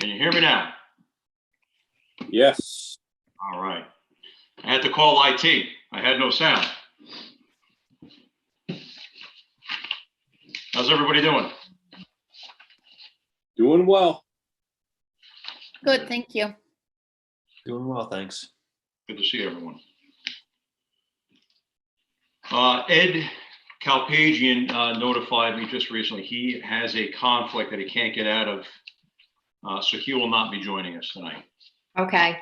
Can you hear me now? Yes. All right. I had to call IT. I had no sound. How's everybody doing? Doing well. Good, thank you. Doing well, thanks. Good to see everyone. Ed Kalpagian notified me just recently. He has a conflict that he can't get out of, so he will not be joining us tonight. Okay.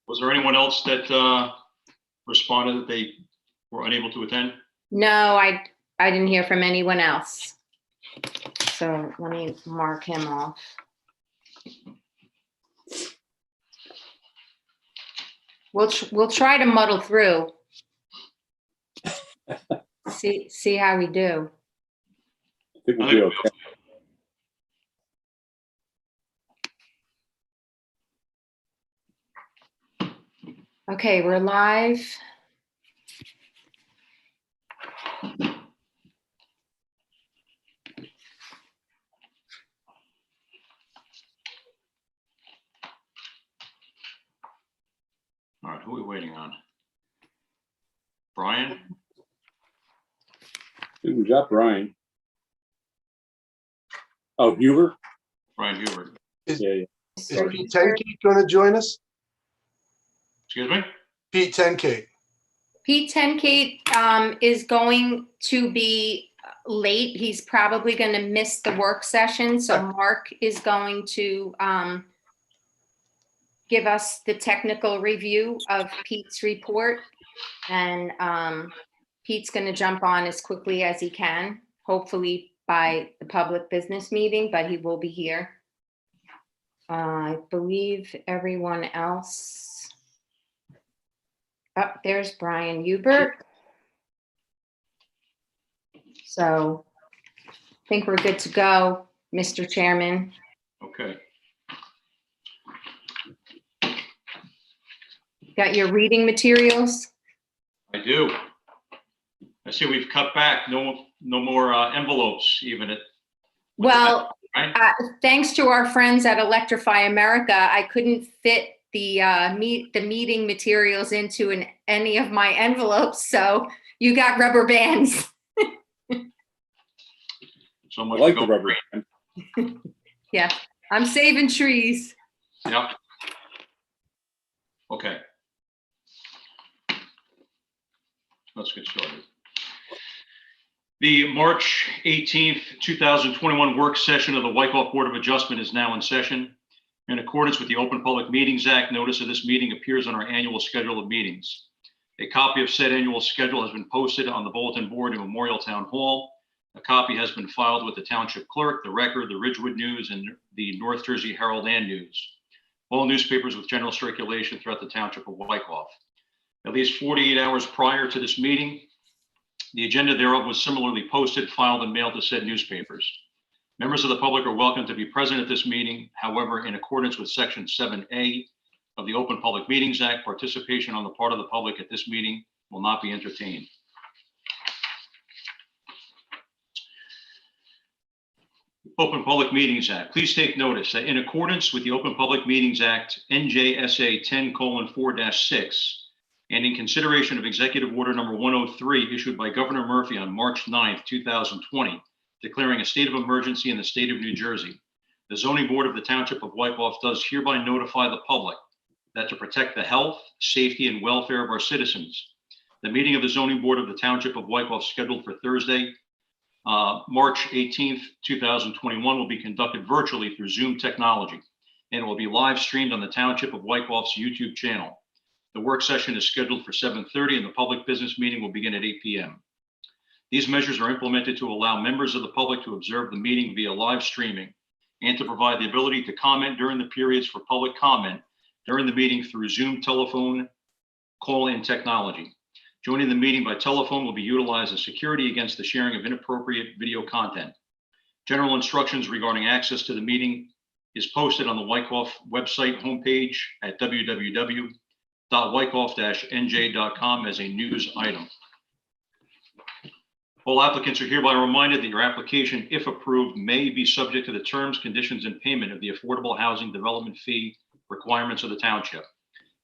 Was there anyone else that responded that they were unable to attend? No, I didn't hear from anyone else. So let me mark him off. We'll try to muddle through. See how we do. I think we'll be okay. Okay, we're live. All right, who are we waiting on? Brian? I think we got Brian. Oh, Huber? Brian Hubert. Yeah. Is Pete Tenkate going to join us? Excuse me? Pete Tenkate. Pete Tenkate is going to be late. He's probably going to miss the work session. So Mark is going to give us the technical review of Pete's report. And Pete's going to jump on as quickly as he can, hopefully by the public business meeting, but he will be here. I believe everyone else. Oh, there's Brian Hubert. So I think we're good to go, Mr. Chairman. Okay. Got your reading materials? I do. I see we've cut back. No more envelopes even at. Well, Right? thanks to our friends at Electrify America, I couldn't fit the meeting materials into any of my envelopes, so you got rubber bands. So I much like to the go. rubber band. Yeah, I'm saving trees. Yep. Okay. Let's get started. The March 18th, 2021 work session of the Wyckoff Board of Adjustment is now in session. In accordance with the Open Public Meetings Act, notice of this meeting appears on our annual schedule of meetings. A copy of said annual schedule has been posted on the bulletin board in Memorial Town Hall. A copy has been filed with the Township Clerk, the Record, the Ridgewood News, and the North Jersey Herald and News. All newspapers with general circulation throughout the Township of Wyckoff. At least 48 hours prior to this meeting, the agenda thereof was similarly posted, filed, and mailed to said newspapers. Members of the public are welcome to be present at this meeting. However, in accordance with Section 7A of the Open Public Meetings Act, participation on the part of the public at this meeting will not be entertained. Open Public Meetings Act. Please take notice that in accordance with the Open Public Meetings Act, NJSA 10:4-6, and in consideration of Executive Order Number 103 issued by Governor Murphy on March 9th, 2020, declaring a state of emergency in the state of New Jersey, the Zoning Board of the Township of Wyckoff does hereby notify the public that to protect the health, safety, and welfare of our citizens, the meeting of the Zoning Board of the Township of Wyckoff scheduled for Thursday, March 18th, 2021 will be conducted virtually through Zoom technology, and it will be live streamed on the Township of Wyckoff's YouTube channel. The work session is scheduled for 7:30 and the public business meeting will begin at 8 p.m. These measures are implemented to allow members of the public to observe the meeting via live streaming and to provide the ability to comment during the periods for public comment during the meeting through Zoom telephone call-in technology. Joining the meeting by telephone will be utilized as security against the sharing of inappropriate video content. General instructions regarding access to the meeting is posted on the Wyckoff website homepage at www.wyckoff-nj.com as a news item. All applicants are hereby reminded that your application, if approved, may be subject to the terms, conditions, and payment of the Affordable Housing Development Fee requirements of the township.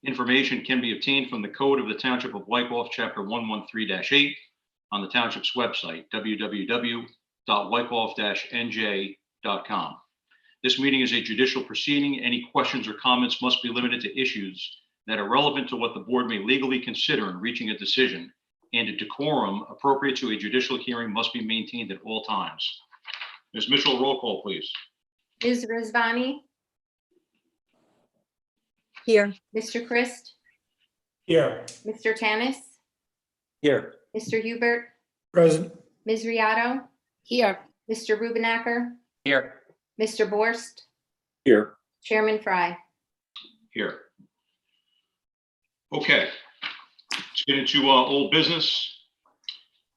Information can be obtained from the Code of the Township of Wykoff, Chapter 113-8, on the township's website, www.wykoff-nj.com. This meeting is a judicial proceeding. Any questions or comments must be limited to issues that are relevant to what the board may legally consider in reaching a decision, and a decorum appropriate to a judicial hearing must be maintained at all times. Ms. Mitchell, roll call, please. Ms. Rizvani, Here. Mr. Christ, Here. Mr. Tanis, Here. Mr. Hubert, Present. Ms. Riato, Here. Mr. Rubenacker, Here. Mr. Borst, Here. Chairman Fry. Here. Okay, let's get into old business.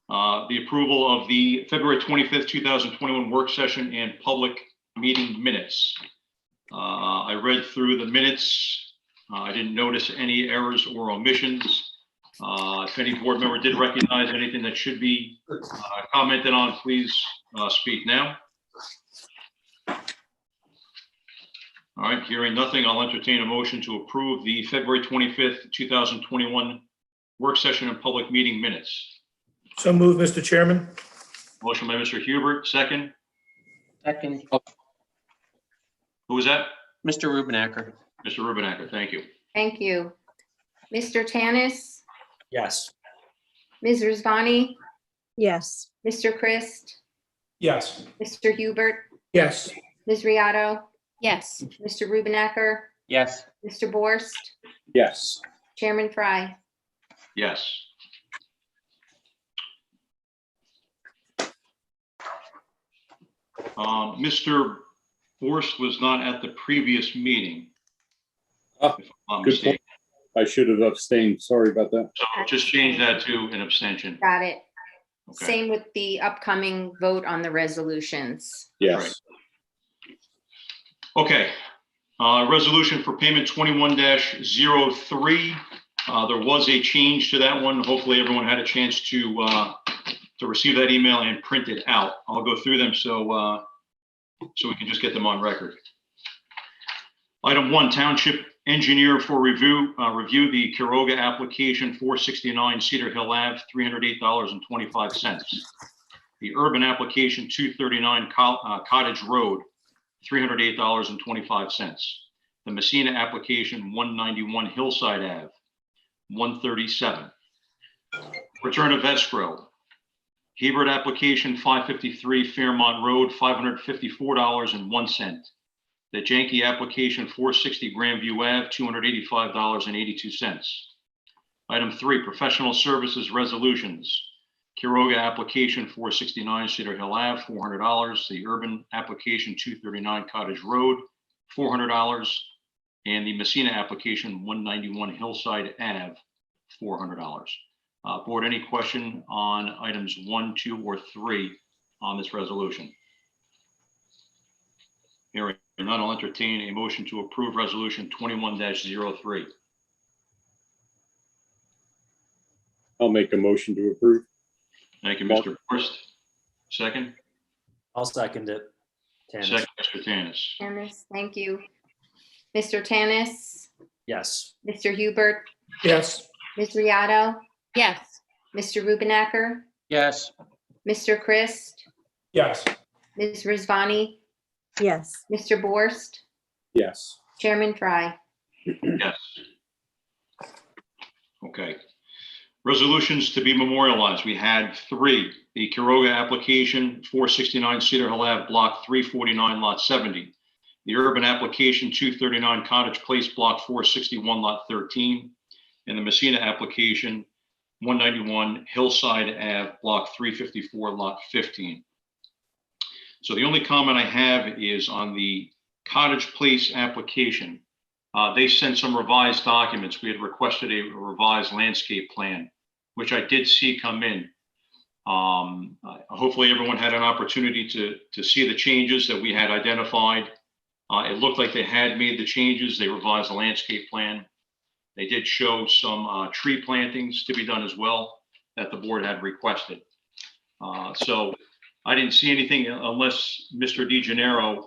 The approval of the February 25th, 2021 work session and public meeting minutes. I read through the minutes. I didn't notice any errors or omissions. If any board member did recognize anything that should be commented on, please speak now. All right, hearing nothing, I'll entertain a motion to approve the February 25th, 2021 work session and public meeting minutes. So moved, Mr. Chairman. Motion by Mr. Hubert, second. Second. Who was that? Mr. Rubenacker. Mr. Rubenacker, thank you. Thank you. Mr. Tanis, Yes. Ms. Rizvani, Yes. Mr. Christ, Yes. Mr. Hubert, Yes. Ms. Riato, Yes. Mr. Rubenacker, Yes. Mr. Borst, Yes. Chairman Fry. Yes. Mr. Borst was not at the previous meeting. Ah, If I'm not good mistaken. I should have abstained. Sorry about that. So just change that to an abstention. Got it. Okay. Same with the upcoming vote on the resolutions. Yes. Okay, resolution for payment 21-03. There was a change to that one. Hopefully everyone had a chance to receive that email and print it out. I'll go through them so we can just get them on record. Item 1, Township Engineer for review the Quiroga application 469 Cedar Hill Ave, $308.25. The Urban application 239 Cottage Road, $308.25. The Messina application 191 Hillside Ave, $137. Return of escrow. Hebert application 553 Fairmont Road, $554.01. The Janke application 460 Grandview Ave, $285.82. Item 3, professional services resolutions. Quiroga application 469 Cedar Hill Ave, $400. The Urban application 239 Cottage Road, $400. And the Messina application 191 Hillside Ave, $400. Board, any question on items 1, 2, or 3 on this resolution? Hearing none, I'll entertain a motion to approve resolution 21-03. I'll make a motion to approve. Thank you, Mr. Forrest. Second? I'll second it. Tanis. Second, Mr. Tanis. Tanis, thank you. Mr. Tanis, Yes. Mr. Hubert, Yes. Ms. Riato, Yes. Mr. Rubenacker, Yes. Mr. Christ, Yes. Ms. Rizvani, Yes. Mr. Borst, Yes. Chairman Fry. Yes. Okay. Resolutions to be memorialized. We had 3. The Quiroga application 469 Cedar Hill Ave, Block 349, Lot 70. The Urban application 239 Cottage Place, Block 461, Lot 13. And the Messina application 191 Hillside Ave, Block 354, Lot 15. So the only comment I have is on the Cottage Place application. They sent some revised documents. We had requested a revised landscape plan, which I did see come in. Hopefully everyone had an opportunity to see the changes that we had identified. It looked like they had made the changes. They revised the landscape plan. They did show some tree plantings to be done as well that the board had requested. So I didn't see anything unless Mr. DeGenero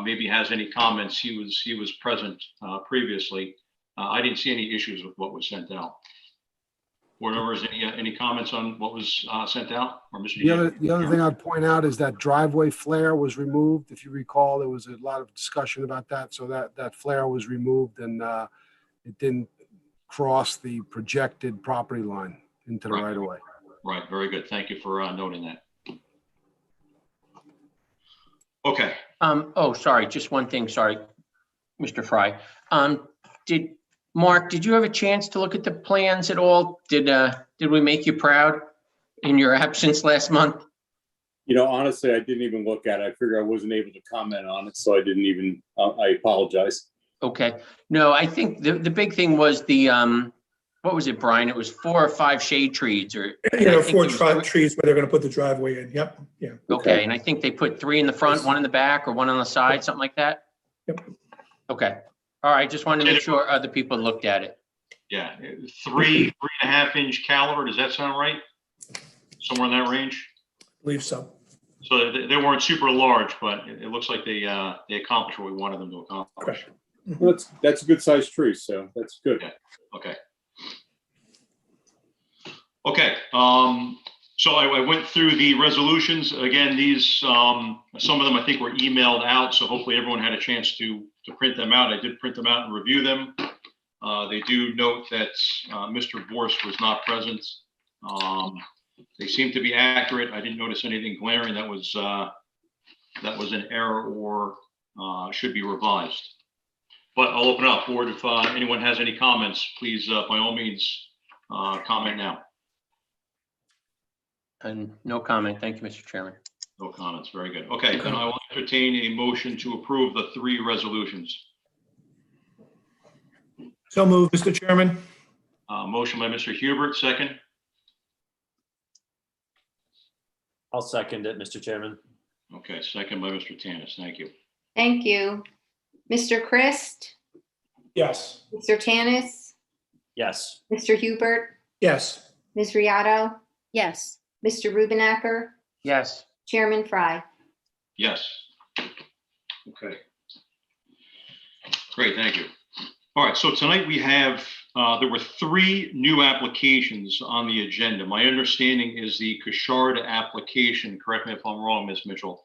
maybe has any comments. He was present previously. I didn't see any issues with what was sent out. Board members, any comments on what was sent out? Or Mr. The other thing I'd point out is that driveway flare was removed. If you recall, there was a lot of discussion about that. So that flare was removed and it didn't cross the projected property line into the right of way. Right, very good. Thank you for noting that. Okay, Oh, sorry, just one thing, sorry, Mr. Fry. Mark, did you have a chance to look at the plans at all? Did we make you proud in your absence last month? You know, honestly, I didn't even look at it. I figured I wasn't able to comment on it, so I didn't even, I apologize. Okay, no, I think the big thing was the, what was it, Brian? It was 4 or 5 shade trees or. Yeah, I think 4 there was trees where they're going to put the driveway in. Yep, yeah. Okay, and I think they put 3 in the front, 1 in the back, or 1 on the side, something like that? Yep. Okay, all right, just wanted to make sure other people looked at it. yeah, 3.5 inch caliber. Does that sound right? Somewhere in that range? Believe so. So they weren't super large, but it looks like they accomplished what we wanted them to accomplish. Correct. Well, that's a good sized tree, so that's good. Okay. Okay, so I went through the resolutions. Again, these, some of them I think were emailed out, so hopefully everyone had a chance to print them out. I did print them out and review them. They do note that Mr. Borst was not present. They seem to be accurate. I didn't notice anything glaring that was an error or should be revised. But I'll open up, board, if anyone has any comments, please, by all means, comment now. And no comment, thank you, Mr. Chairman. No comments, very good. Okay, then I will entertain a motion to approve the 3 resolutions. So moved, Mr. Chairman. Motion by Mr. Hubert, second. I'll second it, Mr. Chairman. Okay, second by Mr. Tanis, thank you. Thank you. Mr. Christ, Yes. Mr. Tanis, Yes. Mr. Hubert, Yes. Ms. Riato, Yes. Mr. Rubenacker, Yes. Chairman Fry. Yes. Okay. Great, thank you. All right, so tonight we have, there were 3 new applications on the agenda. My understanding is the Cushard application, correct me if I'm wrong, Ms. Mitchell.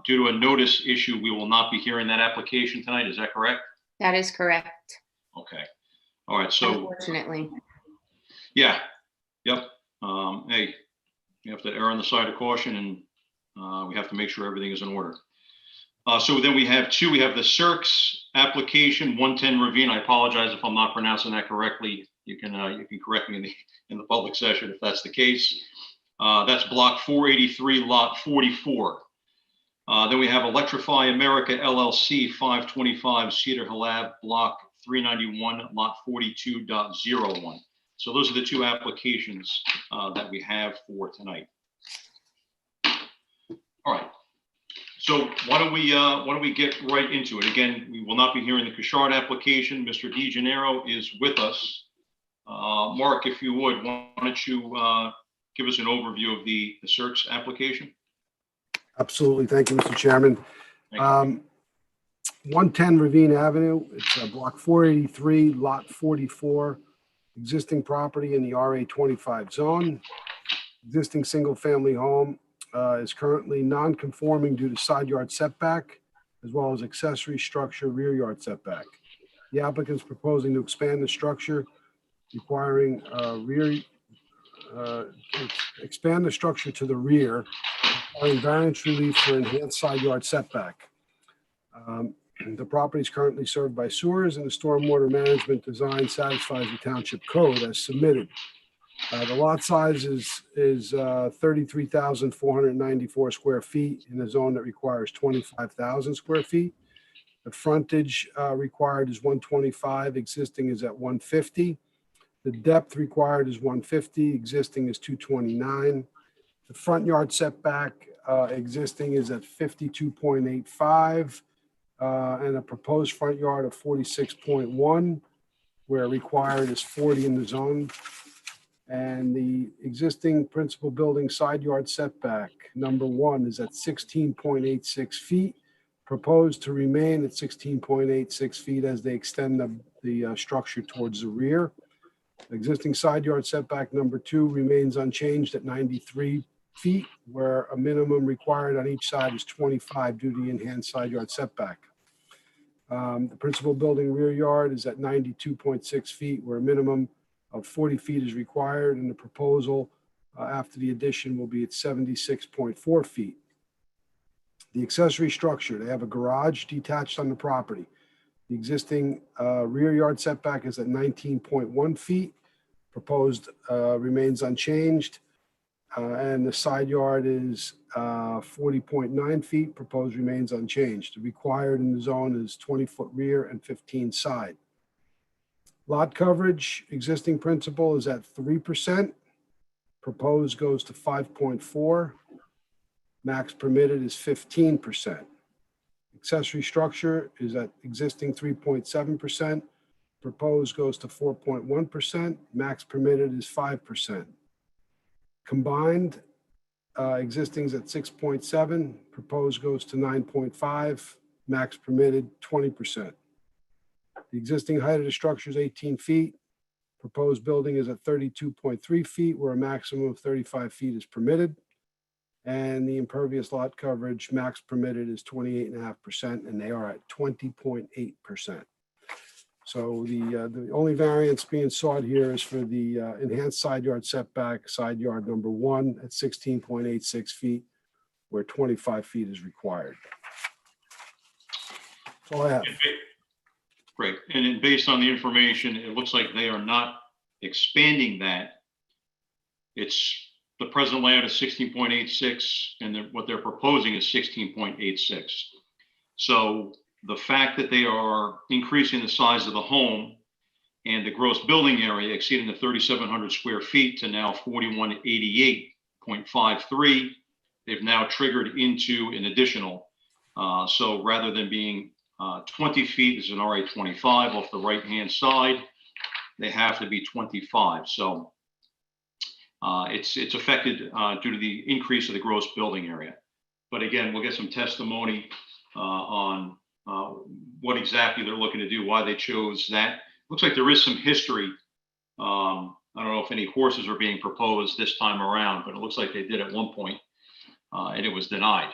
Due to a notice issue, we will not be hearing that application tonight, is that correct? That is correct, Okay. All right, so, unfortunately. yeah, yep. Hey, you have to err on the side of caution and we have to make sure everything is in order. So then we have 2, we have the circs application, 110 Ravine. I apologize if I'm not pronouncing that correctly. You can correct me in the public session if that's the case. That's block 483, lot 44. Then we have Electrify America LLC, 525 Cedar Hill Ave, block 391, lot 42.01. So those are the 2 applications that we have for tonight. All right. So why don't we get right into it? Again, we will not be hearing the Cushard application. Mr. DeGenero is with us. Mark, if you would, why don't you give us an overview of the circs application? Absolutely. Thank you, Mr. Chairman. Thank you. 110 Ravine Avenue. It's block 483, lot 44. Existing property in the RA 25 zone. Existing single-family home is currently non-conforming due to side yard setback, as well as accessory structure rear yard setback. The applicant is proposing to expand the structure, requiring expand the structure to the rear, requiring variance relief for enhanced side yard setback. The property is currently served by sewers, and the stormwater management design satisfies the township code as submitted. The lot size is 33,494 square feet in a zone that requires 25,000 square feet. The frontage required is 125, existing is at 150. The depth required is 150, existing is 229. The front yard setback existing is at 52.85. And a proposed front yard of 46.1, where required is 40 in the zone. And the existing principal building side yard setback, number 1, is at 16.86 feet. Proposed to remain at 16.86 feet as they extend the structure towards the rear. Existing side yard setback number 2 remains unchanged at 93 feet, where a minimum required on each side is 25 due to the enhanced side yard setback. The principal building rear yard is at 92.6 feet, where a minimum of 40 feet is required, and the proposal after the addition will be at 76.4 feet. The accessory structure, they have a garage detached on the property. The existing rear yard setback is at 19.1 feet. Proposed remains unchanged. And the side yard is 40.9 feet. Proposed remains unchanged. The required in the zone is 20-foot rear and 15 side. Lot coverage, existing principal is at 3%. Proposed goes to 5.4. Max permitted is 15%. Accessory structure is at existing 3.7%. Proposed goes to 4.1%. Max permitted is 5%. Combined, existing is at 6.7. Proposed goes to 9.5. Max permitted 20%. The existing height of the structure is 18 feet. Proposed building is at 32.3 feet, where a maximum of 35 feet is permitted. And the impervious lot coverage max permitted is 28.5%, and they are at 20.8%. So the only variance being sought here is for the enhanced side yard setback, side yard number 1 at 16.86 feet, where 25 feet is required. That's all I have. Great. And then based on the information, it looks like they are not expanding that. It's the present layout is 16.86, and what they're proposing is 16.86. So the fact that they are increasing the size of the home and the gross building area exceeding the 3,700 square feet to now 4,188.53, they've now triggered into an additional. So rather than being 20 feet is an RA 25 off the right-hand side, they have to be 25. So it's affected due to the increase of the gross building area. But again, we'll get some testimony on what exactly they're looking to do, why they chose that. Looks like there is some history. I don't know if any horses are being proposed this time around, but it looks like they did at one point, and it was denied.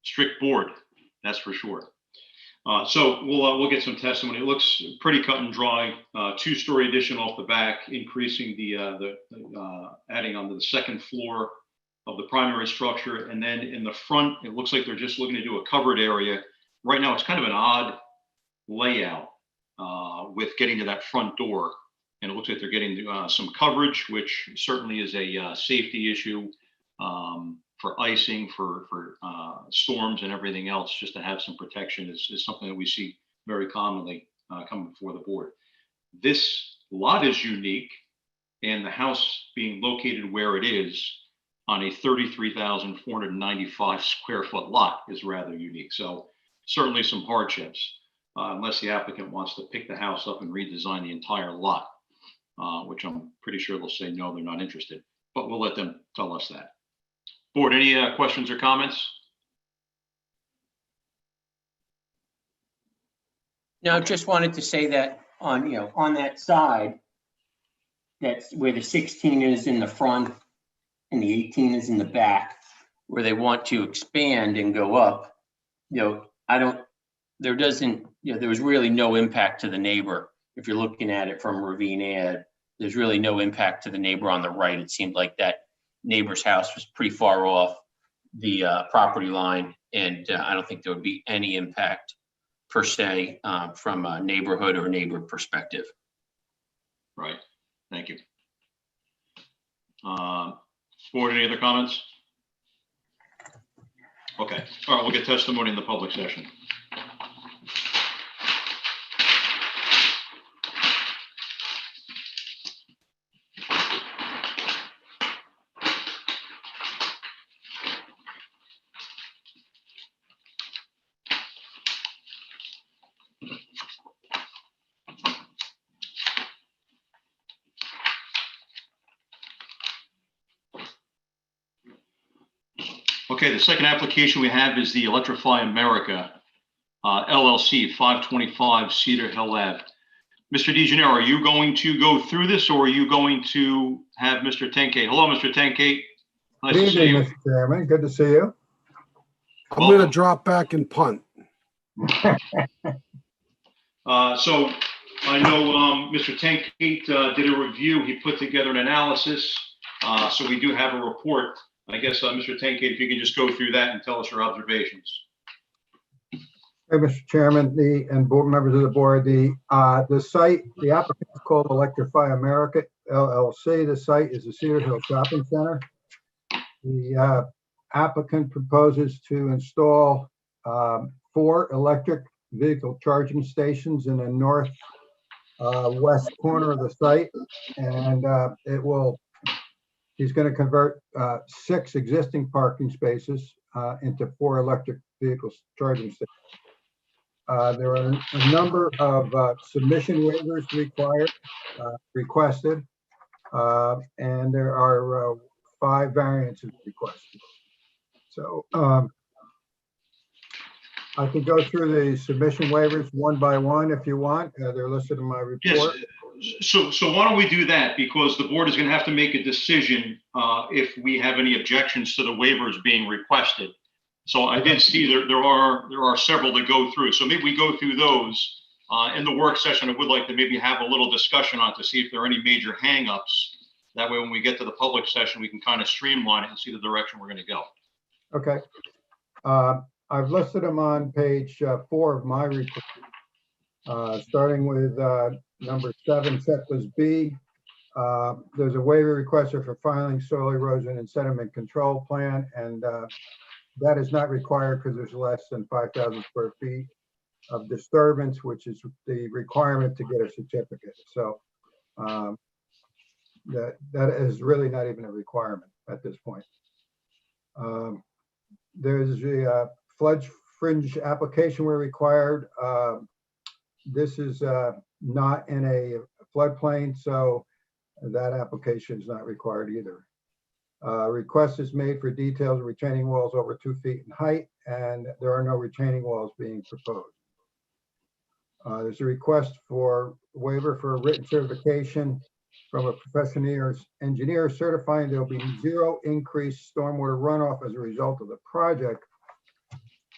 Strict board, that's for sure. So we'll get some testimony. It looks pretty cut and dry. 2-story addition off the back, increasing the adding onto the second floor of the primary structure, and then in the front, it looks like they're just looking to do a covered area. Right now, it's kind of an odd layout with getting to that front door, and it looks like they're getting some coverage, which certainly is a safety issue. For icing, for storms and everything else, just to have some protection is something that we see very commonly coming before the board. This lot is unique, and the house being located where it is on a 33,495 square foot lot is rather unique. So certainly some hardships, unless the applicant wants to pick the house up and redesign the entire lot, which I'm pretty sure they'll say no, they're not interested, but we'll let them tell us that. Board, any questions or comments? No, just wanted to say that on that side, that's where the 16 is in the front and the 18 is in the back, where they want to expand and go up. There was really no impact to the neighbor. If you're looking at it from Ravine Ave, there's really no impact to the neighbor on the right. It seemed like that neighbor's house was pretty far off the property line, and I don't think there would be any impact per se from a neighborhood or neighbor perspective. Right. Thank you. Board, any other comments? Okay. All right, we'll get testimony in the public session. Okay, the second application we have is the Electrify America LLC, 525 Cedar Hill Ave. Mr. DeGenero, are you going to go through this, or are you going to have Mr. Tenkate? Hello, Mr. Tenkate. Nice Good to see evening, you. Mr. Chairman. Good to see you. I'm gonna drop back and punt. So I know Mr. Tenkate did a review. He put together an analysis. So we do have a report. I guess, Mr. Tenkate, if you can just go through that and tell us your observations. Hey, Mr. Chairman, and board members of the board, the site, the applicant is called Electrify America LLC. The site is the Cedar Hill Shopping Center. The applicant proposes to install 4 electric vehicle charging stations in the north west corner of the site, and he's going to convert 6 existing parking spaces into 4 electric vehicle charging stations. There are a number of submission waivers requested, and there are 5 variances requested. So I can go through the submission waivers one by one if you want. They're listed in my report. Yes. So why don't we do that? Because the board is going to have to make a decision if we have any objections to the waivers being requested. So I did see there are several to go through. So maybe we go through those in the work session. I would like to maybe have a little discussion on to see if there are any major hangups. That way, when we get to the public session, we can kind of streamline it and see the direction we're going to go. Okay. I've listed them on page 4 of my report. Starting with number 7, checklist B. There's a waiver requested for filing soil erosion and sediment control plan, and that is not required because there's less than 5,000 square feet of disturbance, which is the requirement to get a certificate. So that is really not even a requirement at this point. There's a flood fringe application where required. This is not in a floodplain, so that application is not required either. Request is made for details of retaining walls over 2 feet in height, and there are no retaining walls being proposed. There's a request for waiver for a written certification from a professional engineer certifying there will be 0 increased stormwater runoff as a result of the project.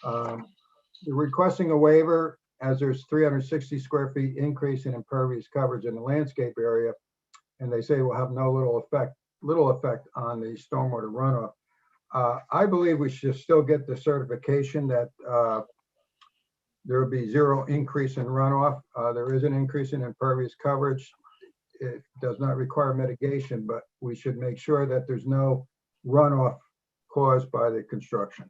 They're requesting a waiver as there's 360 square feet increase in impervious coverage in the landscape area, and they say will have little effect on the stormwater runoff. I believe we should still get the certification that there will be 0 increase in runoff. There is an increase in impervious coverage. It does not require mitigation, but we should make sure that there's no runoff caused by the construction.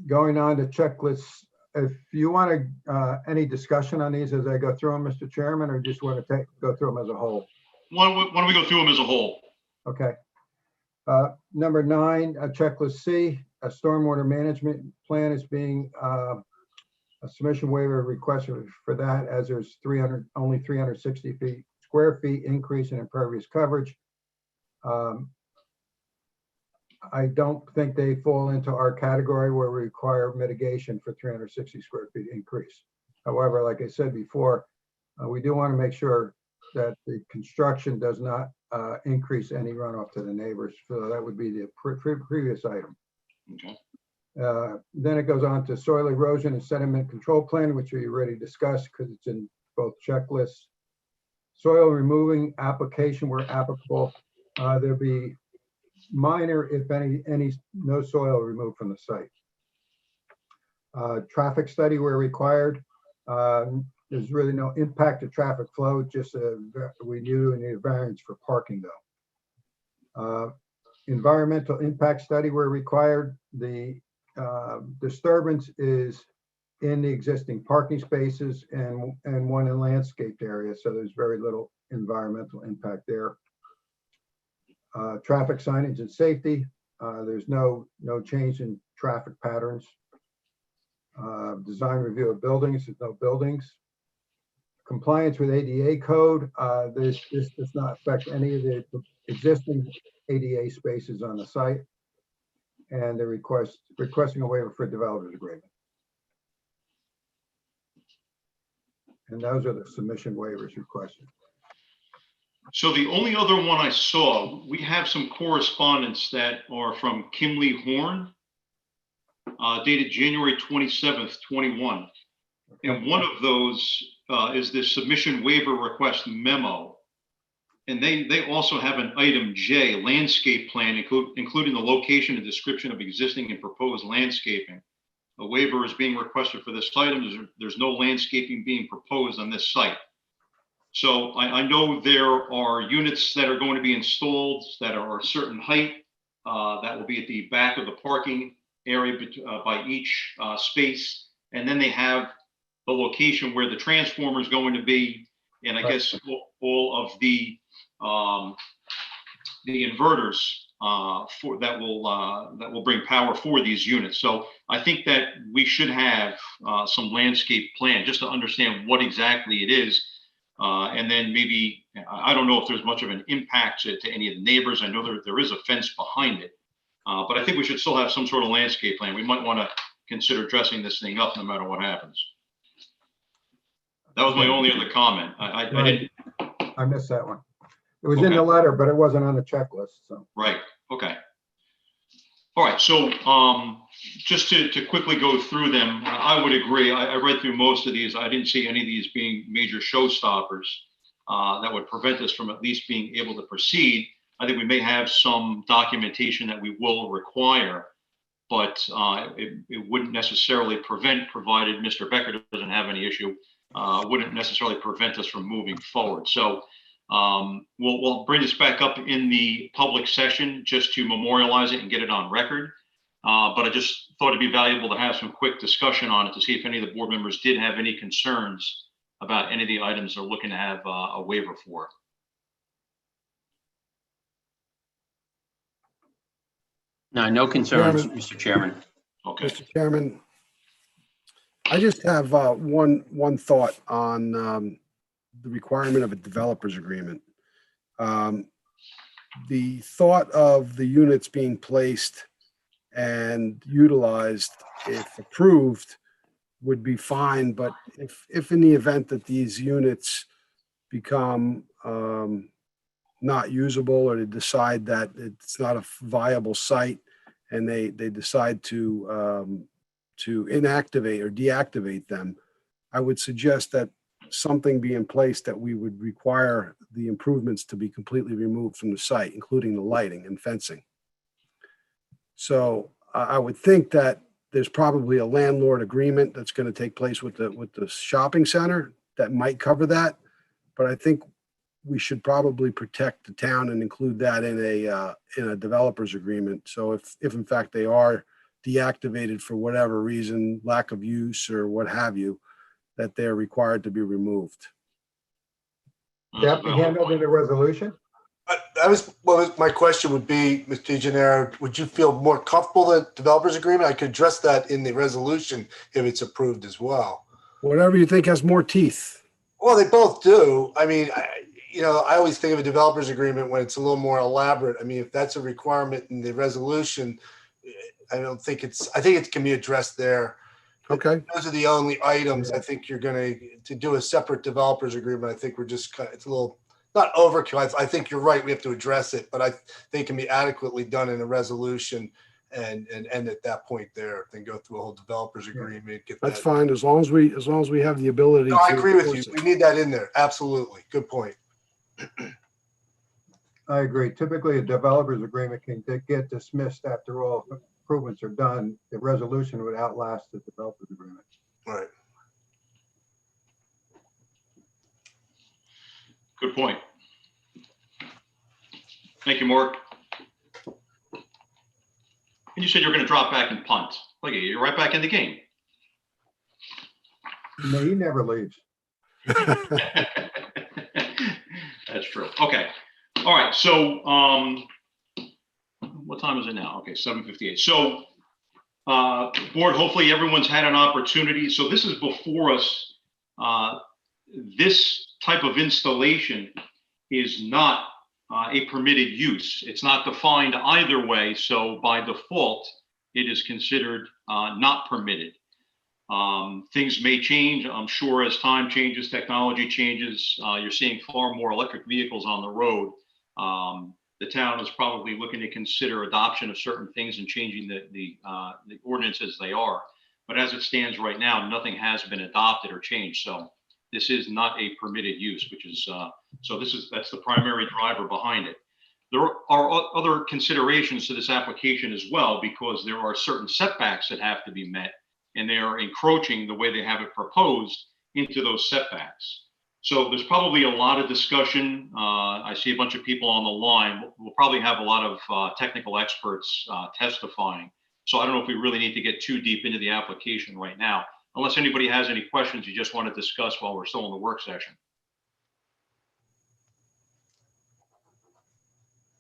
Going on to checklists, if you want to, any discussion on these as I go through them, Mr. Chairman, or just want to go through them as a whole? Why don't we go through them as a whole? Okay. Number 9, checklist C, a stormwater management plan is being, a submission waiver requested for that as there's only 360 square feet increase in impervious coverage. I don't think they fall into our category where we require mitigation for 360 square feet increase. However, like I said before, we do want to make sure that the construction does not increase any runoff to the neighbors. So that would be the previous item. Okay. Then it goes on to soil erosion and sediment control plan, which we already discussed because it's in both checklists. Soil removing application where applicable. There'll be minor, if any, no soil removed from the site. Traffic study where required. There's really no impact to traffic flow, just we do need a variance for parking though. Environmental impact study where required. The disturbance is in the existing parking spaces and one in landscaped area, so there's very little environmental impact there. Traffic signage and safety. There's no change in traffic patterns. Design review of buildings, there's no buildings. Compliance with ADA code. This does not affect any of the existing ADA spaces on the site. And they're requesting a waiver for developers agreement. And those are the submission waivers requested. So the only other one I saw, we have some correspondence that are from Kimley Horn, dated January 27th, 21. And one of those is this submission waiver request memo. And they also have an item J, landscape plan, including the location and description of existing and proposed landscaping. A waiver is being requested for this item. There's no landscaping being proposed on this site. So I know there are units that are going to be installed that are a certain height that will be at the back of the parking area by each space. And then they have the location where the transformer is going to be. And I guess all of the inverters that will bring power for these units. So I think that we should have some landscape plan just to understand what exactly it is. And then maybe, I don't know if there's much of an impact to any of the neighbors. I know there is a fence behind it, but I think we should still have some sort of landscape plan. We might want to consider dressing this thing up no matter what happens. That was my only other comment. I didn't. I missed that one. It was in the letter, but it wasn't on the checklist, so. Right, okay. All right, so just to quickly go through them, I would agree. I read through most of these. I didn't see any of these being major showstoppers that would prevent us from at least being able to proceed. I think we may have some documentation that we will require, but it wouldn't necessarily prevent, provided Mr. Becker doesn't have any issue, wouldn't necessarily prevent us from moving forward. So we'll bring this back up in the public session just to memorialize it and get it on record. But I just thought it'd be valuable to have some quick discussion on it to see if any of the board members did have any concerns about any of the items they're looking to have a waiver for. No concerns, Chairman. Mr. Chairman. Okay. Mr. Chairman, I just have one thought on the requirement of a developer's agreement. The thought of the units being placed and utilized, if approved, would be fine, but if in the event that these units become not usable, or they decide that it's not a viable site and they decide to inactivate or deactivate them, I would suggest that something be in place that we would require the improvements to be completely removed from the site, including the lighting and fencing. So I would think that there's probably a landlord agreement that's going to take place with the shopping center that might cover that. But I think we should probably protect the town and include that in a developer's agreement. So if in fact they are deactivated for whatever reason, lack of use or what have you, that they're required to be removed. That be handled in a resolution? My question would be, Mr. DeGennaro, would you feel more comfortable with the developer's agreement? I could address that in the resolution if it's approved as well. Whatever you think has more teeth. Well, they both do. I mean, I always think of a developer's agreement when it's a little more elaborate. I mean, if that's a requirement in the resolution, I think it can be addressed there. Okay. Those are the only items I think you're going to do a separate developer's agreement. I think we're just it's a little not overkill. I think you're right. We have to address it, but I think it can be adequately done in a resolution and end at that point there. Then go through a whole developer's agreement. Get That's that. fine as long as we have the ability. No, I to agree with enforce you. it. We need that in there. Absolutely. Good point. I agree. Typically, a developer's agreement can get dismissed after all improvements are done. The resolution would outlast the developer's agreement. Right. Good point. Thank you, Mark. And you said you're going to drop back and punt. Look at you, you're right back in the game. No, he never leaves. That's true. Okay. All right. So, what time is it now? Okay, 7:58. So, board, hopefully everyone's had an opportunity. So this is before us. This type of installation is not a permitted use. It's not defined either way, so by default, it is considered not permitted. Things may change, I'm sure, as time changes, technology changes. You're seeing far more electric vehicles on the road. The town is probably looking to consider adoption of certain things and changing the ordinance as they are. But as it stands right now, nothing has been adopted or changed. So this is not a permitted use, which is, that's the primary driver behind it. There are other considerations to this application as well, because there are certain setbacks that have to be met, and they are encroaching the way they have it proposed into those setbacks. So there's probably a lot of discussion. I see a bunch of people on the line. We'll probably have a lot of technical experts testifying. So I don't know if we really need to get too deep into the application right now, unless anybody has any questions you just want to discuss while we're still in the work session.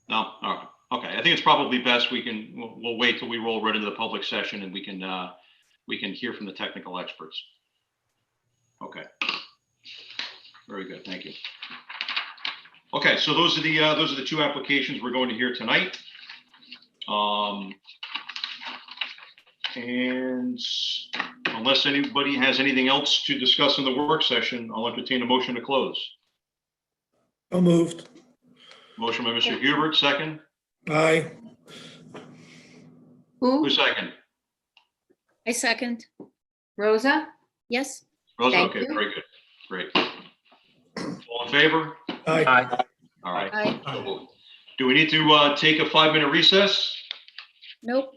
No, all right, okay. I think it's probably best we'll wait till we roll right into the public session, and we can hear from the technical experts. Okay. Very good, thank you. Okay, so those are the two applications we're going to hear tonight. And unless anybody has anything else to discuss in the work session, I'll entertain a motion to close. So moved. Motion by Mr. Hubert, second. Aye. Who's second? I second. Rosa? Yes. Rosa, Thank okay, you. very good, great. All in favor? Aye. All right. Aye. So do we need to take a 5-minute recess? Nope.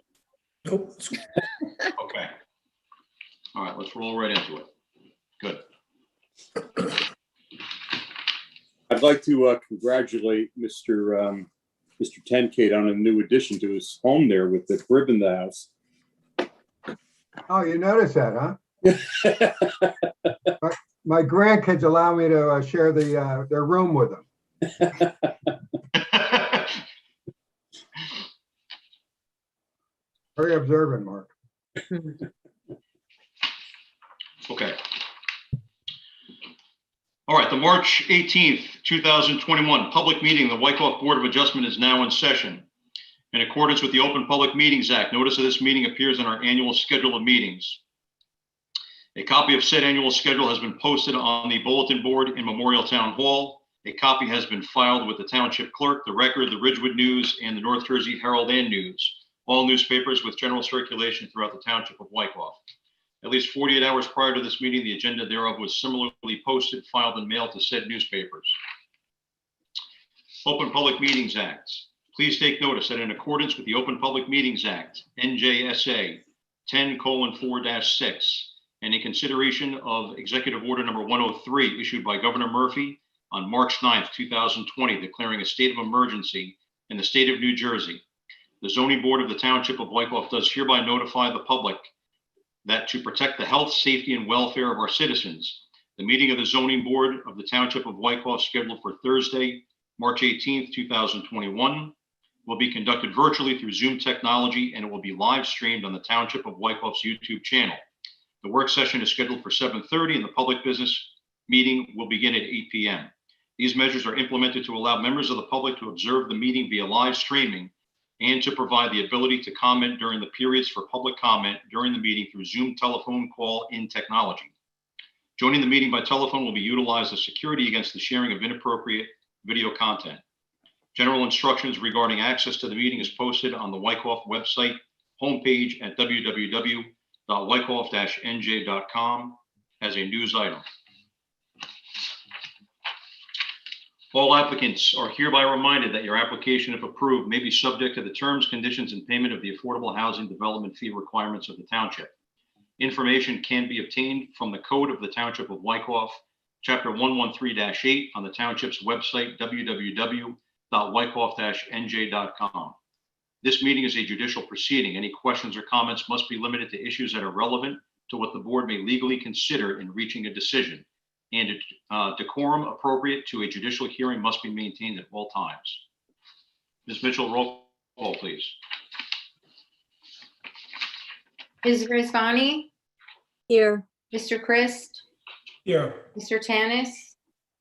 Nope. Okay. All right, let's roll right into it. Good. I'd like to congratulate Mr. Tenkate on a new addition to his home there with the crib in the house. Oh, you noticed that, huh? My grandkids allow me to share their room with them. Very observant, Mark. Okay. All right, the March 18th, 2021 public meeting, the Wyckoff Board of Adjustment is now in session. In accordance with the Open Public Meetings Act, notice of this meeting appears in our annual schedule of meetings. A copy of said annual schedule has been posted on the bulletin board in Memorial Town Hall. A copy has been filed with the Township Clerk, the Record, the Ridgewood News, and the North Jersey Herald and News, all newspapers with general circulation throughout the Township of Wyckoff. At least 48 hours prior to this meeting, the agenda thereof was similarly posted, filed, and mailed to said newspapers. Open Public Meetings Act. Please take notice that in accordance with the Open Public Meetings Act, NJSA 10:4-6, and in consideration of Executive Order Number 103 issued by Governor Murphy on March 9th, 2020, declaring a state of emergency in the state of New Jersey, the Zoning Board of the Township of Wyckoff does hereby notify the public that to protect the health, safety, and welfare of our citizens, the meeting of the Zoning Board of the Township of Wyckoff, scheduled for Thursday, March 18th, 2021, will be conducted virtually through Zoom technology, and it will be live streamed on the Township of Wyckoff's YouTube channel. The work session is scheduled for 7:30, and the public business meeting will begin at 8 p.m. These measures are implemented to allow members of the public to observe the meeting via live streaming and to provide the ability to comment during the periods for public comment during the meeting through Zoom telephone call-in technology. Joining the meeting by telephone will be utilized as security against the sharing of inappropriate video content. General instructions regarding access to the meeting is posted on the Wyckoff website homepage at www.wyckoff-nj.com as a news item. All applicants are hereby reminded that your application, if approved, may be subject to the terms, conditions, and payment of the Affordable Housing Development Fee requirements of the township. Information can be obtained from the Code of the Township of Wyckoff, Chapter 113-8 on the township's website, www.wyckoff-nj.com. This meeting is a judicial proceeding. Any questions or comments must be limited to issues that are relevant to what the board may legally consider in reaching a decision, and decorum appropriate to a judicial hearing must be maintained at all times. Ms. Mitchell, roll call, please. Ms. Grisvani? Here. Mr. Christ? Here. Mr. Tanis?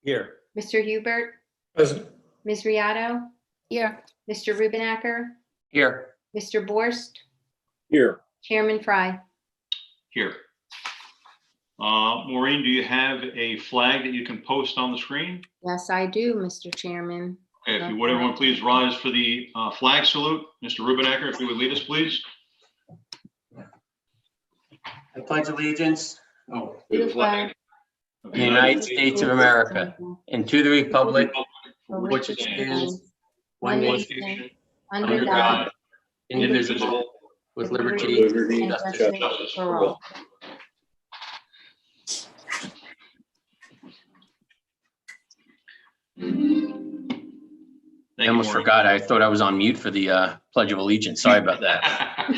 Here. Mr. Hubert? Present. Ms. Riado, Here. Mr. Rubenacker, Here. Mr. Borst, Here. Chairman Fry. Here. Maureen, do you have a flag that you can post on the screen? Yes, I do, Mr. Chairman. Okay, if you would, everyone please rise for the flag salute. Mr. Rubenacker, if you would lead us, please. I pledge allegiance Oh, To the flag of to the United States of America and to the republic for which which it stands stands, one one nation, nation, under under God, God, indivisible, with liberty liberty and and justice. justice for all. I almost forgot. I thought I was on mute for the Pledge of Allegiance. Sorry about that.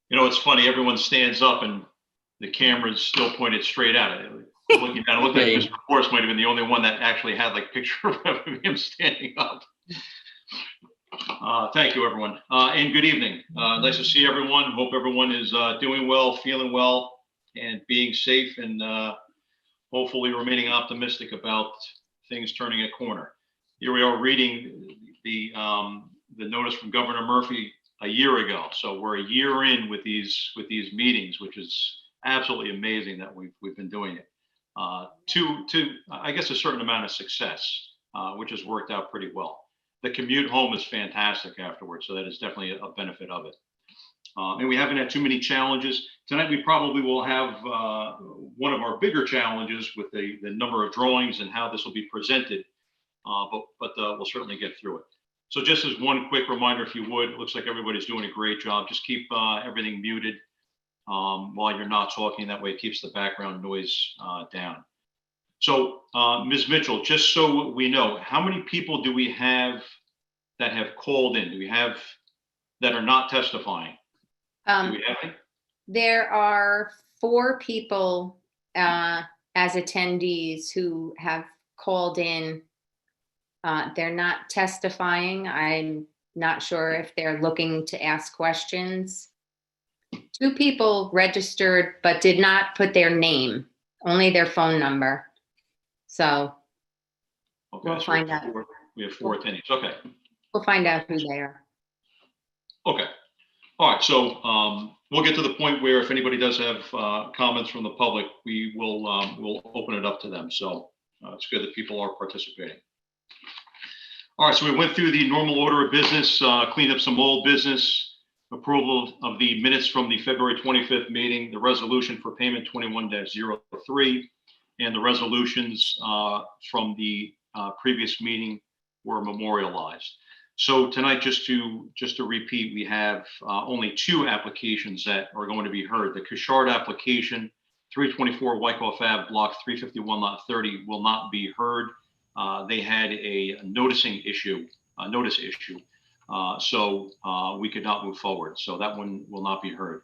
You know, it's funny, everyone stands up and the camera's still pointed straight at it. Looking down, it looked like Mr. Forrest might have been the only one that actually had like picture of him standing up. Thank you, everyone. And good evening. Nice to see everyone. Hope everyone is doing well, feeling well, and being safe, and hopefully remaining optimistic about things turning a corner. Here we are reading the notice from Governor Murphy a year ago. So we're a year in with these meetings, which is absolutely amazing that we've been doing it. To I guess a certain amount of success, which has worked out pretty well. The commute home is fantastic afterwards, so that is definitely a benefit of it. And we haven't had too many challenges. Tonight we probably will have one of our bigger challenges with the number of drawings and how this will be presented, but we'll certainly get through it. So just as one quick reminder, if you would, it looks like everybody's doing a great job. Just keep everything muted while you're not talking. That way it keeps the background noise down. So Ms. Mitchell, just so we know, how many people do we have that have called in? Do we have that are not testifying? Do we have any? There are 4 people as attendees who have called in. They're not testifying. I'm not sure if they're looking to ask questions. 2 people registered but did not put their name, only their phone number. So Okay, we'll so find out. we have 4 attendees. Okay. We'll find out who they are. Okay. All right. So we'll get to the point where if anybody does have comments from the public, we will we'll open it up to them. So it's good that people are participating. All right. So we went through the normal order of business, cleaned up some old business, approval of the minutes from the February 25th meeting, the resolution for payment 21-03, and the resolutions from the previous meeting were memorialized. So tonight, just to repeat, we have only 2 applications that are going to be heard. The Cushard application, 324 Wyckoff Ave, Block 351, Lot 30, will not be heard. They had a notice issue, so we could not move forward. So that one will not be heard.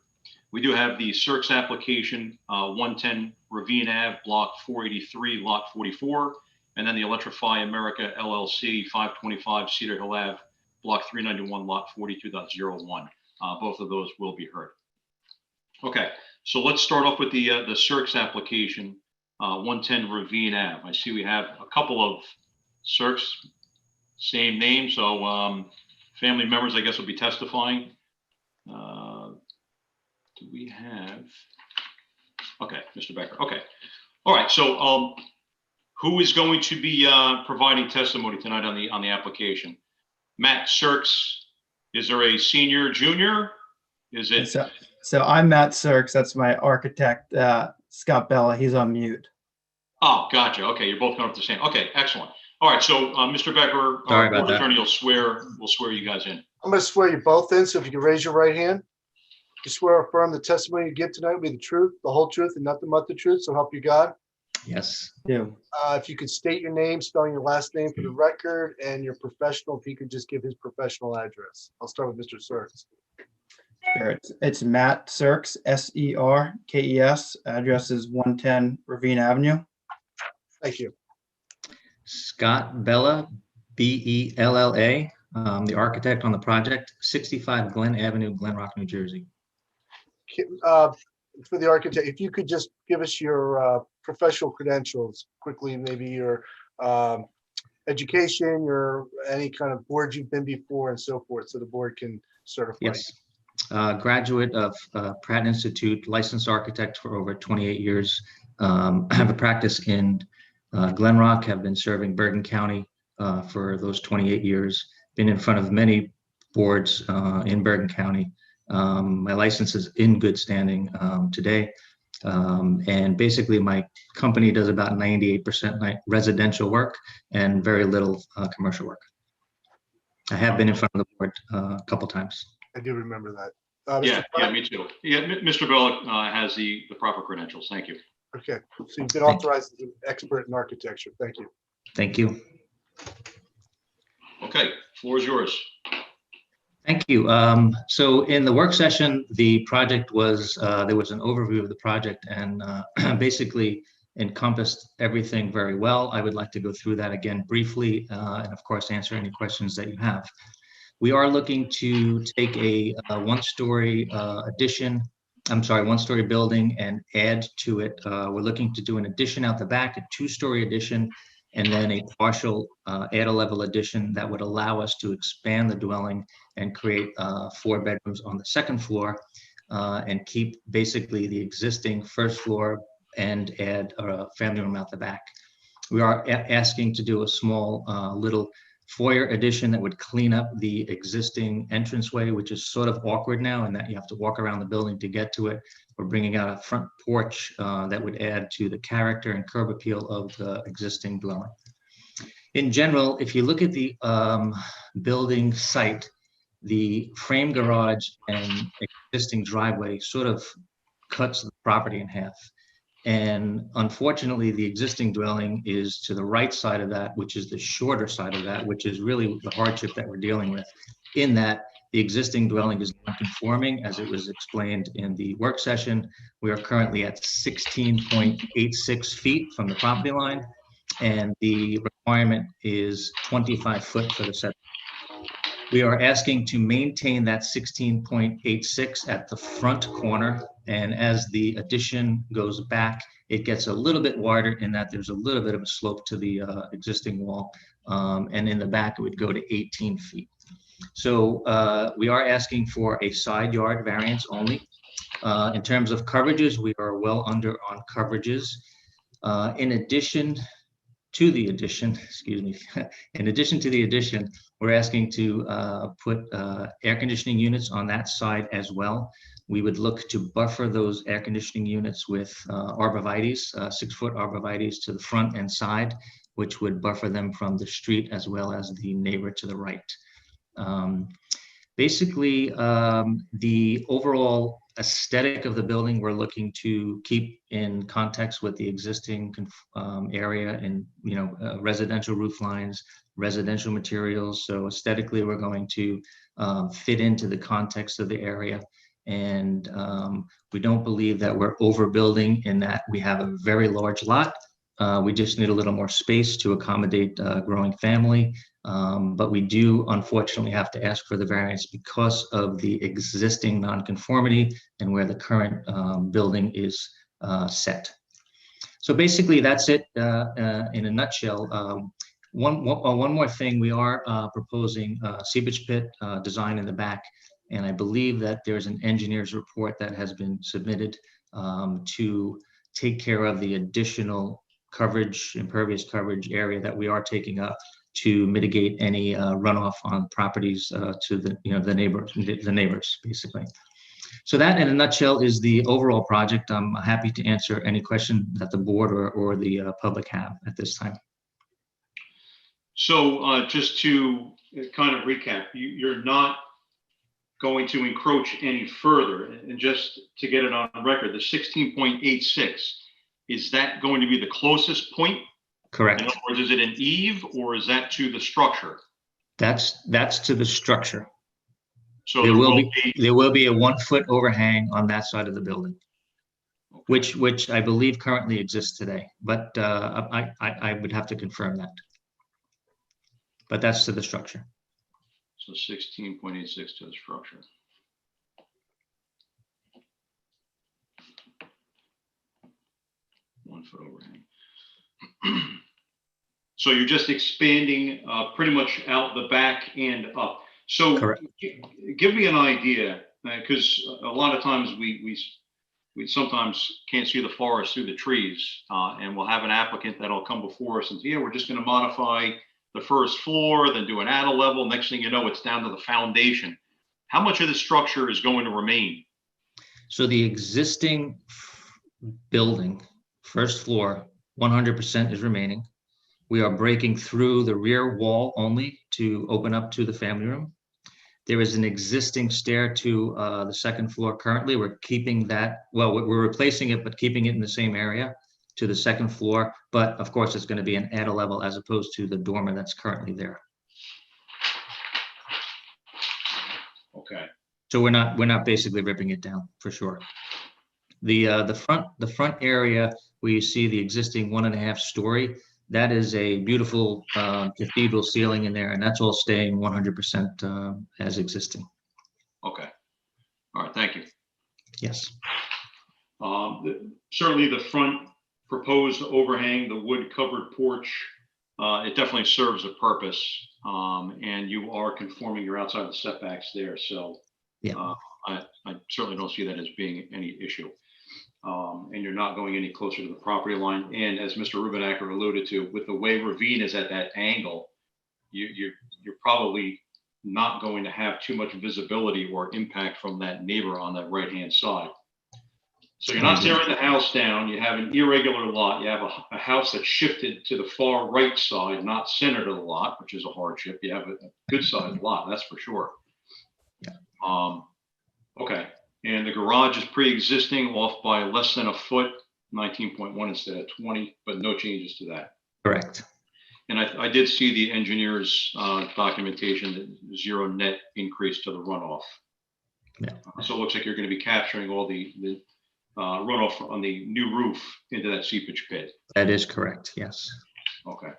We do have the circs application, 110 Ravine Ave, Block 483, Lot 44, and then the Electrify America LLC, 525 Cedar Hill Ave, Block 391, Lot 42.01. Both of those will be heard. Okay, so let's start off with the circs application, 110 Ravine Ave. I see we have a couple of circs, same name, so family members, I guess, will be testifying. Do we have? Okay, Mr. Becker. Okay, all right. So who is going to be providing testimony tonight on the application? Matt Circs. Is there a senior, junior? Is it? So I'm Matt Circs. That's my architect, Scott Bella. He's on mute. Oh, gotcha. Okay, you're both coming up the same. Okay, excellent. All right, so Mr. Becker, our board attorney will swear you guys in. I'm going to swear you both in, so if you can raise your right hand. You swear or affirm the testimony you give tonight will be the truth, the whole truth, and nothing but the truth, so help you God. Yes. Yeah. If you could state your name, spelling your last name for the record, and your professional, if he could just give his professional address. I'll start with Mr. Circs. Sure. It's Matt Circs, SERKES. Address is 110 Ravine Avenue. Thank you. Scott Bella, BELLA, the architect on the project, 65 Glen Avenue, Glen Rock, New Jersey. For the architect, if you could just give us your professional credentials quickly, maybe your education, your, any kind of board you've been before and so forth, so the board can certify. Yes. Graduate of Pratt Institute, licensed architect for over 28 years. I have a practice in Glen Rock, have been serving Bergen County for those 28 years, been in front of many boards in Bergen County. My license is in good standing today. And basically my company does about 98% residential work and very little commercial work. I have been in front of the board a couple times. I do remember that. Yeah, me too. Yeah, Mr. Bellick has the proper credentials. Thank you. Okay, so you've been authorized as an expert in architecture. Thank you. Thank you. Okay, floor is yours. Thank you. So in the work session, the project was, there was an overview of the project and basically encompassed everything very well. I would like to go through that again briefly and of course answer any questions that you have. We are looking to take a one-story one-story building and add to it. We're looking to do an addition out the back, a two-story addition, and then a partial add a level addition that would allow us to expand the dwelling and create 4 bedrooms on the second floor and keep basically the existing first floor and add a family room out the back. We are asking to do a small little foyer addition that would clean up the existing entranceway, which is sort of awkward now in that you have to walk around the building to get to it. We're bringing out a front porch that would add to the character and curb appeal of the existing dwelling. In general, if you look at the building site, the frame garage and existing driveway sort of cuts the property in half. And unfortunately, the existing dwelling is to the right side of that, which is the shorter side of that, which is really the hardship that we're dealing with. In that, the existing dwelling is non-conforming, as it was explained in the work session. We are currently at 16.86 feet from the property line, and the requirement is 25 foot for the setback. We are asking to maintain that 16.86 at the front corner, and as the addition goes back, it gets a little bit wider in that there's a little bit of a slope to the existing wall, and in the back it would go to 18 feet. So we are asking for a side yard variance only. In terms of coverages, we are well under on coverages. In addition to the addition, we're asking to put air conditioning units on that side as well. We would look to buffer those air conditioning units with arborvitaes, 6-foot arborvitaes to the front and side, which would buffer them from the street as well as the neighbor to the right. Basically, the overall aesthetic of the building, we're looking to keep in context with the existing area and, residential roof lines, residential materials. So aesthetically, we're going to fit into the context of the area. And we don't believe that we're overbuilding in that we have a very large lot. We just need a little more space to accommodate a growing family. But we do unfortunately have to ask for the variance because of the existing nonconformity and where the current building is set. So basically that's it in a nutshell. One more thing, we are proposing a seepage pit design in the back, and I believe that there's an engineer's report that has been submitted to take care of the additional coverage, impervious coverage area that we are taking up to mitigate any runoff on properties to the neighbors basically. So that in a nutshell is the overall project. I'm happy to answer any question that the board or the public have at this time. So just to kind of recap, you're not going to encroach any further, and just to get it on record, the 16.86, is that going to be the closest point? Correct. In other words, is it an eave or is that to the structure? That's to the structure. So there will be a 1-foot overhang on that side of the building, okay, which I believe currently exists today, but I would have to confirm that. But that's to the structure. So 16.86 to the structure. One foot overhang. So you're just expanding pretty much out the back and up. So Correct. give me an idea, because a lot of times we sometimes can't see the forest through the trees, and we'll have an applicant that'll come before us and say, yeah, we're just going to modify the first floor, then do an add a level. Next thing you know, it's down to the foundation. How much of the structure is going to remain? So the existing building, first floor, 100% is remaining. We are breaking through the rear wall only to open up to the family room. There is an existing stair to the second floor currently. We're keeping that, well, we're replacing it, but keeping it in the same area to the second floor. But of course, it's going to be an add a level as opposed to the dormer that's currently there. Okay. So we're not basically ripping it down for sure. The front area where you see the existing 1.5 story, that is a beautiful cathedral ceiling in there, and that's all staying 100% as existing. Okay. All right. Thank you. Yes. Certainly the front proposed overhang, the wood covered porch, it definitely serves a purpose. And you are conforming your outside the setbacks there. So Yeah. I certainly don't see that as being any issue. And you're not going any closer to the property line. And as Mr. Rubenacker alluded to, with the way ravine is at that angle, you're probably not going to have too much visibility or impact from that neighbor on that right-hand side. So you're not tearing the house down. You have an irregular lot. You have a house that's shifted to the far right side, not centered of the lot, which is a hardship. You have a good sized lot, that's for sure. Yeah. Okay. And the garage is pre-existing off by less than a foot, 19.1 instead of 20, but no changes to that. Correct. And I did see the engineer's documentation that 0 net increase to the runoff. Yeah. So it looks like you're going to be capturing all the runoff on the new roof into that seepage pit. That is correct. Yes. Okay.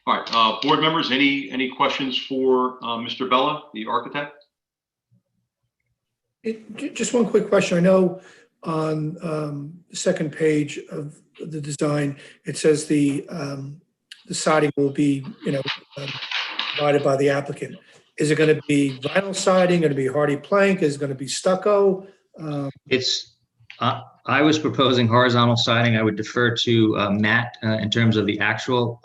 All right. Board members, any questions for Mr. Bella, the architect? Just one quick question. I know on the second page of the design, it says the siding will be, provided by the applicant. Is it going to be vinyl siding, going to be hardy plank? Is it going to be stucco? I was proposing horizontal siding. I would defer to Matt in terms of the actual.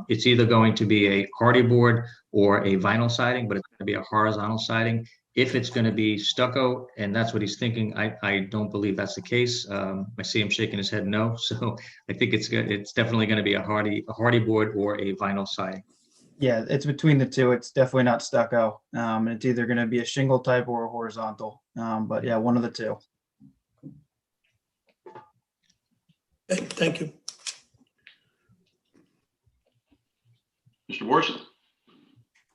It's either going to be a hardy board or a vinyl siding, but it's going to be a horizontal siding. If it's going to be stucco, and that's what he's thinking, I don't believe that's the case. I see him shaking his head no, so I think it's good. It's definitely going to be a hardy board or a vinyl siding. Yeah, it's between the two. It's definitely not stucco. And it's either going to be a shingle type or a horizontal. But yeah, one of the two. Thank you. Mr. Worcester?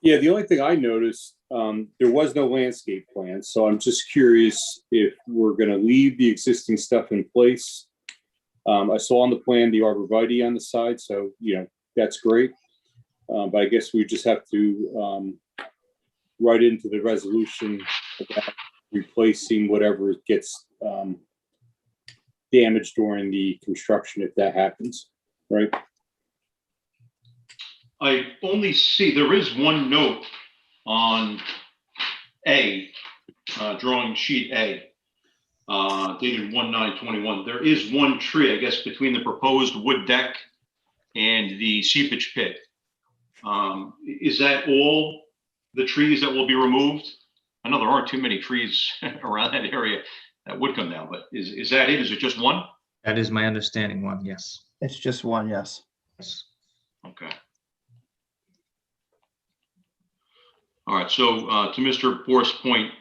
Yeah, the only thing I noticed, there was no landscape plan, so I'm just curious if we're going to leave the existing stuff in place. I saw on the plan the arborvitae on the side, so that's great. But I guess we just have to write into the resolution about replacing whatever gets damaged during the construction, if that happens, right? I only see, there is one note on A, drawing sheet A, dated 1/9/21. There is one tree, I guess, between the proposed wood deck and the seepage pit. Is that all the trees that will be removed? I know there aren't too many trees around that area that would come down, but is that it? Is it just one? That is my understanding. One, yes. It's just one, yes. Yes. Okay. All right, so to Mr. Bour's point,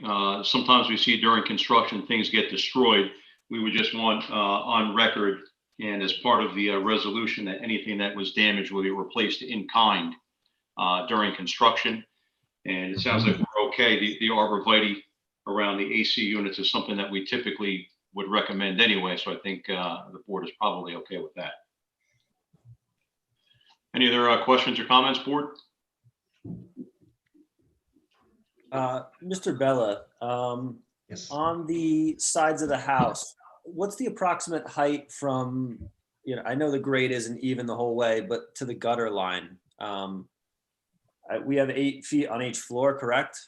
sometimes we see during construction, things get destroyed. We would just want on record and as part of the resolution that anything that was damaged will be replaced in kind during construction. And it sounds like we're okay. The arborvitae around the AC units is something that we typically would recommend anyway. So I think the board is probably okay with that. Any other questions or comments, board? Mr. Bella, Yes. on the sides of the house, what's the approximate height from I know the grade isn't even the whole way, but to the gutter line, we have 8 feet on each floor, correct?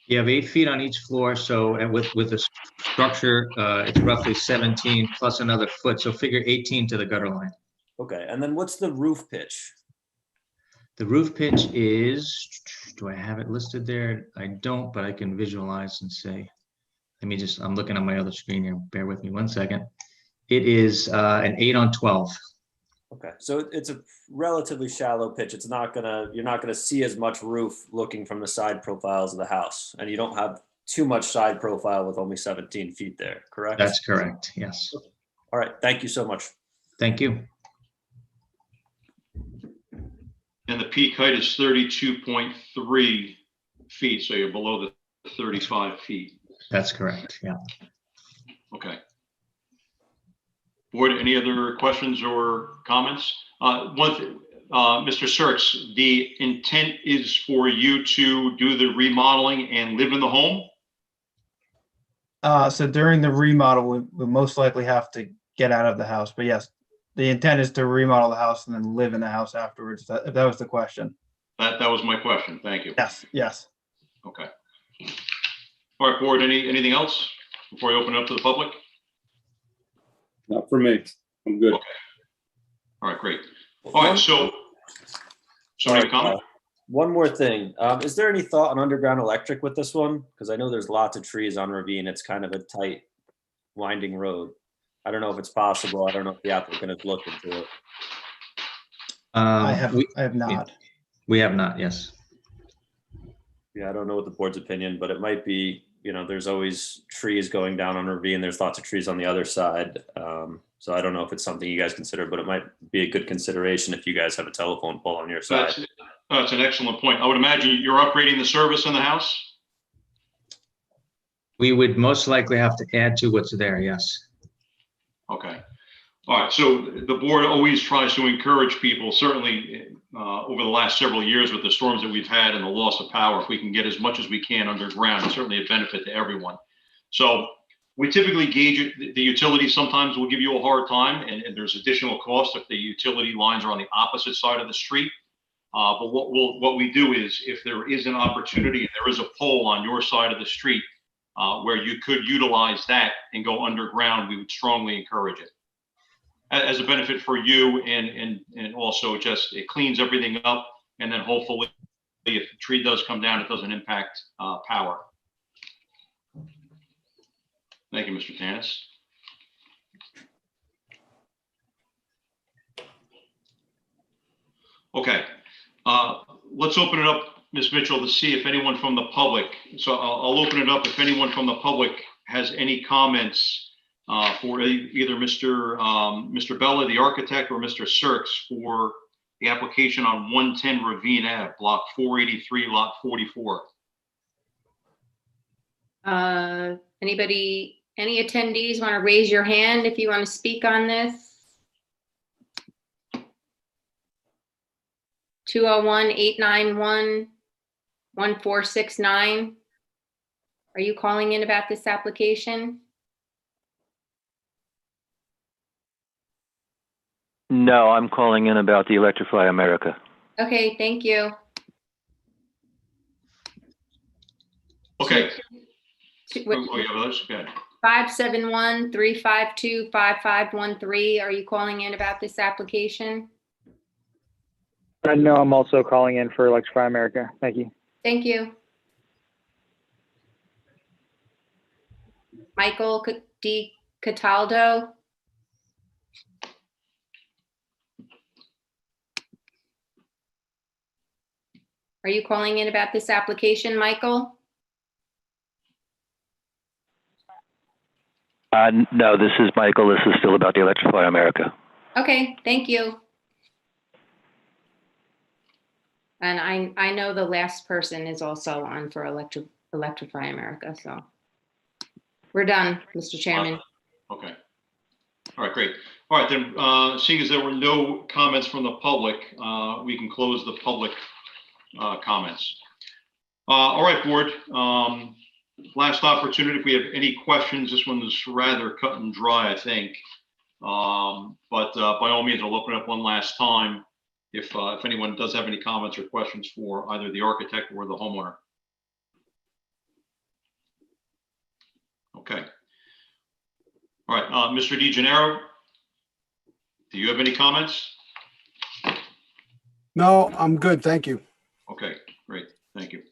You have 8 feet on each floor, so, and with the structure, it's roughly 17 plus another foot, so figure 18 to the gutter line. Okay, and then what's the roof pitch? The roof pitch is, do I have it listed there? I don't, but I can visualize and say, I'm looking at my other screen here. Bear with me 1 second. It is an 8 on 12. Okay, so it's a relatively shallow pitch. You're not gonna see as much roof looking from the side profiles of the house, and you don't have too much side profile with only 17 feet there, correct? That's correct, yes. All right, thank you so much. Thank you. And the peak height is 32.3 feet, so you're below the 35 feet. That's correct, yeah. Okay. Board, any other questions or comments? Mr. Circs, the intent is for you to do the remodeling and live in the home? So during the remodel, we'll most likely have to get out of the house, but yes, the intent is to remodel the house and then live in the house afterwards, if that was the question. That was my question. Thank you. Yes. Okay. All right, board, anything else before I open it up to the public? Not for me. I'm good. Okay. All right, great. All right, so, sorry, comment? One more thing. Is there any thought on underground electric with this one? Because I know there's lots of trees on Ravine. It's kind of a tight, winding road. I don't know if it's possible. I don't know if the applicant has looked into it. I have not. We have not, yes. Yeah, I don't know what the board's opinion, but it might be, there's always trees going down on Ravine. There's lots of trees on the other side. So I don't know if it's something you guys consider, but it might be a good consideration if you guys have a telephone pole on your side. That's an excellent point. I would imagine you're upgrading the service in the house? We would most likely have to add to what's there, yes. Okay. All right. So the board always tries to encourage people, certainly over the last several years with the storms that we've had and the loss of power, if we can get as much as we can underground, it's certainly a benefit to everyone. So we typically gauge it. The utility sometimes will give you a hard time, and there's additional cost if the utility lines are on the opposite side of the street. But what we do is, if there is an opportunity and there is a pole on your side of the street where you could utilize that and go underground, we would strongly encourage it as a benefit for you, and also just it cleans everything up, and then hopefully if the tree does come down, it doesn't impact power. Thank you, Mr. Tanis. Okay, let's open it up, Ms. Mitchell, to see if anyone from the public, so I'll open it up if anyone from the public has any comments for either Mr. Bella, the architect, or Mr. Circs for the application on 110 Ravine Ave, block 483, lot 44. Anybody, any attendees want to raise your hand if you want to speak on this? 201-891-1469. Are you calling in about this application? No, I'm calling in about the Electrify America. Okay, thank you. Okay. What- yeah, well, that's good. 571-352-5513. Are you calling in about this application? No, I'm also calling in for Electrify America. Thank you. Thank you. Michael D. Cataldo. Are you calling in about this application, Michael? No, this is Michael. This is still about the Electrify America. Okay, thank you. And I know the last person is also on for Electrify America, so we're done, Mr. Chairman. Okay. All right, great. All right, then, seeing as there were no comments from the public, we can close the public comments. All right, board. Last opportunity. If we have any questions, this one is rather cut and dry, I think. But by all means, I'll open up one last time if anyone does have any comments or questions for either the architect or the homeowner. Okay. All right, Mr. DeGennaro, do you have any comments? No, I'm good. Thank you. Okay, great. Thank you.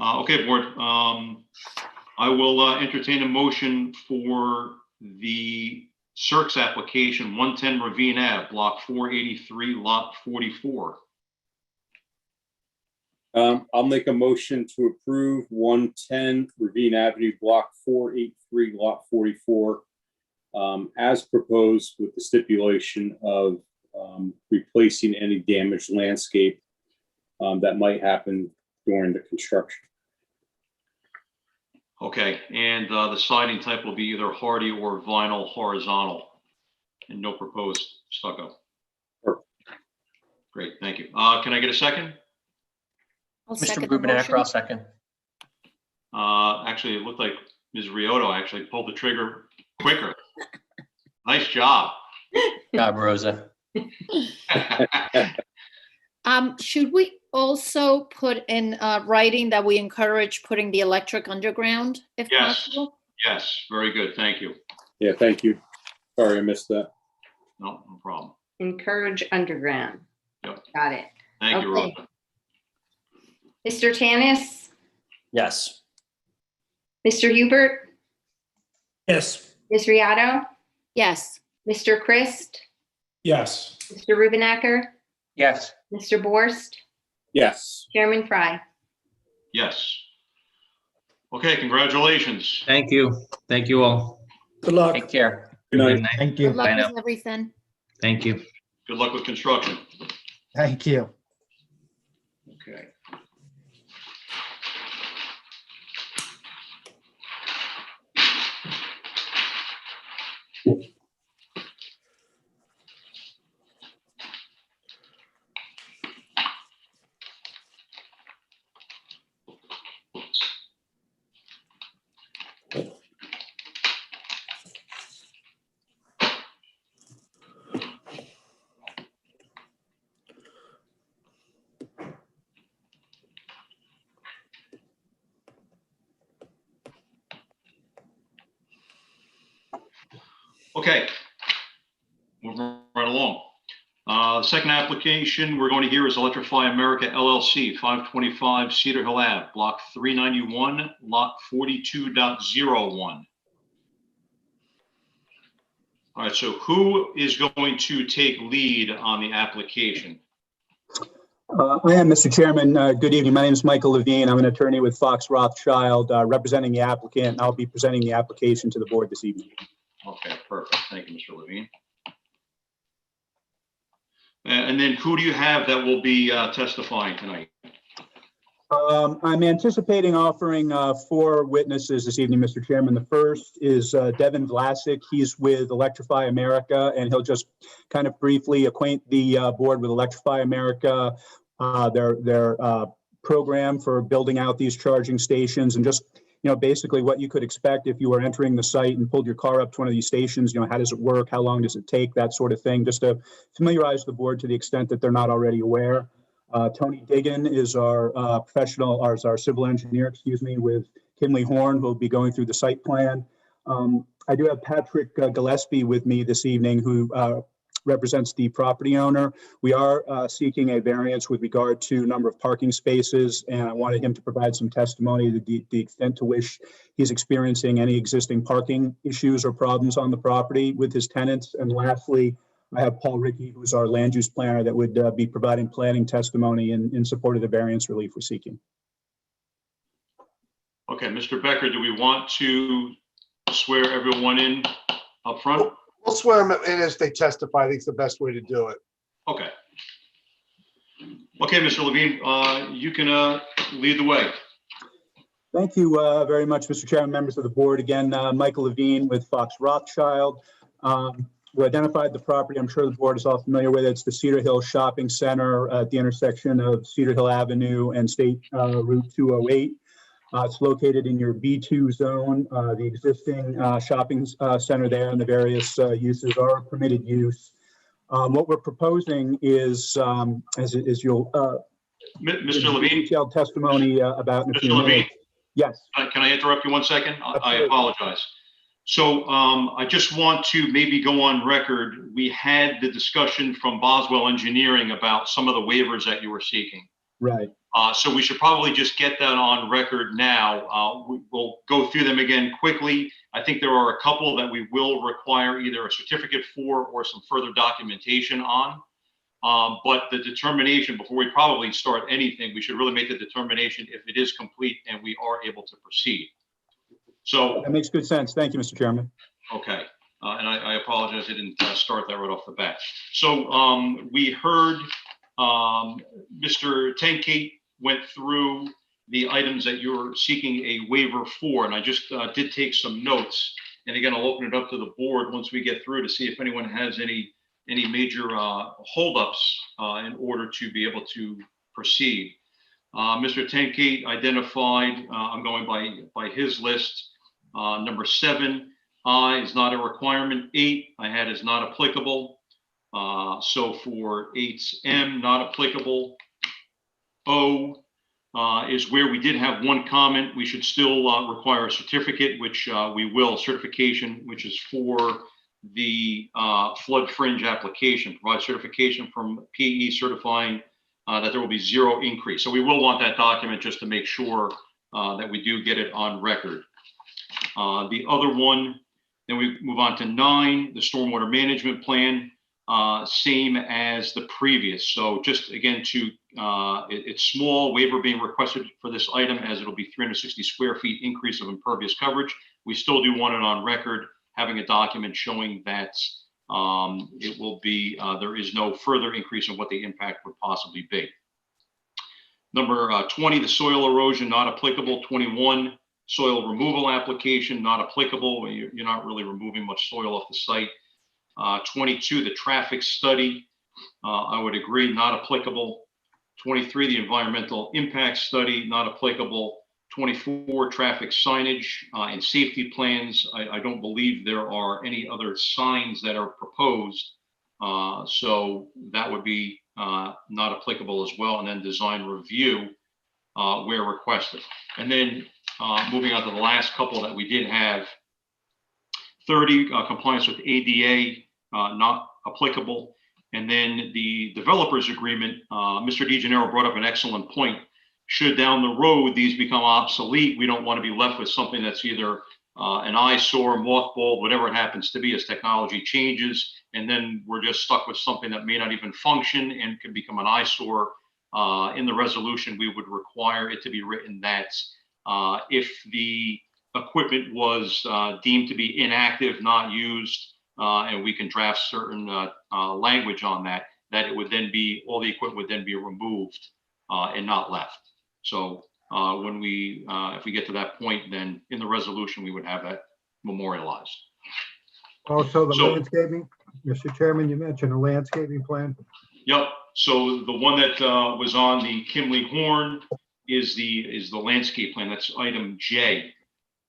Okay, board. I will entertain a motion for the circs application 110 Ravine Ave, block 483, lot 44. I'll make a motion to approve 110 Ravine Avenue, block 483, lot 44, as proposed, with the stipulation of replacing any damaged landscape that might happen during the construction. Okay, and the siding type will be either hardy or vinyl horizontal, and no proposed stucco. Perfect. Great, thank you. Can I get a second? I'll Mr. second the Rubenacker, motion. I'll second. Actually, it looked like Ms. Riotto actually pulled the trigger quicker. Nice job. Job, Rosa. Should we also put in writing that we encourage putting the electric underground if Yes. possible? Yes, very good, thank you. Yeah, thank you. Sorry, I missed that. No problem. Encourage underground. Yep. Got it. Thank you, Okay. Rosa. Mr. Tanis, Yes. Mr. Hubert, Yes. Ms. Riotto, Yes. Mr. Christ, Yes. Mr. Rubenacker, Yes. Mr. Borst, Yes. Chairman Fry. Yes. Okay, congratulations. Thank you. Thank you all. Good luck. Take care. Good night. Thank Good you. luck Bye now. with everything. Thank you. Good luck with construction. Thank you. Okay. Okay, moving right along. The second application we're going to hear is Electrify America LLC, 525 Cedar Hill Ave, block 391, lot 42.01. All right, so who is going to take lead on the application? I am, Mr. Chairman. Good evening. My name is Michael Levine. I'm an attorney with Fox Rothschild, representing the applicant. I'll be presenting the application to the board this evening. Okay, perfect. Thank you, Mr. Levine. And then who do you have that will be testifying tonight? I'm anticipating offering 4 witnesses this evening, Mr. Chairman. The first is Devin Vlasic. He's with Electrify America, and he'll just kind of briefly acquaint the board with Electrify America, their program for building out these charging stations, and just, basically what you could expect if you were entering the site and pulled your car up to one of these stations. How does it work? How long does it take? That sort of thing, just to familiarize the board to the extent that they're not already aware. Tony Diggin is our our civil engineer, with Kinley Horn, who will be going through the site plan. I do have Patrick Gillespie with me this evening, who represents the property owner. We are seeking a variance with regard to number of parking spaces, and I wanted him to provide some testimony to the extent to which he's experiencing any existing parking issues or problems on the property with his tenants. And lastly, I have Paul Rickey, who's our land use planner, that would be providing planning testimony in support of the variance relief we're seeking. Okay, Mr. Becker, do we want to swear everyone in up front? We'll swear them in as they testify. I think it's the best way to do it. Okay. Okay, Mr. Levine, you can lead the way. Thank you very much, Mr. Chairman, members of the board. Again, Michael Levine with Fox Rothschild. We identified the property. I'm sure the board is all familiar with it. It's the Cedar Hill Shopping Center at the intersection of Cedar Hill Avenue and State Route 208. It's located in your B2 zone. The existing shopping center there and the various uses are permitted use. What we're proposing is, as you'll Mr. Levine? detailed testimony about in a few Mr. Levine? minutes. Yes. Can I interrupt you 1 second? I Absolutely. apologize. So I just want to maybe go on record. We had the discussion from Boswell Engineering about some of the waivers that you were seeking. Right. So we should probably just get that on record now. We'll go through them again quickly. I think there are a couple that we will require either a certificate for or some further documentation on. But the determination, before we probably start anything, we should really make the determination if it is complete and we are able to proceed. So That makes good sense. Thank you, Mr. Chairman. okay, and I apologize, I didn't start that right off the bat. So we heard Mr. Tenkate went through the items that you're seeking a waiver for, and I just did take some notes. And again, I'll open it up to the board once we get through to see if anyone has any major holdups in order to be able to proceed. Mr. Tenkate identified, I'm going by his list, number 7, I is not a requirement. 8, I had is not applicable. So for 8M, not applicable. O is where we did have one comment. We should still require a certificate, which we will, certification, which is for the flood fringe application, provide certification from PE certifying that there will be 0 increase. So we will want that document just to make sure that we do get it on record. The other one, then we move on to 9, the stormwater management plan, same as the previous. So just again it's small, waiver being requested for this item as it'll be 360 square feet increase of impervious coverage. We still do want it on record, having a document showing that it will be, there is no further increase in what the impact would possibly be. Number 20, the soil erosion, not applicable. 21, soil removal application, not applicable. You're not really removing much soil off the site. 22, the traffic study, I would agree, not applicable. 23, the environmental impact study, not applicable. 24, traffic signage and safety plans. I don't believe there are any other signs that are proposed. So that would be not applicable as well. And then design review where requested. And then moving on to the last couple that we did have. 30, compliance with ADA, not applicable. And then the developers agreement, Mr. DeGennaro brought up an excellent point. Should down the road these become obsolete, we don't want to be left with something that's either an eyesore, mothballed, whatever it happens to be as technology changes. And then we're just stuck with something that may not even function and could become an eyesore. In the resolution, we would require it to be written that if the equipment was deemed to be inactive, not used, and we can draft certain language on that, that it would then be, all the equipment would then be removed and not left. So when we, if we get to that point, then in the resolution, we would have that memorialized. Also, the landscaping, Mr. Chairman, you mentioned a landscaping plan. Yep. So the one that was on the Kimley Horn is the landscape plan. That's item J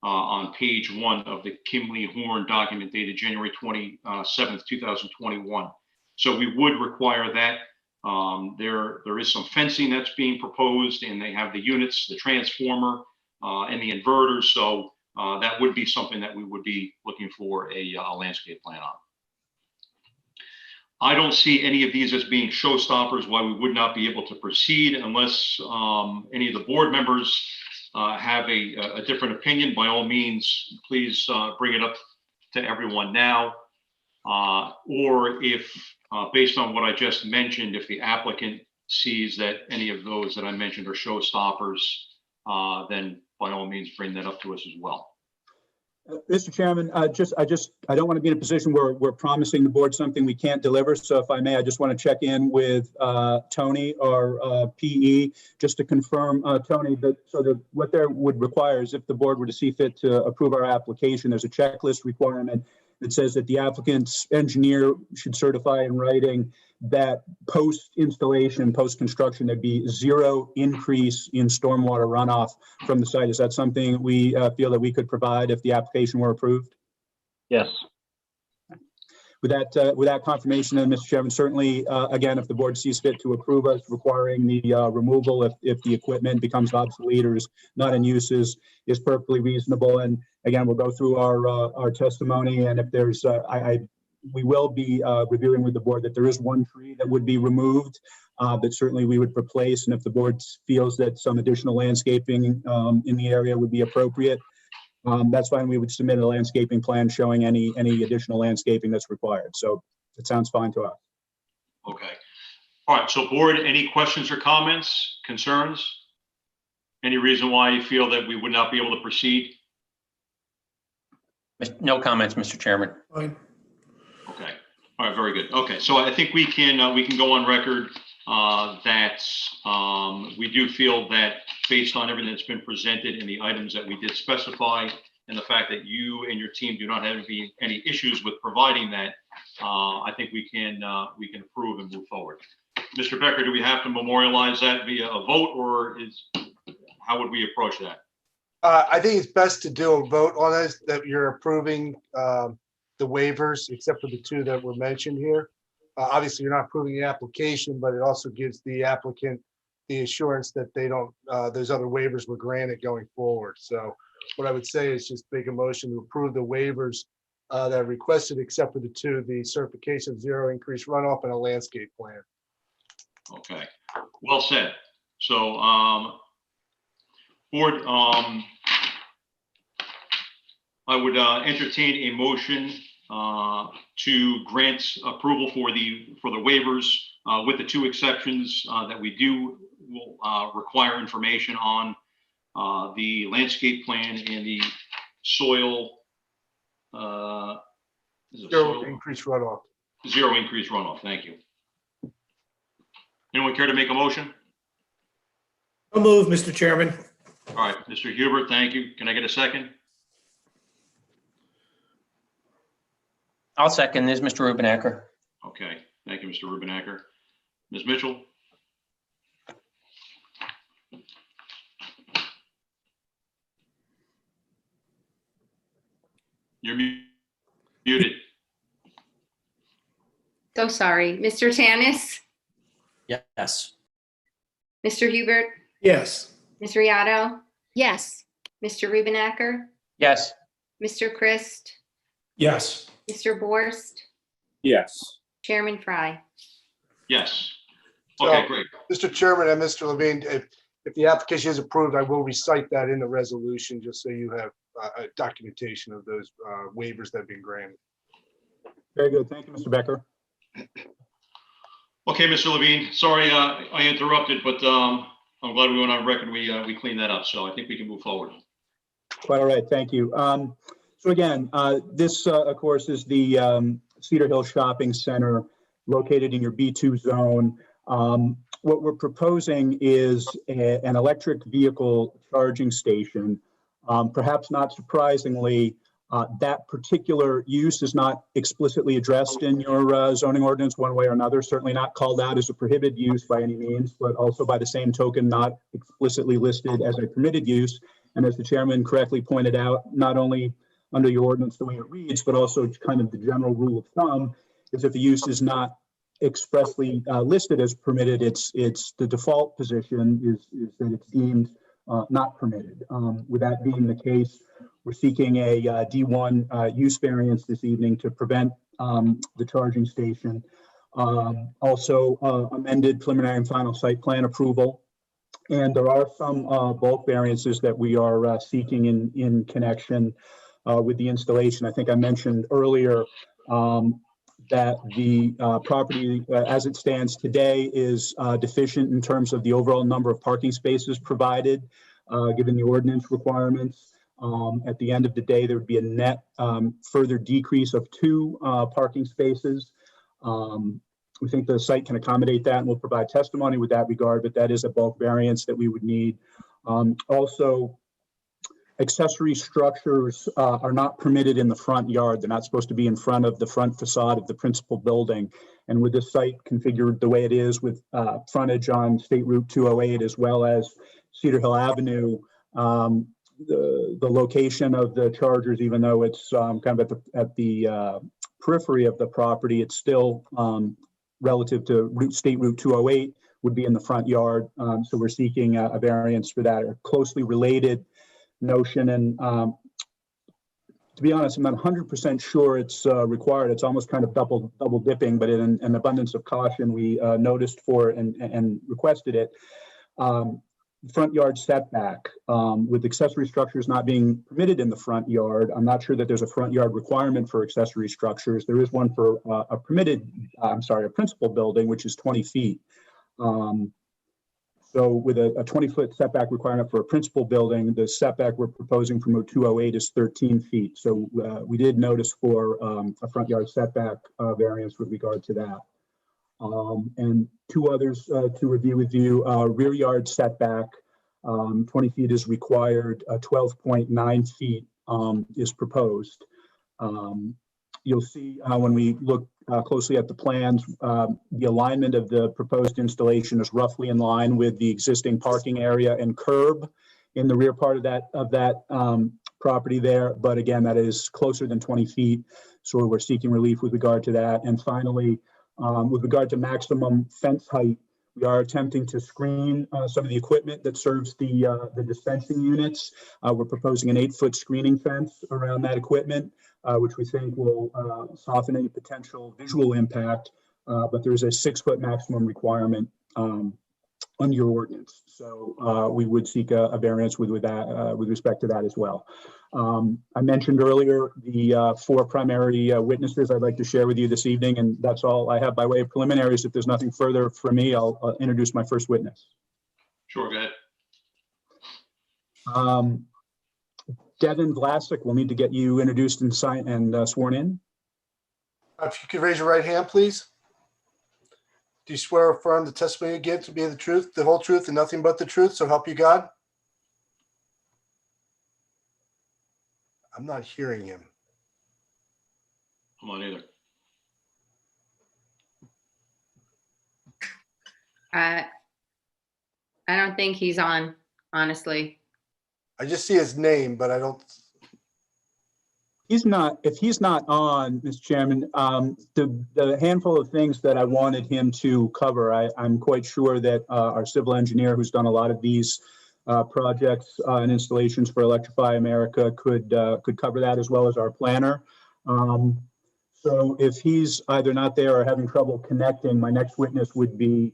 on page 1 of the Kimley Horn document dated January 27th, 2021. So we would require that. There is some fencing that's being proposed, and they have the units, the transformer, and the inverters. So that would be something that we would be looking for a landscape plan on. I don't see any of these as being showstoppers why we would not be able to proceed unless any of the board members have a different opinion. By all means, please bring it up to everyone now. Or if, based on what I just mentioned, if the applicant sees that any of those that I mentioned are showstoppers, then by all means, bring that up to us as well. Mr. Chairman, I don't want to be in a position where we're promising the board something we can't deliver. So if I may, I just want to check in with Tony or PE just to confirm, Tony, that what there would require is if the board were to see fit to approve our application, there's a checklist requirement It says that the applicant's engineer should certify in writing that post-installation, post-construction, there'd be zero increase in stormwater runoff from the site. Is that something we feel that we could provide if the application were approved? Yes. With that confirmation, then, Mr. Chairman, certainly, again, if the board sees fit to approve us requiring the removal, if the equipment becomes obsolete or is not in use, is perfectly reasonable. And again, we'll go through our testimony, and if there's, we will be reviewing with the board that there is one tree that would be removed, that certainly we would replace. And if the board feels that some additional landscaping in the area would be appropriate, that's fine. We would submit a landscaping plan showing any additional landscaping that's required. So it sounds fine to us. Okay. All right. So board, any questions or comments, concerns? Any reason why you feel that we would not be able to proceed? No comments, Mr. Chairman. Fine. Okay. All right. Very good. Okay. So I think we can go on record that we do feel that based on everything that's been presented and the items that we did specify, and the fact that you and your team do not have any issues with providing that, I think we can approve and move forward. Mr. Becker, do we have to memorialize that via a vote, or how would we approach that? I think it's best to do a vote on this, that you're approving the waivers, except for the two that were mentioned here. Obviously, you're not approving the application, but it also gives the applicant the assurance that they don't, those other waivers were granted going forward. So what I would say is just make a motion to approve the waivers that are requested, except for the two, the certification of zero increase runoff and a landscape plan. Okay, well said. So, board, I would entertain a motion to grant approval for the waivers with the two exceptions that we will require information on the landscape plan and the soil. Zero increase runoff. Zero increase runoff. Thank you. Anyone care to make a motion? So move, Mr. Chairman. All right, Mr. Hubert, thank you. Can I get a second? I'll second this, Mr. Rubenacker. Okay, thank you, Mr. Rubenacker. Ms. Mitchell? You're muted. So sorry. Mr. Tanis? Yes. Mr. Hubert? Yes. Ms. Riato? Yes. Mr. Rubenacker? Yes. Mr. Christ? Yes. Mr. Borst? Yes. Chairman Fry? Yes. Okay, great. Mr. Chairman and Mr. Levine, if the application is approved, I will recite that in the resolution, just so you have a documentation of those waivers that have been granted. Very good. Thank you, Mr. Becker. Okay, Mr. Levine, sorry I interrupted, but I'm glad we went on record. We cleaned that up, so I think we can move forward. Quite all right. Thank you. So again, this, of course, is the Cedar Hill Shopping Center located in your B2 zone. What we're proposing is an electric vehicle charging station. Perhaps not surprisingly, that particular use is not explicitly addressed in your zoning ordinance one way or another, certainly not called out as a prohibited use by any means, but also by the same token, not explicitly listed as a permitted use. And as the chairman correctly pointed out, not only under your ordinance the way it reads, but also kind of the general rule of thumb is if the use is not expressly listed as permitted, it's the default position is that it's deemed not permitted. With that being the case, we're seeking a D1 use variance this evening to prevent the charging station. Also amended preliminary and final site plan approval. And there are some bulk variances that we are seeking in connection with the installation. I think I mentioned earlier that the property as it stands today is deficient in terms of the overall number of parking spaces provided, given the ordinance requirements. At the end of the day, there would be a net further decrease of 2 parking spaces. We think the site can accommodate that, and we'll provide testimony with that regard, but that is a bulk variance that we would need. Also, accessory structures are not permitted in the front yard. They're not supposed to be in front of the front facade of the principal building. And with this site configured the way it is with frontage on State Route 208 as well as Cedar Hill Avenue, the location of the chargers, even though it's kind of at the periphery of the property, it's still relative to State Route 208 would be in the front yard. So we're seeking a variance for that, or closely related notion. And to be honest, I'm not 100% sure it's required. It's almost kind of double dipping, but in an abundance of caution, we noticed for and requested it. Front yard setback, with accessory structures not being permitted in the front yard. I'm not sure that there's a front yard requirement for accessory structures. There is one for a principal building, which is 20 feet. So with a 20-foot setback requirement for a principal building, the setback we're proposing from Route 208 is 13 feet. So we did notice for a front yard setback variance with regard to that. And two others to review with you. Rear yard setback, 20 feet is required, 12.9 feet is proposed. You'll see when we look closely at the plans, the alignment of the proposed installation is roughly in line with the existing parking area and curb in the rear part of that property there. But again, that is closer than 20 feet. So we're seeking relief with regard to that. And finally, with regard to maximum fence height, we are attempting to screen some of the equipment that serves the dispensing units. We're proposing an 8-foot screening fence around that equipment, which we think will soften any potential visual impact, but there's a 6-foot maximum requirement under your ordinance. So we would seek a variance with respect to that as well. I mentioned earlier the 4 primary witnesses I'd like to share with you this evening, and that's all I have by way of preliminaries. If there's nothing further from me, I'll introduce my first witness. Sure, go ahead. Devin Vlasic, we'll need to get you introduced and sworn in. If you could raise your right hand, please. Do you swear or affirm the testimony you give to be the truth, the whole truth, and nothing but the truth, so help you God? I'm not hearing him. I'm on either. I don't think he's on, honestly. I just see his name, but I don't. He's not. If he's not on, Mr. Chairman, the handful of things that I wanted him to cover, I'm quite sure that our civil engineer, who's done a lot of these projects and installations for Electrify America, could cover that, as well as our planner. So if he's either not there or having trouble connecting, my next witness would be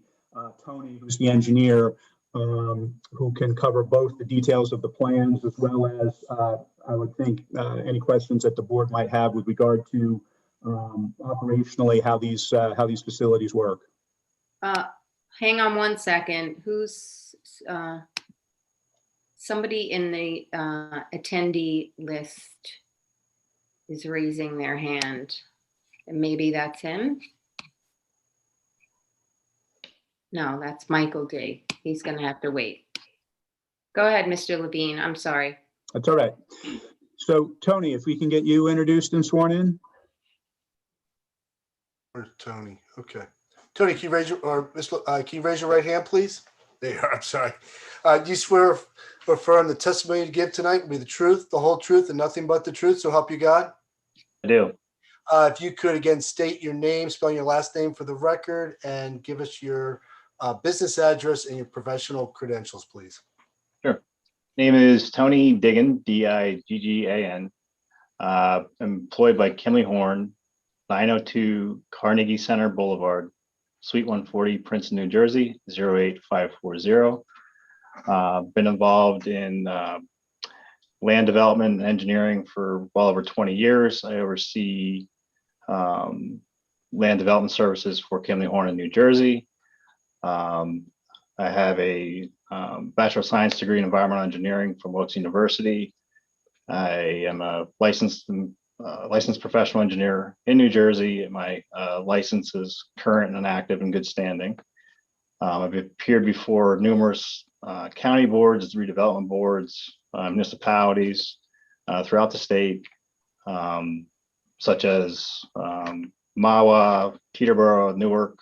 Tony, who's the engineer, who can cover both the details of the plans as well as I would think any questions that the board might have with regard to operationally how these facilities work. Hang on one second. Who's somebody in the attendee list is raising their hand, and maybe that's him. No, that's Michael D. He's going to have to wait. Go ahead, Mr. Levine. I'm sorry. That's all right. So, Tony, if we can get you introduced and sworn in. Where's Tony? Okay. Tony, can you raise your right hand, please? There you are. I'm sorry. Do you swear or affirm the testimony you give tonight will be the truth, the whole truth, and nothing but the truth, so help you God? I do. If you could, again, state your name, spell your last name for the record, and give us your business address and your professional credentials, please. Sure. Name is Tony Diggan, D-I-G-G-A-N. Employed by Kimley Horn, 902 Carnegie Center Boulevard, Suite 140, Princeton, New Jersey, 08540. Been involved in land development and engineering for well over 20 years. I oversee land development services for Kimley Horn in New Jersey. I have a Bachelor of Science degree in environmental engineering from Wilkes University. I am a licensed professional engineer in New Jersey. My license is current and active and good standing. I've appeared before numerous county boards, redevelopment boards, municipalities throughout the state, such as Mawa, Peterborough, Newark,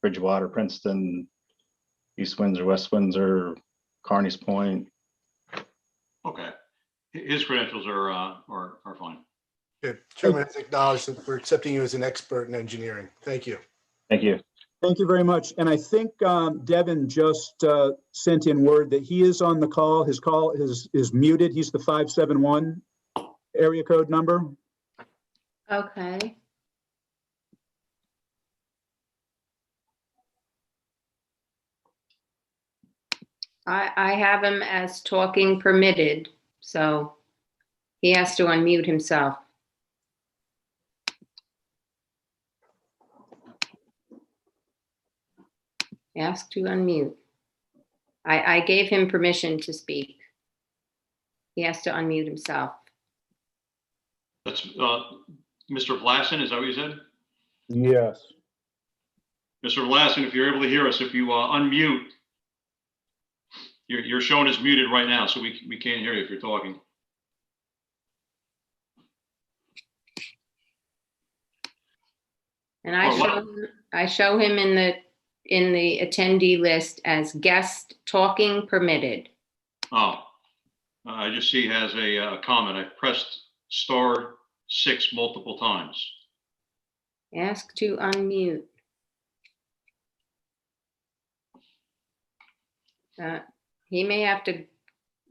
Bridgewater, Princeton, East Windsor, West Windsor, Carneys Point. Okay. His credentials are fine. Good. Chairman, I acknowledge that we're accepting you as an expert in engineering. Thank you. Thank you. Thank you very much. And I think Devin just sent in word that he is on the call. His call is muted. He's the 571 area code number. Okay. I have him as talking permitted, so he has to unmute himself. Ask to unmute. I gave him permission to speak. He has to unmute himself. That's Mr. Vlasin, is that what you said? Yes. Mr. Vlasin, if you're able to hear us, if you unmute, you're shown as muted right now, so we can't hear you if you're talking. And I show him in the attendee list as guest talking permitted. Oh, I just see he has a comment. I pressed *6 multiple times. Ask to unmute. He may have to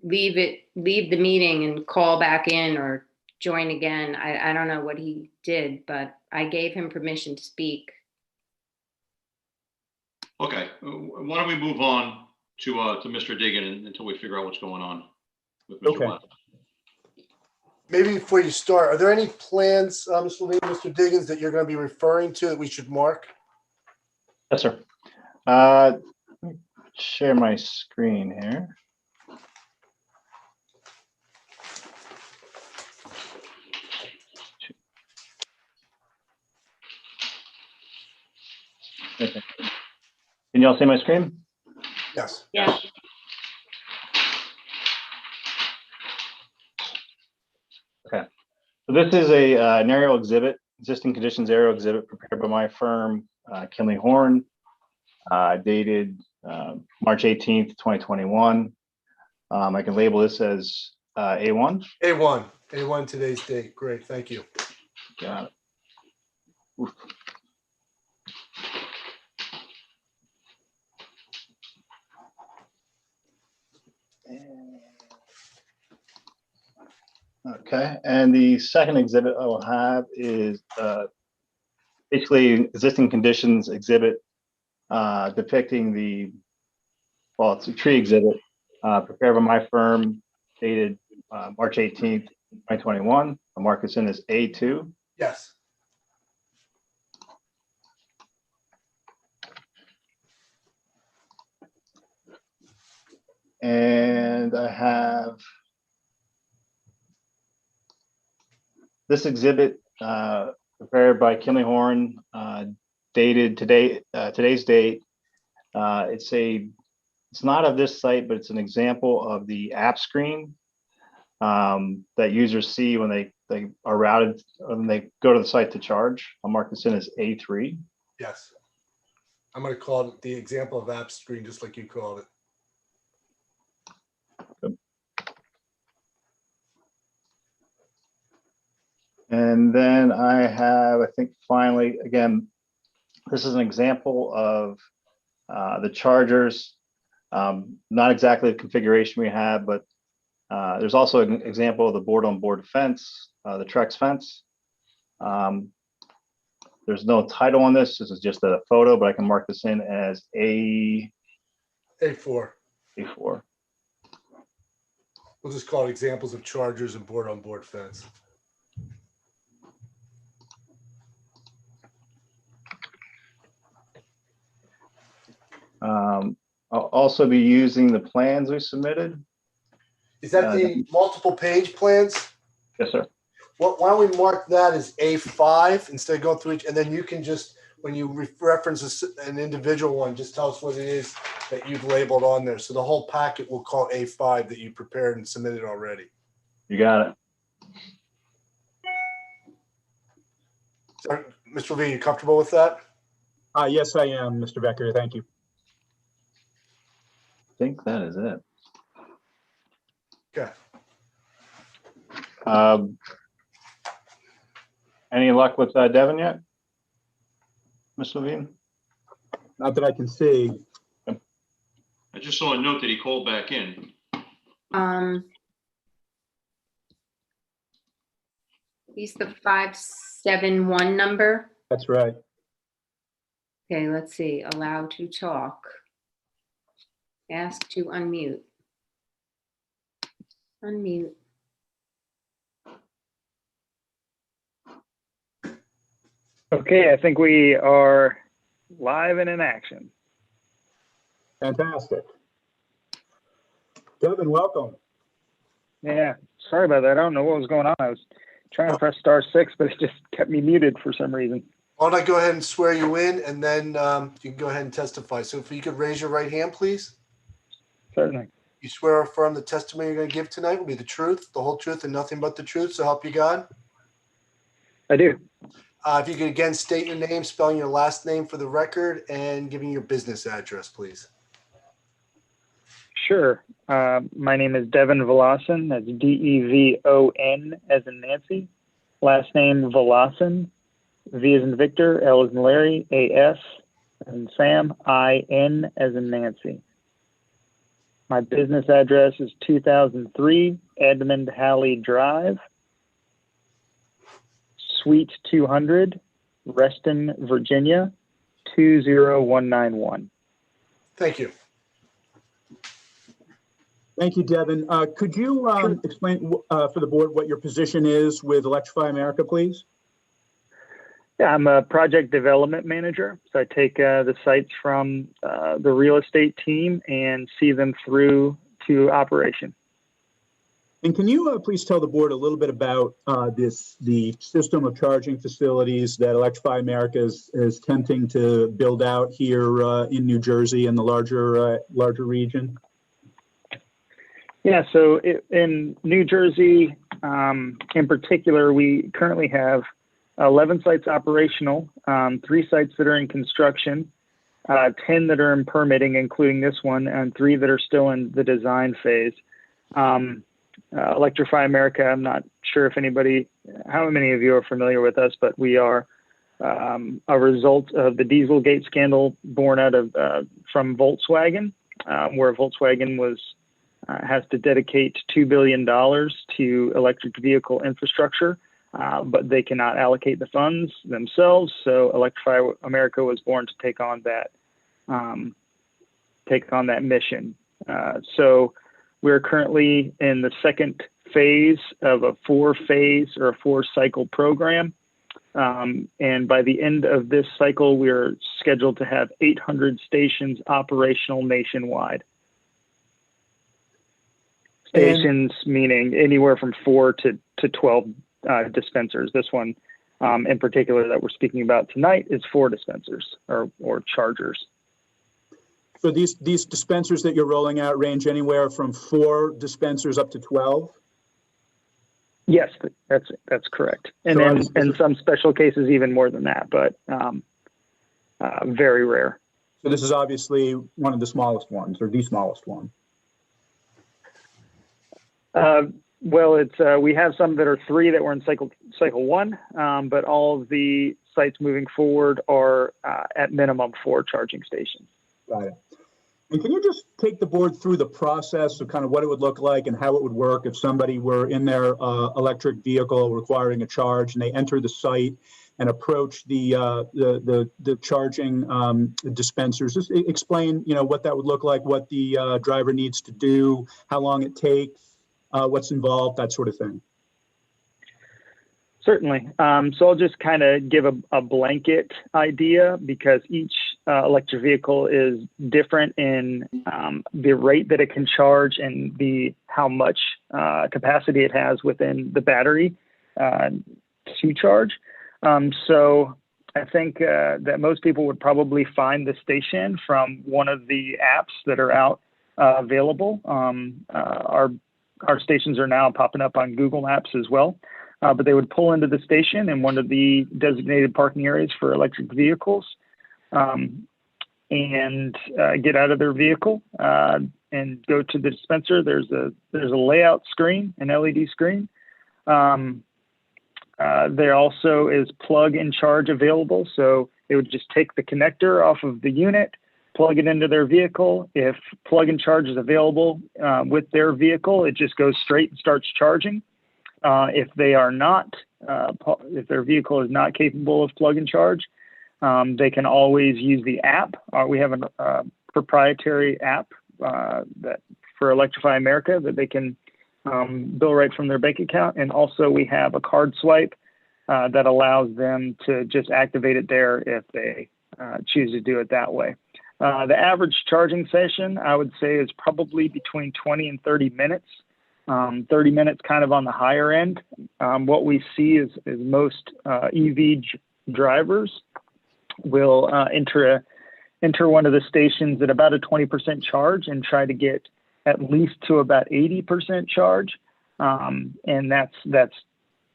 leave the meeting and call back in or join again. I don't know what he did, but I gave him permission to speak. Okay, why don't we move on to Mr. Diggin until we figure out what's going on with Mr. Black. Maybe before you start, are there any plans, Mr. Levine, Mr. Diggins, that you're going to be referring to that we should mark? Yes, sir. Share my screen here. Okay. Can y'all see my screen? Yes. Yes. Okay. So this is an aerial exhibit, existing conditions aerial exhibit prepared by my firm, Kinley Horn, dated March 18th, 2021. I can label this as A1. A1 today's date. Great, thank you. Got it. Oof. Okay, and the second exhibit I will have is basically existing conditions exhibit depicting well, it's a tree exhibit prepared by my firm, dated March 18th, 2021. I'll mark this in as A2. Yes. And I have this exhibit prepared by Kinley Horn, dated today's date. It's not of this site, but it's an example of the app screen that users see when they are routed, when they go to the site to charge. I'll mark this in as A3. Yes. I'm going to call it the example of app screen, just like you called it. And then I have, I think finally, again, this is an example of the chargers. Not exactly the configuration we have, but there's also an example of the board-on-board fence, the Trex fence. There's no title on this. This is just a photo, but I can mark this in as A4. A4. We'll just call it examples of chargers and board-on-board fence. I'll also be using the plans we submitted. Is that the multiple page plans? Yes, sir. Well, why don't we mark that as A5 instead of going through each, and then you can just, when you reference an individual one, just tell us what it is that you've labeled on there. So the whole packet we'll call A5 that you prepared and submitted already. You got it. So, Mr. Levine, you comfortable with that? Yes, I am, Mr. Becker. Thank you. I think that is it. Okay. Any luck with Devin yet, Mr. Levine? Not that I can see. I just saw a note that he called back in. He's the 571 number. That's right. Okay, let's see. Allow to talk. Ask to unmute. Unmute. Okay, I think we are live and in action. Fantastic. Devin, welcome. Yeah, sorry about that. I don't know what was going on. I was trying to press *6, but it just kept me muted for some reason. Why don't I go ahead and swear you in, and then you can go ahead and testify. So if you could raise your right hand, please. Certainly. You swear or affirm the testimony you're going to give tonight will be the truth, the whole truth, and nothing but the truth, so help you God? I do. If you could again state your name, spelling your last name for the record, and giving your business address, please. Sure. My name is Devin Volasan. That's Devon as in Nancy. Last name Volasan. V as in Victor, L as in Larry, AS as in Sam, IN as in Nancy. My business address is 2003 Edmund Halley Drive, Suite 200, Reston, Virginia, 20191. Thank you. Thank you, Devin. Could you explain for the board what your position is with Electrify America, please? Yeah, I'm a project development manager. So I take the sites from the real estate team and see them through to operation. And can you please tell the board a little bit about the system of charging facilities that Electrify America is attempting to build out here in New Jersey and the larger region? Yeah, so in New Jersey, in particular, we currently have 11 sites operational, 3 sites that are in construction, 10 that are in permitting, including this one, and 3 that are still in the design phase. Electrify America, I'm not sure how many of you are familiar with us, but we are a result of the Dieselgate scandal born out of from Volkswagen, where Volkswagen has to dedicate $2 billion to electric vehicle infrastructure. But they cannot allocate the funds themselves. So Electrify America was born to take on that mission. So we're currently in the second phase of a 4-phase or a 4-cycle program. And by the end of this cycle, we're scheduled to have 800 stations operational nationwide. Stations meaning anywhere from 4 to 12 dispensers. This one in particular that we're speaking about tonight is 4 dispensers or chargers. So these dispensers that you're rolling out range anywhere from 4 dispensers up to 12? Yes, that's correct. And then in some special cases, even more than that, but very rare. So this is obviously one of the smallest ones, or the smallest one. Well, we have some that are 3 that were in cycle 1, but all of the sites moving forward are at minimum 4 charging stations. Got it. And can you just take the board through the process of kind of what it would look like and how it would work if somebody were in their electric vehicle requiring a charge and they enter the site and approach the charging dispensers? Just explain, what that would look like, what the driver needs to do, how long it takes, what's involved, that sort of thing. Certainly. So I'll just kind of give a blanket idea because each electric vehicle is different in the rate that it can charge and how much capacity it has within the battery to charge. So I think that most people would probably find the station from one of the apps that are out available. Our stations are now popping up on Google Maps as well. But they would pull into the station in one of the designated parking areas for electric vehicles, and get out of their vehicle and go to the dispenser. There's a layout screen, an LED screen. There also is plug and charge available. So they would just take the connector off of the unit, plug it into their vehicle. If plug and charge is available with their vehicle, it just goes straight and starts charging. If they are not, if their vehicle is not capable of plug and charge, they can always use the app. We have a proprietary app that for Electrify America that they can bill right from their bank account. And also we have a card swipe that allows them to just activate it there if they choose to do it that way. The average charging session, I would say, is probably between 20 and 30 minutes. 30 minutes kind of on the higher end. What we see is most EV drivers will enter one of the stations at about a 20% charge and try to get at least to about 80% charge. And that's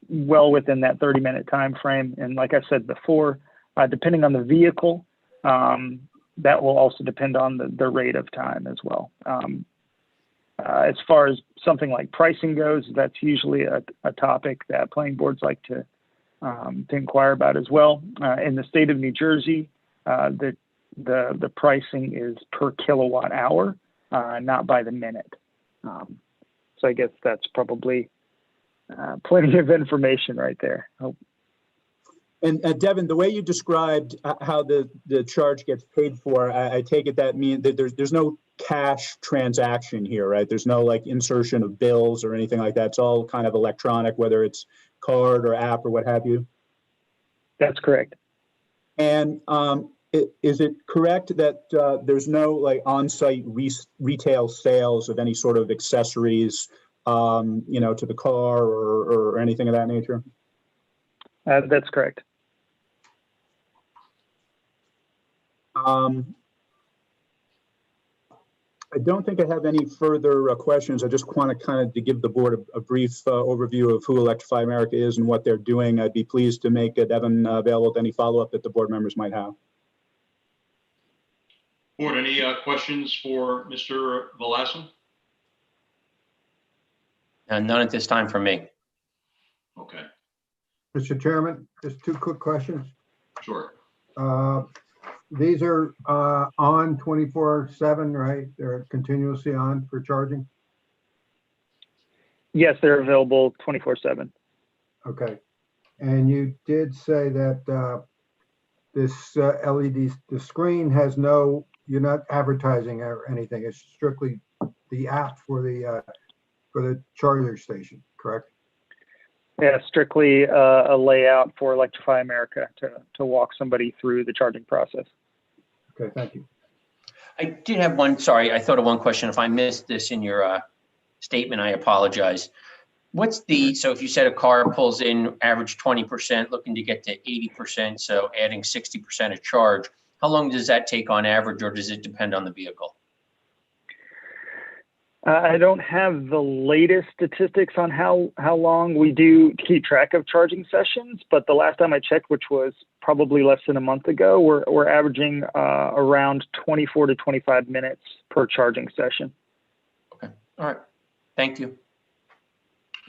well within that 30-minute time frame. And like I said before, depending on the vehicle, that will also depend on the rate of time as well. As far as something like pricing goes, that's usually a topic that planning boards like to inquire about as well. In the state of New Jersey, the pricing is per kilowatt hour, not by the minute. So I guess that's probably plenty of information right there. And Devin, the way you described how the charge gets paid for, I take it that means that there's no cash transaction here, right? There's no like insertion of bills or anything like that. It's all kind of electronic, whether it's card or app or what have you. That's correct. And is it correct that there's no like on-site retail sales of any sort of accessories, to the car or anything of that nature? That's correct. I don't think I have any further questions. I just want to kind of to give the board a brief overview of who Electrify America is and what they're doing. I'd be pleased to make Devin available to any follow-up that the board members might have. Board, any questions for Mr. Valassen? None at this time for me. Okay, Mr. Chairman, just two quick questions. sure. These are on 24/7, right? They're continuously on for charging? Yes, they're available 24/7. Okay. And you did say that this LED, the screen has no, you're not advertising or anything. It's strictly the app for the charger station, correct? Yeah, strictly a layout for Electrify America to walk somebody through the charging process. Okay, thank you. I did have one, sorry, I thought of one question. If I missed this in your statement, I apologize. So if you said a car pulls in average 20%, looking to get to 80%, so adding 60% of charge, how long does that take on average, or does it depend on the vehicle? I don't have the latest statistics on how long we do keep track of charging sessions, but the last time I checked, which was probably less than a month ago, we're averaging around 24 to 25 minutes per charging session. Okay, all right, thank you.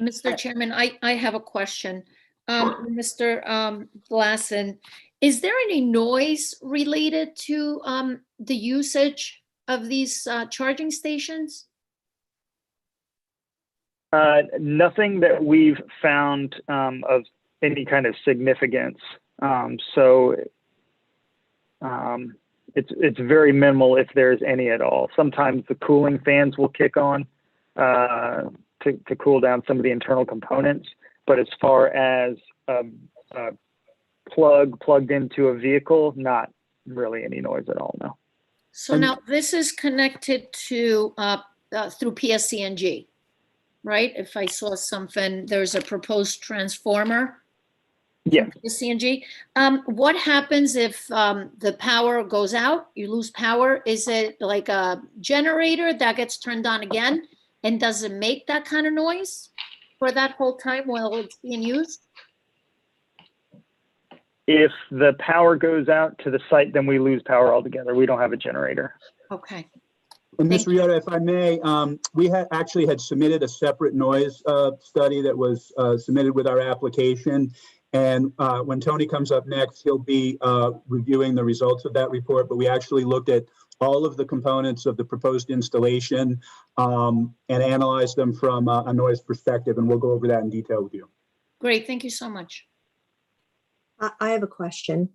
Mr. Chairman, I have a question. Sure. Mr. Vlassen, is there any noise related to the usage of these charging stations? Nothing that we've found of any kind of significance. So it's very minimal if there's any at all. Sometimes the cooling fans will kick on to cool down some of the internal components. But as far as plugged into a vehicle, not really any noise at all, no. So now this is connected to through PSCNG, right? If I saw something, there's a proposed transformer. Yeah. The CNG. What happens if the power goes out? You lose power? Is it like a generator that gets turned on again? And does it make that kind of noise for that whole time while it's being used? If the power goes out to the site, then we lose power altogether. We don't have a generator. Okay. And Ms. Thank you. Riota, if I may, we had actually had submitted a separate noise study that was submitted with our application. And when Tony comes up next, he'll be reviewing the results of that report. But we actually looked at all of the components of the proposed installation and analyzed them from a noise perspective. And we'll go over that in detail with you. Great. Thank you so much. I have a question.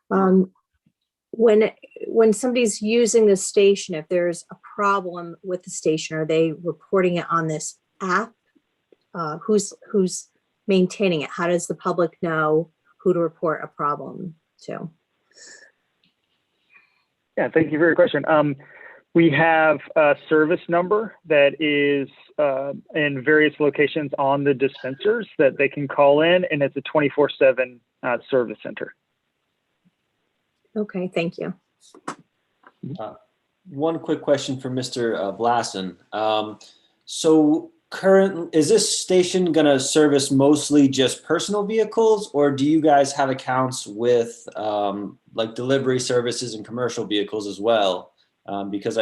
When somebody's using the station, if there's a problem with the station, are they reporting it on this app? Who's maintaining it? How does the public know who to report a problem to? Yeah, thank you for your question. We have a service number that is in various locations on the dispensers that they can call in, and it's a 24/7 service center. Okay, thank you. One quick question for Mr. Blassen. So is this station going to service mostly just personal vehicles, or do you guys have accounts with like delivery services and commercial vehicles as well? Because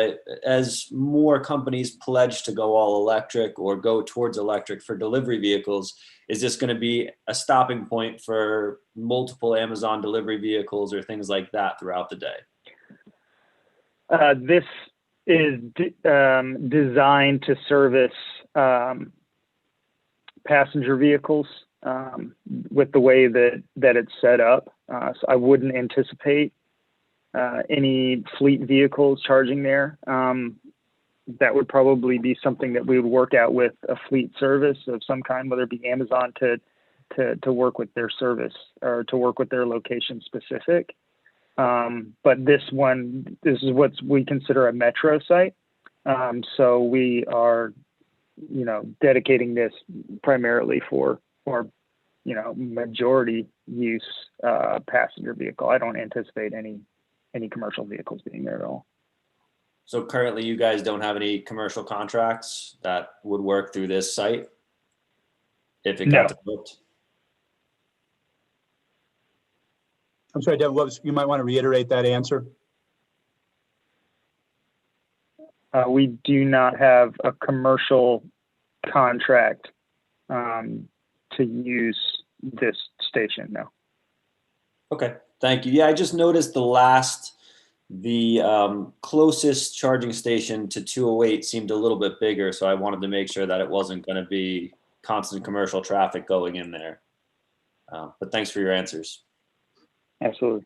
as more companies pledge to go all electric or go towards electric for delivery vehicles, is this going to be a stopping point for multiple Amazon delivery vehicles or things like that throughout the day? This is designed to service passenger vehicles with the way that it's set up. So I wouldn't anticipate any fleet vehicles charging there. That would probably be something that we would work out with a fleet service of some kind, whether it be Amazon to work with their service or to work with their location specific. But this is what we consider a metro site. So we are, dedicating this primarily for majority use passenger vehicle. I don't anticipate any commercial vehicles being there at all. So currently you guys don't have any commercial contracts that would work through this site if it got developed? I'm sorry, Devin, you might want to reiterate that answer. We do not have a commercial contract to use this station, no. Okay, thank you. Yeah, I just noticed the closest charging station to 208 seemed a little bit bigger, so I wanted to make sure that it wasn't going to be constant commercial traffic going in there. But thanks for your answers. Absolutely.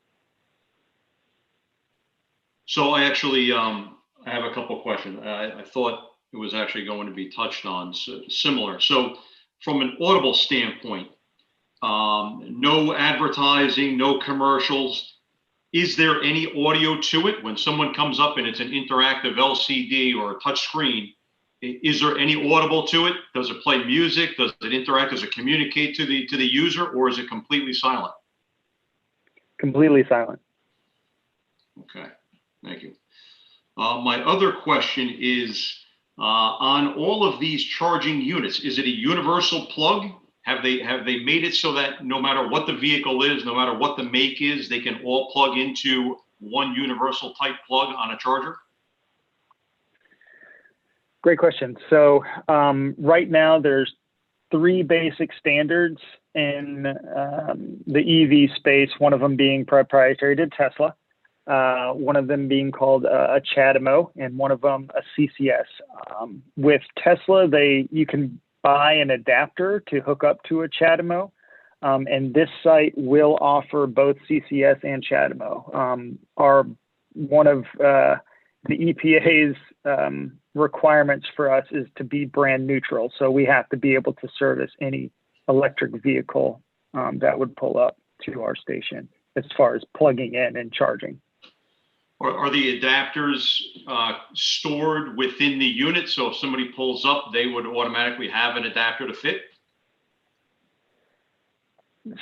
So I actually, I have a couple of questions. I thought it was actually going to be touched on similar. So from an Audible standpoint, no advertising, no commercials. Is there any audio to it when someone comes up and it's an interactive LCD or a touch screen? Is there any audible to it? Does it play music? Does it interact? Does it communicate to the user, or is it completely silent? Completely silent. Okay, thank you. My other question is on all of these charging units, is it a universal plug? Have they made it so that no matter what the vehicle is, no matter what the make is, they can all plug into one universal type plug on a charger? Great question. So right now there's 3 basic standards in the EV space, one of them being proprietary to Tesla, one of them being called a CHAdeMO, and one of them a CCS. With Tesla, you can buy an adapter to hook up to a CHAdeMO, and this site will offer both CCS and CHAdeMO. One of the EPA's requirements for us is to be brand neutral, so we have to be able to service any electric vehicle that would pull up to our station as far as plugging in and charging. Are the adapters stored within the unit? So if somebody pulls up, they would automatically have an adapter to fit?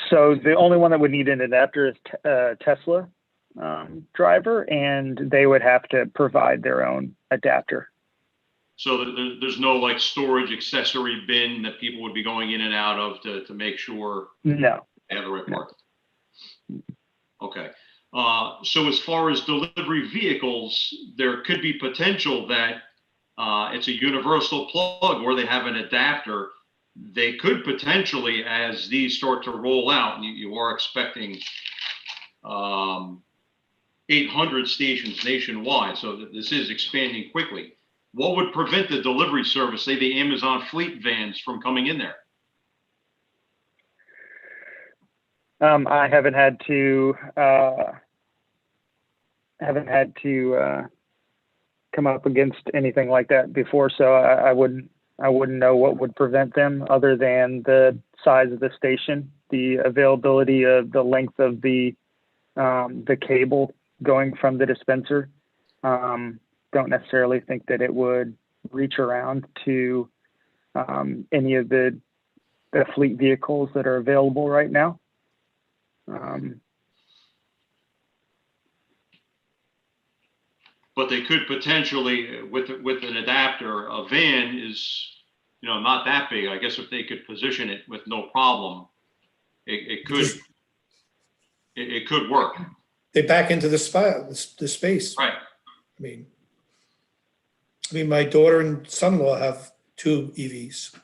So the only one that would need an adapter is Tesla driver, and they would have to provide their own adapter. So there's no like storage accessory bin that people would be going in and out of to make sure No. they have the right part? Okay. So as far as delivery vehicles, there could be potential that it's a universal plug where they have an adapter. They could potentially, as these start to roll out, and you are expecting 800 stations nationwide, so that this is expanding quickly. What would prevent the delivery service, say the Amazon fleet vans, from coming in there? I haven't had to come up against anything like that before, so I wouldn't know what would prevent them other than the size of the station, the availability of the length of the cable going from the dispenser. Don't necessarily think that it would reach around to any of the fleet vehicles that are available right now. But they could potentially, with an adapter, a van is, not that big. I guess if they could position it with no problem, it could work. They back into the space. Right. I mean, my daughter and son-in-law have 2 EVs.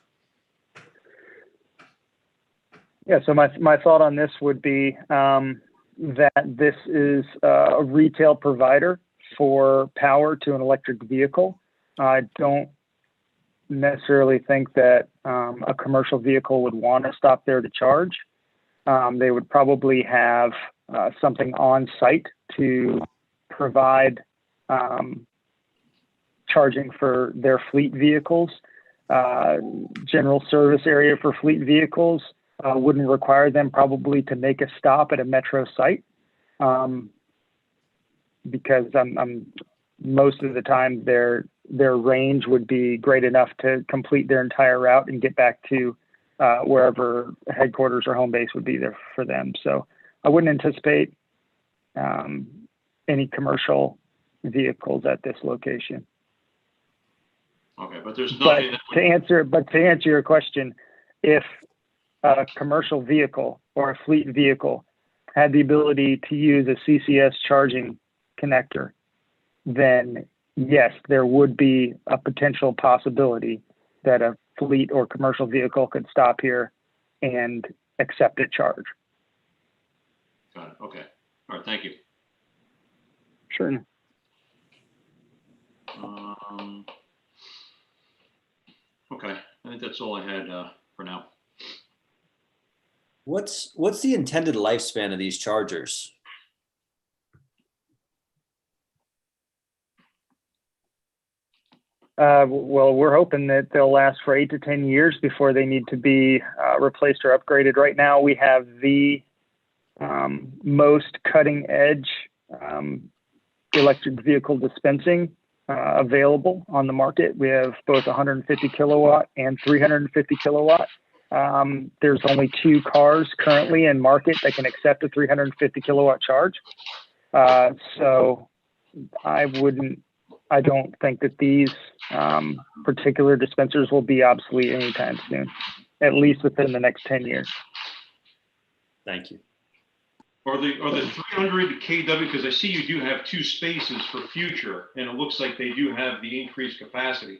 Yeah, so my thought on this would be that this is a retail provider for power to an electric vehicle. I don't necessarily think that a commercial vehicle would want to stop there to charge. They would probably have something on site to provide charging for their fleet vehicles. General service area for fleet vehicles wouldn't require them probably to make a stop at a metro site, because most of the time their range would be great enough to complete their entire route and get back to wherever headquarters or home base would be there for them. So I wouldn't anticipate any commercial vehicles at this location. Okay, but there's nothing that would... to answer your question, if a commercial vehicle or a fleet vehicle had the ability to use a CCS charging connector, then yes, there would be a potential possibility that a fleet or commercial vehicle could stop here and accept a charge. Got it. Okay. All right. Thank you. Sure. Okay. I think that's all I had for now. What's the intended lifespan of these chargers? Well, we're hoping that they'll last for 8 to 10 years before they need to be replaced or upgraded. Right now, we have the most cutting edge electric vehicle dispensing available on the market. We have both 150 kilowatt and 350 kilowatt. There's only 2 cars currently in market that can accept a 350 kilowatt charge. So I don't think that these particular dispensers will be obsolete anytime soon, at least within the next 10 years. Thank you. Are the 300 kW, because I see you do have 2 spaces for future, and it looks like they do have the increased capacity.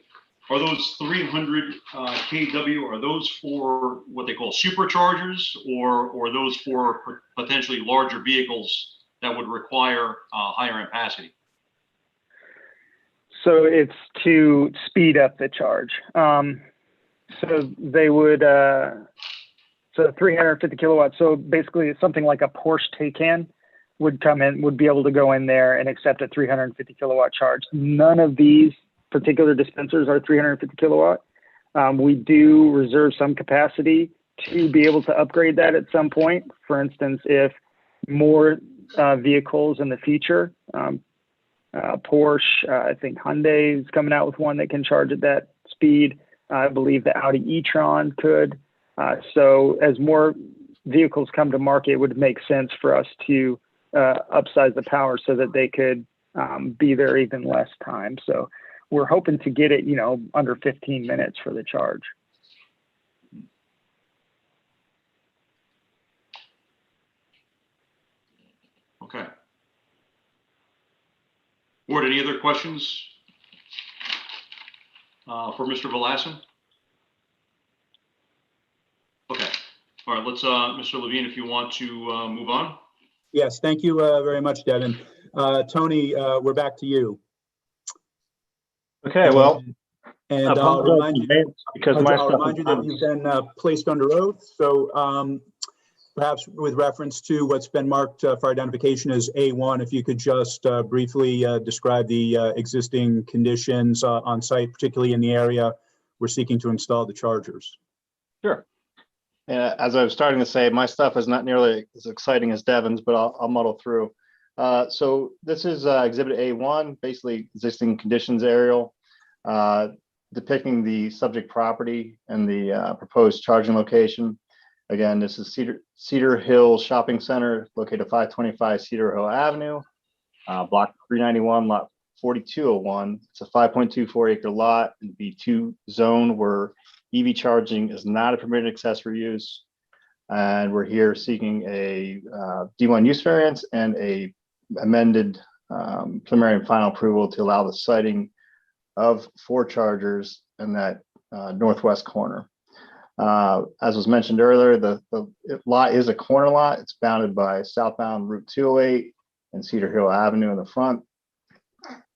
Are those 300 kW, are those for what they call superchargers, or those for potentially larger vehicles that would require higher ampacity? So it's to speed up the charge. So they would, so 350 kilowatts. So basically it's something like a Porsche Taycan would be able to go in there and accept a 350 kilowatt charge. None of these particular dispensers are 350 kilowatt. We do reserve some capacity to be able to upgrade that at some point. For instance, if more vehicles in the future, Porsche, I think Hyundai is coming out with one that can charge at that speed. I believe the Audi e-tron could. So as more vehicles come to market, it would make sense for us to upsize the power so that they could be there even less time. So we're hoping to get it, under 15 minutes for the charge. Okay. Board, any other questions for Mr. Valasan? Okay. All right, let's, Mr. Levine, if you want to move on. Yes, thank you very much, Devin. Tony, we're back to you. Okay, well, And I'll remind you, because I'll remind you that you've been placed under oath. So perhaps with reference to what's been marked for identification as A1, if you could just briefly describe the existing conditions on site, particularly in the area we're seeking to install the chargers. Sure. As I was starting to say, my stuff is not nearly as exciting as Devin's, but I'll muddle through. So this is Exhibit A1, basically existing conditions aerial, depicting the subject property and the proposed charging location. Again, this is Cedar Hill Shopping Center, located at 525 Cedar Hill Avenue, block 391, lot 4201. It's a 5.24 acre lot in B2 zone where EV charging is not a permitted accessory use. And we're here seeking a D1 use variance and a amended preliminary and final approval to allow the siting of 4 chargers in that northwest corner. As was mentioned earlier, the lot is a corner lot. It's bounded by southbound Route 208 and Cedar Hill Avenue in the front.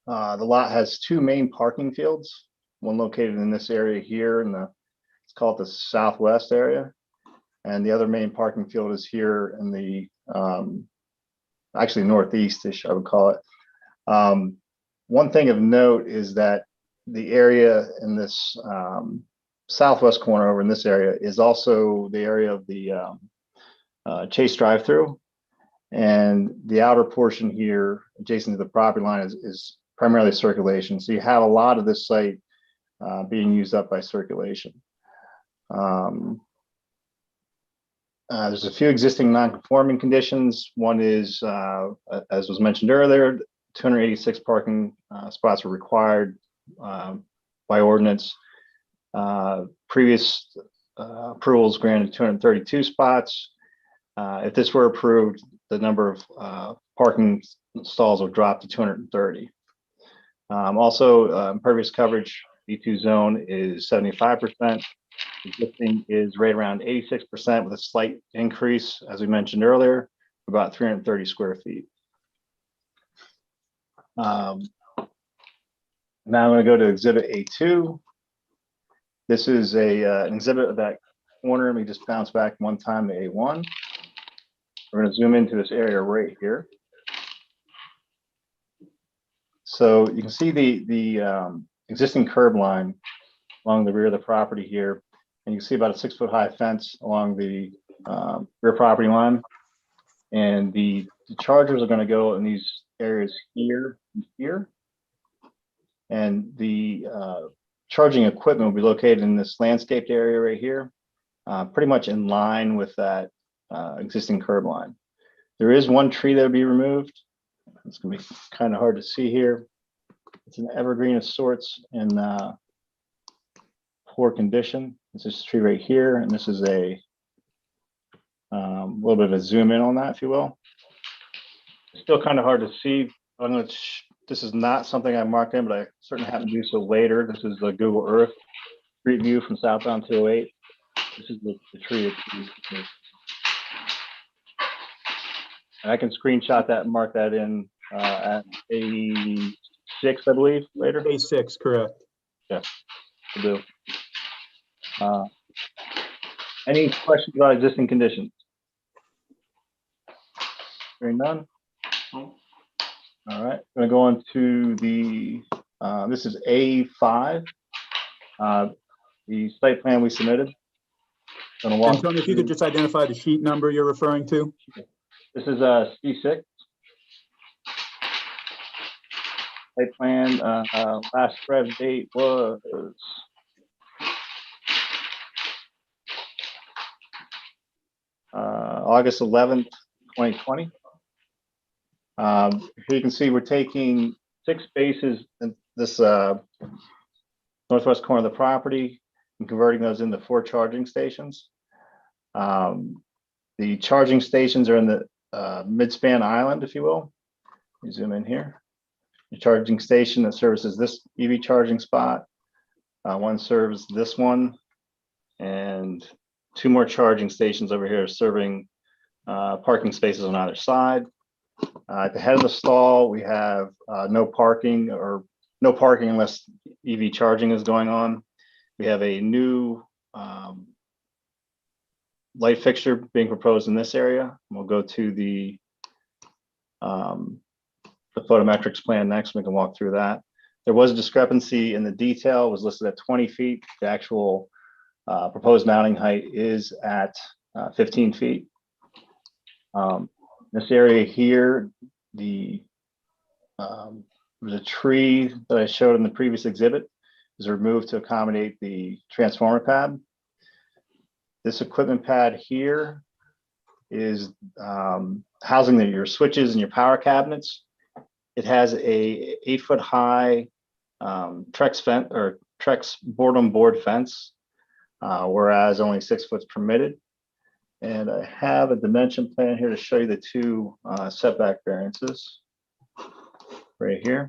The lot has 2 main parking fields, one located in this area here in it's called the southwest area. And the other main parking field is here in the, actually northeast-ish, I would call it. One thing of note is that the area in this southwest corner over in this area is also the area of the Chase drive-through. And the outer portion here adjacent to the property line is primarily circulation. So you have a lot of this site being used up by circulation. There's a few existing non-conforming conditions. One is, as was mentioned earlier, 286 parking spots were required by ordinance. Previous approvals granted 232 spots. If this were approved, the number of parking stalls will drop to 230. Also, impervious coverage B2 zone is 75%. Existing is right around 86% with a slight increase, as we mentioned earlier, about 330 square feet. Now I'm going to go to Exhibit A2. This is an exhibit of that corner. Let me just bounce back one time to A1. We're going to zoom into this area right here. So you can see the existing curb line along the rear of the property here. And you can see about a 6-foot high fence along the rear property line. And the chargers are going to go in these areas here and here. And the charging equipment will be located in this landscaped area right here, pretty much in line with that existing curb line. There is one tree that will be removed. It's going to be kind of hard to see here. It's an evergreen of sorts in poor condition. This is a tree right here, and this is a little bit of a zoom in on that, if you will. It's still kind of hard to see. This is not something I marked in, but I certainly happen to do so later. This is the Google Earth Street View from southbound 208. This is the tree. And I can screenshot that and mark that in at A6, I believe, later. A6, correct. Yeah, will do. Any questions about existing conditions? Hearing none. All right, I'm going to go on to the, this is A5, the site plan we submitted. And Tony, if you could just identify the sheet number you're referring to. This is C6. Site plan, last rev date was August 11th, 2020. Here you can see we're taking 6 spaces in this northwest corner of the property and converting those into 4 charging stations. The charging stations are in the mid-span island, if you will. You zoom in here. The charging station that services this EV charging spot. One serves this one, and 2 more charging stations over here serving parking spaces on either side. At the head of the stall, we have no parking unless EV charging is going on. We have a new light fixture being proposed in this area. We'll go to the photometrics plan next. We can walk through that. There was a discrepancy in the detail. It was listed at 20 feet. The actual proposed mounting height is at 15 feet. This area here, there's a tree that I showed in the previous exhibit is removed to accommodate the transformer pad. This equipment pad here is housing your switches and your power cabinets. It has a 8-foot high Trex fence or Trex board-on-board fence, whereas only 6 foot's permitted. And I have a dimension plan here to show you the 2 setback variances right here.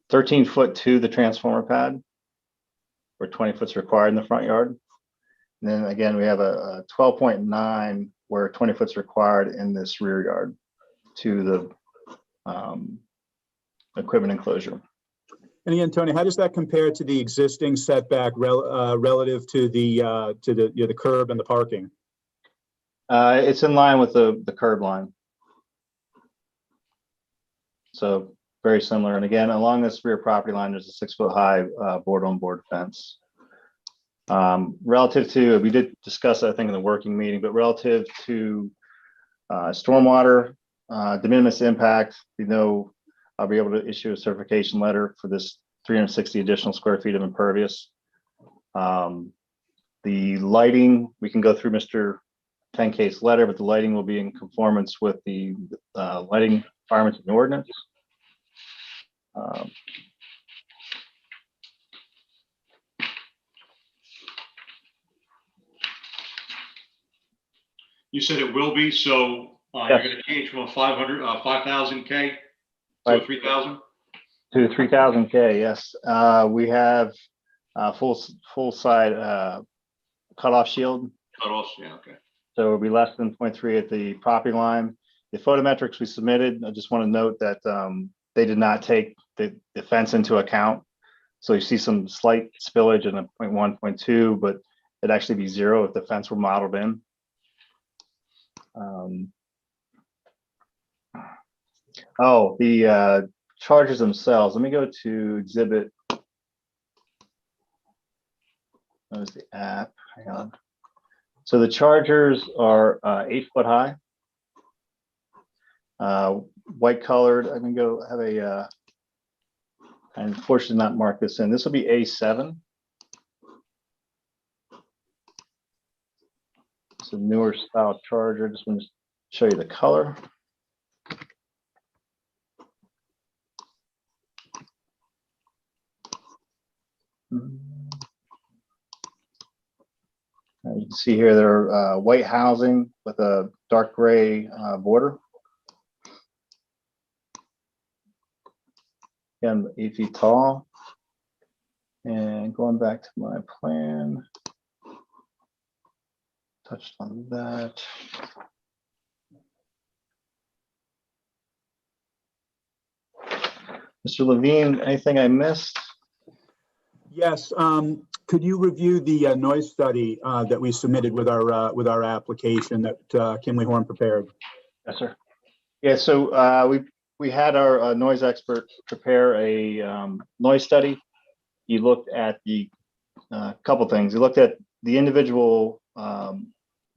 13 foot to the transformer pad, where 20 foot's required in the front yard. And then again, we have a 12.9 where 20 foot's required in this rear yard to the equipment enclosure. And again, Tony, how does that compare to the existing setback relative to the curb and the parking? It's in line with the curb line. So very similar. And again, along this rear property line, there's a 6-foot high board-on-board fence. Relative to, we did discuss, I think, in the working meeting, but relative to stormwater, de minimis impact, we know I'll be able to issue a certification letter for this 360 additional square feet of impervious. The lighting, we can go through Mr. 10K's letter, but the lighting will be in conformance with the lighting requirements in the ordinance. You said it will be, so Yes. you're going to change from a 5,000 K to 3,000? To 3,000 K, yes. We have full side cutoff shield. Cut-offs, yeah, okay. So it'll be less than 0.3 at the property line. The photometrics we submitted, I just want to note that they did not take the fence into account. So you see some slight spillage in a 0.1, 0.2, but it'd actually be 0 if the fence were modeled in. The chargers themselves. Let me go to exhibit. That was the app. Hang on. So the chargers are 8 foot high, white colored. I can go have a. I unfortunately not mark this in. This will be A7. It's a newer style charger. Just want to show you the color. You can see here they're white housing with a dark gray border. Again, 8 feet tall. And going back to my plan, touched on that. Mr. Levine, anything I missed? Yes. Could you review the noise study that we submitted with our application that Kimley Horn prepared? Yes, sir. Yeah, so we had our noise expert prepare a noise study. He looked at the couple things. He looked at the individual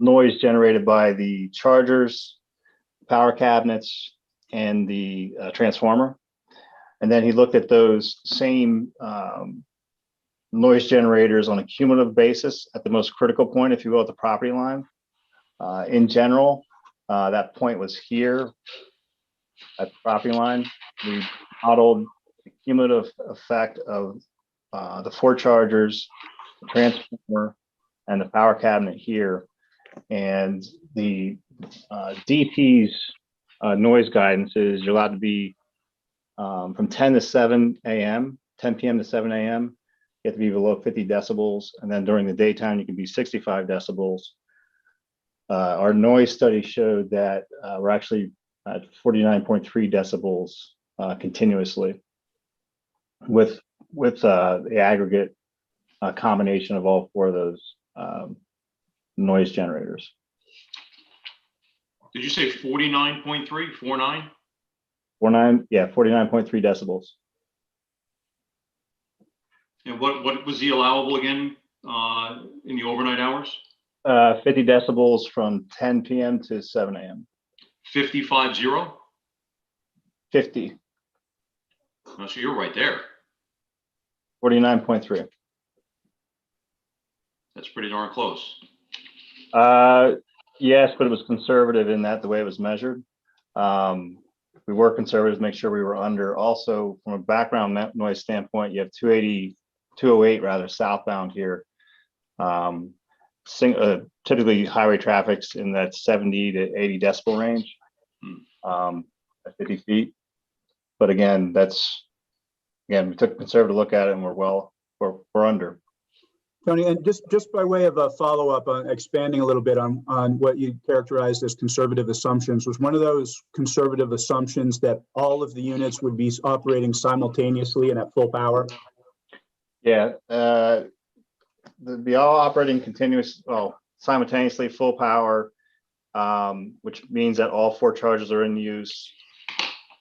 noise generated by the chargers, power cabinets, and the transformer. And then he looked at those same noise generators on a cumulative basis at the most critical point, if you will, at the property line. In general, that point was here at the property line. We modeled the cumulative effect of the 4 chargers, the transformer, and the power cabinet here. And the DP's noise guidance is you're allowed to be from 10 to 7 a.m., 10 p.m. to 7 a.m. You have to be below 50 decibels. And then during the daytime, you can be 65 decibels. Our noise study showed that we're actually at 49.3 decibels continuously with the aggregate combination of all 4 of those noise generators. Did you say 49.3, 49? 49, yeah, 49.3 decibels. And what was the allowable again in the overnight hours? 50 decibels from 10 p.m. to 7 a.m. 50. 50. Oh, so you're right there. 49.3. That's pretty darn close. Yes, but it was conservative in that the way it was measured. We were conservative to make sure we were under. Also, from a background noise standpoint, you have 208 rather southbound here. Typically highway traffic's in that 70 to 80 decibel range at 50 feet. But again, we took a conservative look at it and we're under. Tony, and just by way of a follow-up on expanding a little bit on what you characterized as conservative assumptions, was one of those conservative assumptions that all of the units would be operating simultaneously and at full power? Yeah, they'd be all operating simultaneously, full power, which means that all 4 chargers are in use,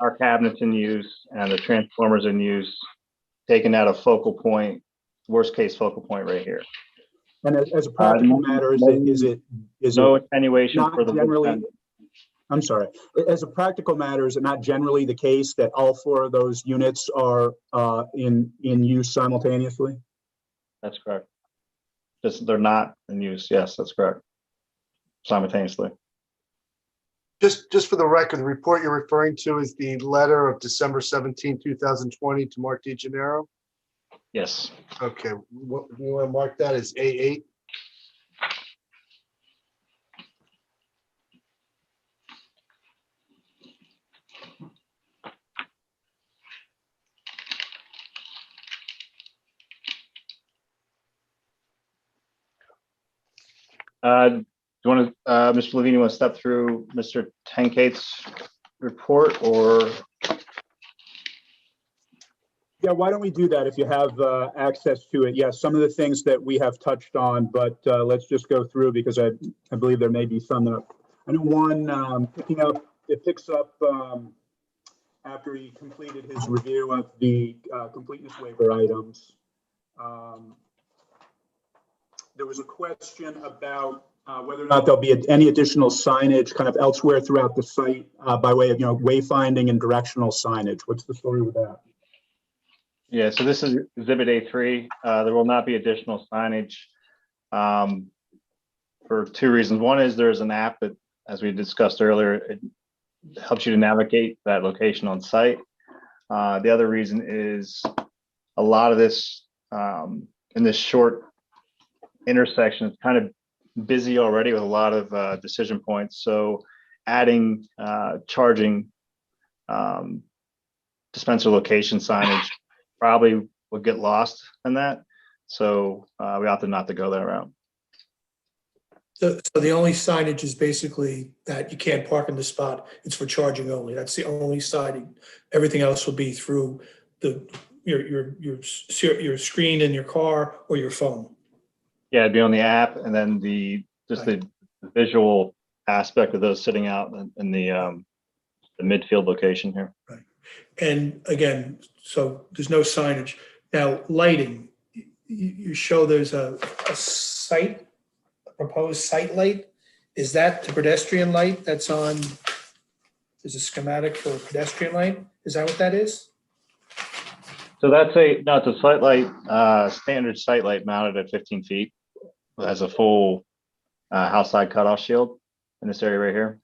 our cabinet's in use, and the transformer's in use, taken at a focal point, worst case focal point right here. And as a practical matter, is it no attenuation not for the generally? I'm sorry. As a practical matter, is it not generally the case that all 4 of those units are in use simultaneously? That's correct. Just they're not in use. Yes, that's correct. Simultaneously. Just for the record, the report you're referring to is the letter of December 17, 2020 to Mark DeGennaro? Yes. Okay, you want to mark that as A8? Do you want to, Mr. Levine, you want to step through Mr. Tankate's report, or? Yeah, why don't we do that if you have access to it? Yes, some of the things that we have touched on, but let's just go through because I believe there may be some that I know one picks up after he completed his review of the completeness waiver items. There was a question about whether or not there'll be any additional signage kind of elsewhere throughout the site by way of, wayfinding and directional signage. What's the story with that? Yeah, so this is Exhibit A3. There will not be additional signage for 2 reasons. One is there's an app that, as we discussed earlier, it helps you to navigate that location on site. The other reason is a lot of this in this short intersection, it's kind of busy already with a lot of decision points. So adding charging dispenser location signage probably would get lost in that. So we opted not to go that route. So the only signage is basically that you can't park in the spot. It's for charging only. That's the only siding. Everything else will be through your screen in your car or your phone. Yeah, it'd be on the app, and then the visual aspect of those sitting out in the midfield location here. Right. And again, so there's no signage. Now, lighting, you show there's a proposed site light. Is that the pedestrian light that's on? There's a schematic for a pedestrian light. Is that what that is? So it's a site light, standard site light mounted at 15 feet. Has a full house side cutoff shield. in this area right here.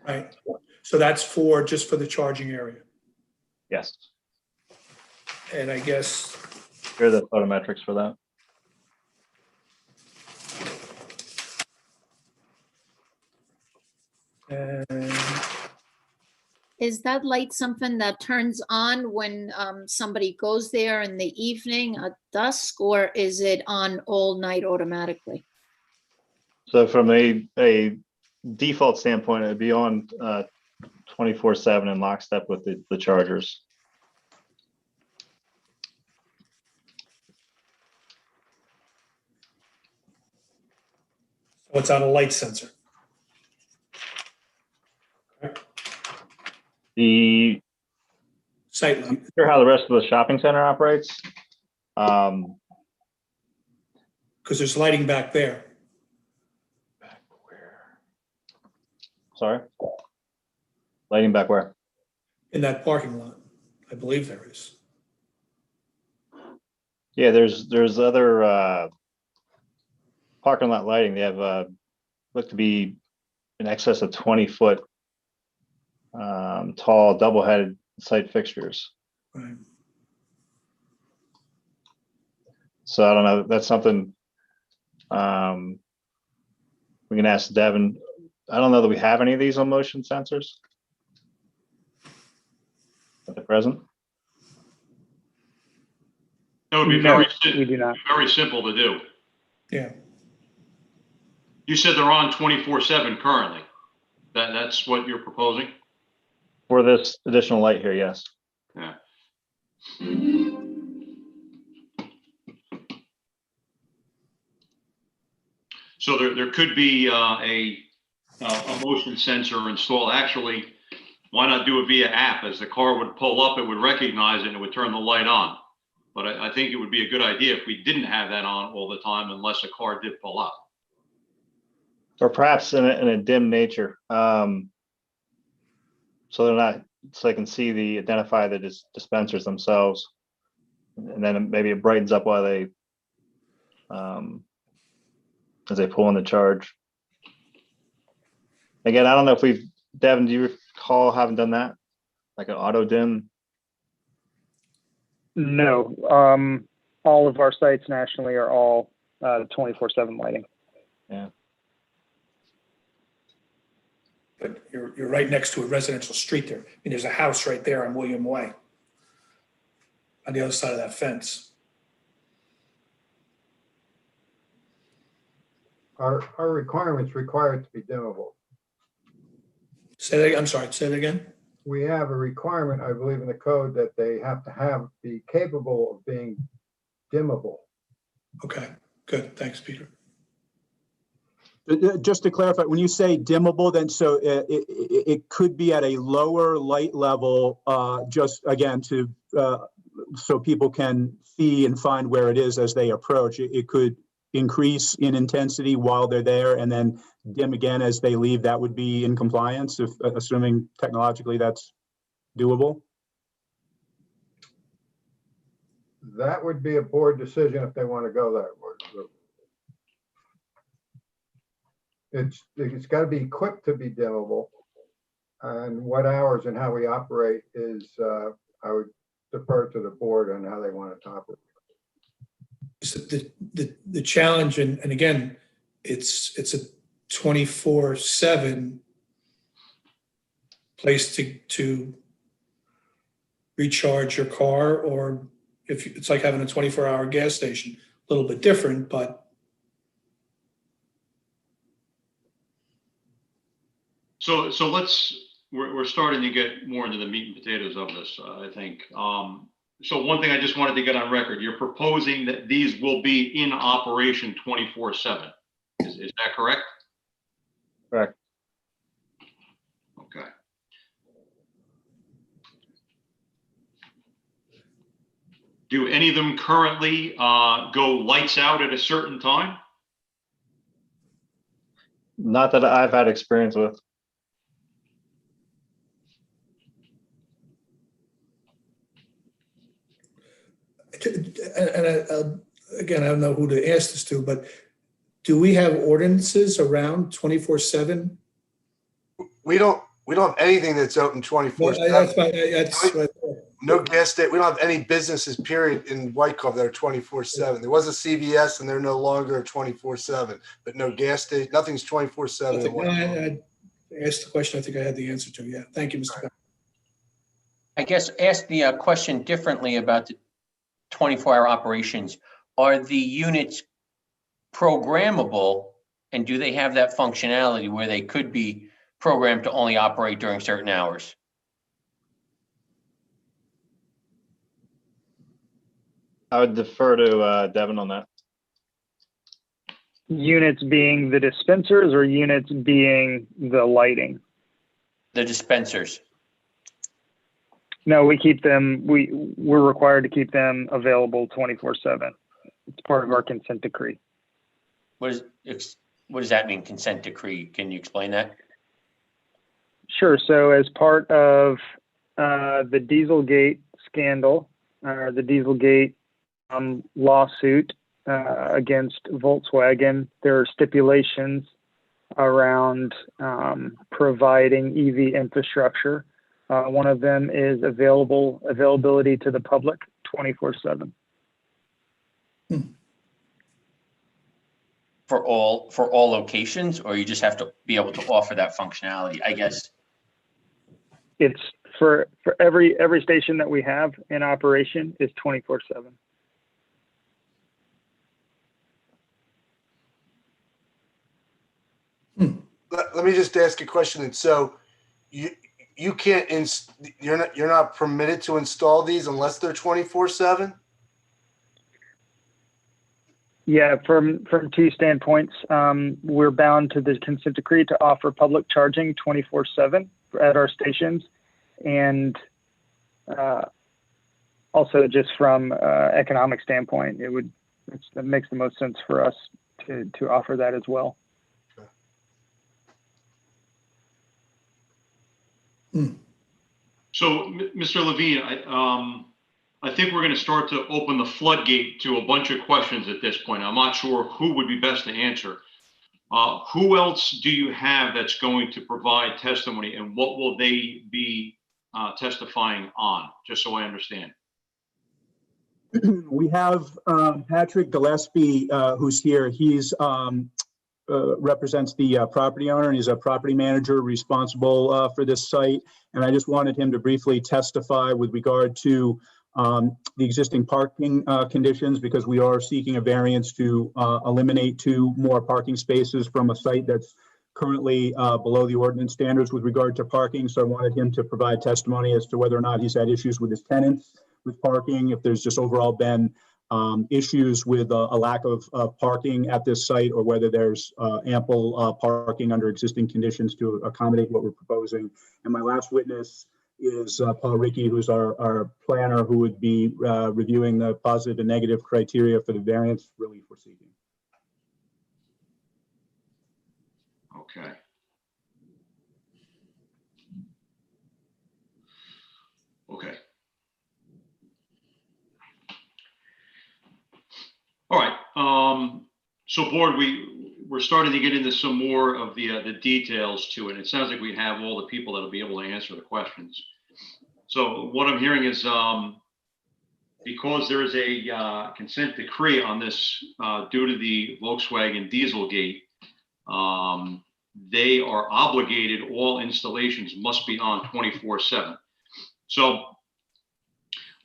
Right. So that's for, just for the charging area. Yes. And I guess, Here are the photometrics for that. and Is that light something that turns on when somebody goes there in the evening at dusk, or is it on all night automatically? So from a default standpoint, it'd be on 24/7 in lockstep with the chargers. so it's on a light sensor. The Site light. sure how the rest of the shopping center operates. Because there's lighting back there. Sorry, lighting back where? In that parking lot. I believe there is. Yeah, there's other parking lot lighting. They have look to be in excess of 20-foot tall double-headed site fixtures. Right. So I don't know. That's something we can ask Devin. I don't know that we have any of these on motion sensors at the present. That would be No, very, we do not. very simple to do. Yeah. You said they're on 24/7 currently. That's what you're proposing? For this additional light here, yes. Yeah. So there could be a motion sensor installed. Actually, why not do it via app? As the car would pull up, it would recognize it and it would turn the light on. But I think it would be a good idea if we didn't have that on all the time unless a car did pull up. Or perhaps in a dim nature. So they're not, so they can see identify the dispensers themselves. And then maybe it brightens up while they, as they pull in the charge. Again, I don't know if Devin, do you recall having done that? Like an auto dim? No, all of our sites nationally are all 24/7 lighting. Yeah. But you're right next to a residential street there. I mean, there's a house right there on William Way. On the other side of that fence. Our requirements require it to be dimmable. Say that, I'm sorry, say that again? We have a requirement, I believe, in the code that they have to be capable of being dimmable. Okay, good, thanks, Peter. Just to clarify, when you say dimmable, then so it could be at a lower light level, just again to so people can see and find where it is as they approach. It could increase in intensity while they're there and then dim again as they leave. That would be in compliance, if assuming technologically that's doable. That would be a board decision if they want to go that route. It's got to be equipped to be dimmable, and what hours and how we operate is I would defer to the board on how they want it to operate. So the challenge, and again, it's a 24/7 place to recharge your car, or if it's like having a 24-hour gas station, a little bit different, but So we're starting to get more into the meat and potatoes of this, I think. So one thing I just wanted to get on record, you're proposing that these will be in operation 24/7. Is that correct? Correct. Okay. Do any of them currently go lights out at a certain time? Not that I've had experience with. and again, I don't know who to ask this to, but do we have ordinances around 24/7 we don't have anything that's open 24/7. No gas station. We don't have any businesses, period, in Wyckoff that are 24/7. There was a CVS and they're no longer 24/7, but no gas station, nothing's 24/7. I asked the question I think I had the answer to. Yeah. Thank you, Mr. Becker. I guess ask the question differently about the 24-hour operations. Are the units programmable, and do they have that functionality where they could be programmed to only operate during certain hours? I would defer to Devin on that. Units being the dispensers or units being the lighting? The dispensers. No, we keep them, we're required to keep them available 24/7. It's part of our consent decree. What does that mean, consent decree? Can you explain that? Sure. So as part of the Dieselgate scandal, the Dieselgate lawsuit against Volkswagen, there are stipulations around providing EV infrastructure. One of them is availability to the public 24/7. For all locations, or you just have to be able to offer that functionality, I guess? It's for every station that we have in operation is 24/7. Let me just ask a question. And so you can't you're not permitted to install these unless they're 24/7? Yeah, from two standpoints, we're bound to the consent decree to offer public charging 24/7 at our stations, and also just from economic standpoint, it makes the most sense for us to offer that as well. So, Mr. Levine, I think we're going to start to open the floodgate to a bunch of questions at this point. I'm not sure who would be best to answer. Who else do you have that's going to provide testimony, and what will they be testifying on, just so I understand? We have Patrick Gillespie, who's here. He's represents the property owner, and he's a property manager responsible for this site. And I just wanted him to briefly testify with regard to the existing parking conditions, because we are seeking a variance to eliminate 2 more parking spaces from a site that's currently below the ordinance standards with regard to parking. So I wanted him to provide testimony as to whether or not he's had issues with his tenants with parking, if there's just overall been issues with a lack of parking at this site, or whether there's ample parking under existing conditions to accommodate what we're proposing. And my last witness is Paul Rickey, who's our planner, who would be reviewing the positive and negative criteria for the variance relief we're seeking. Okay. Okay. All right. So board, we're starting to get into some more of the details to it. It sounds like we have all the people that'll be able to answer the questions. So what I'm hearing is because there is a consent decree on this due to the Volkswagen Dieselgate, they are obligated, all installations must be on 24/7. So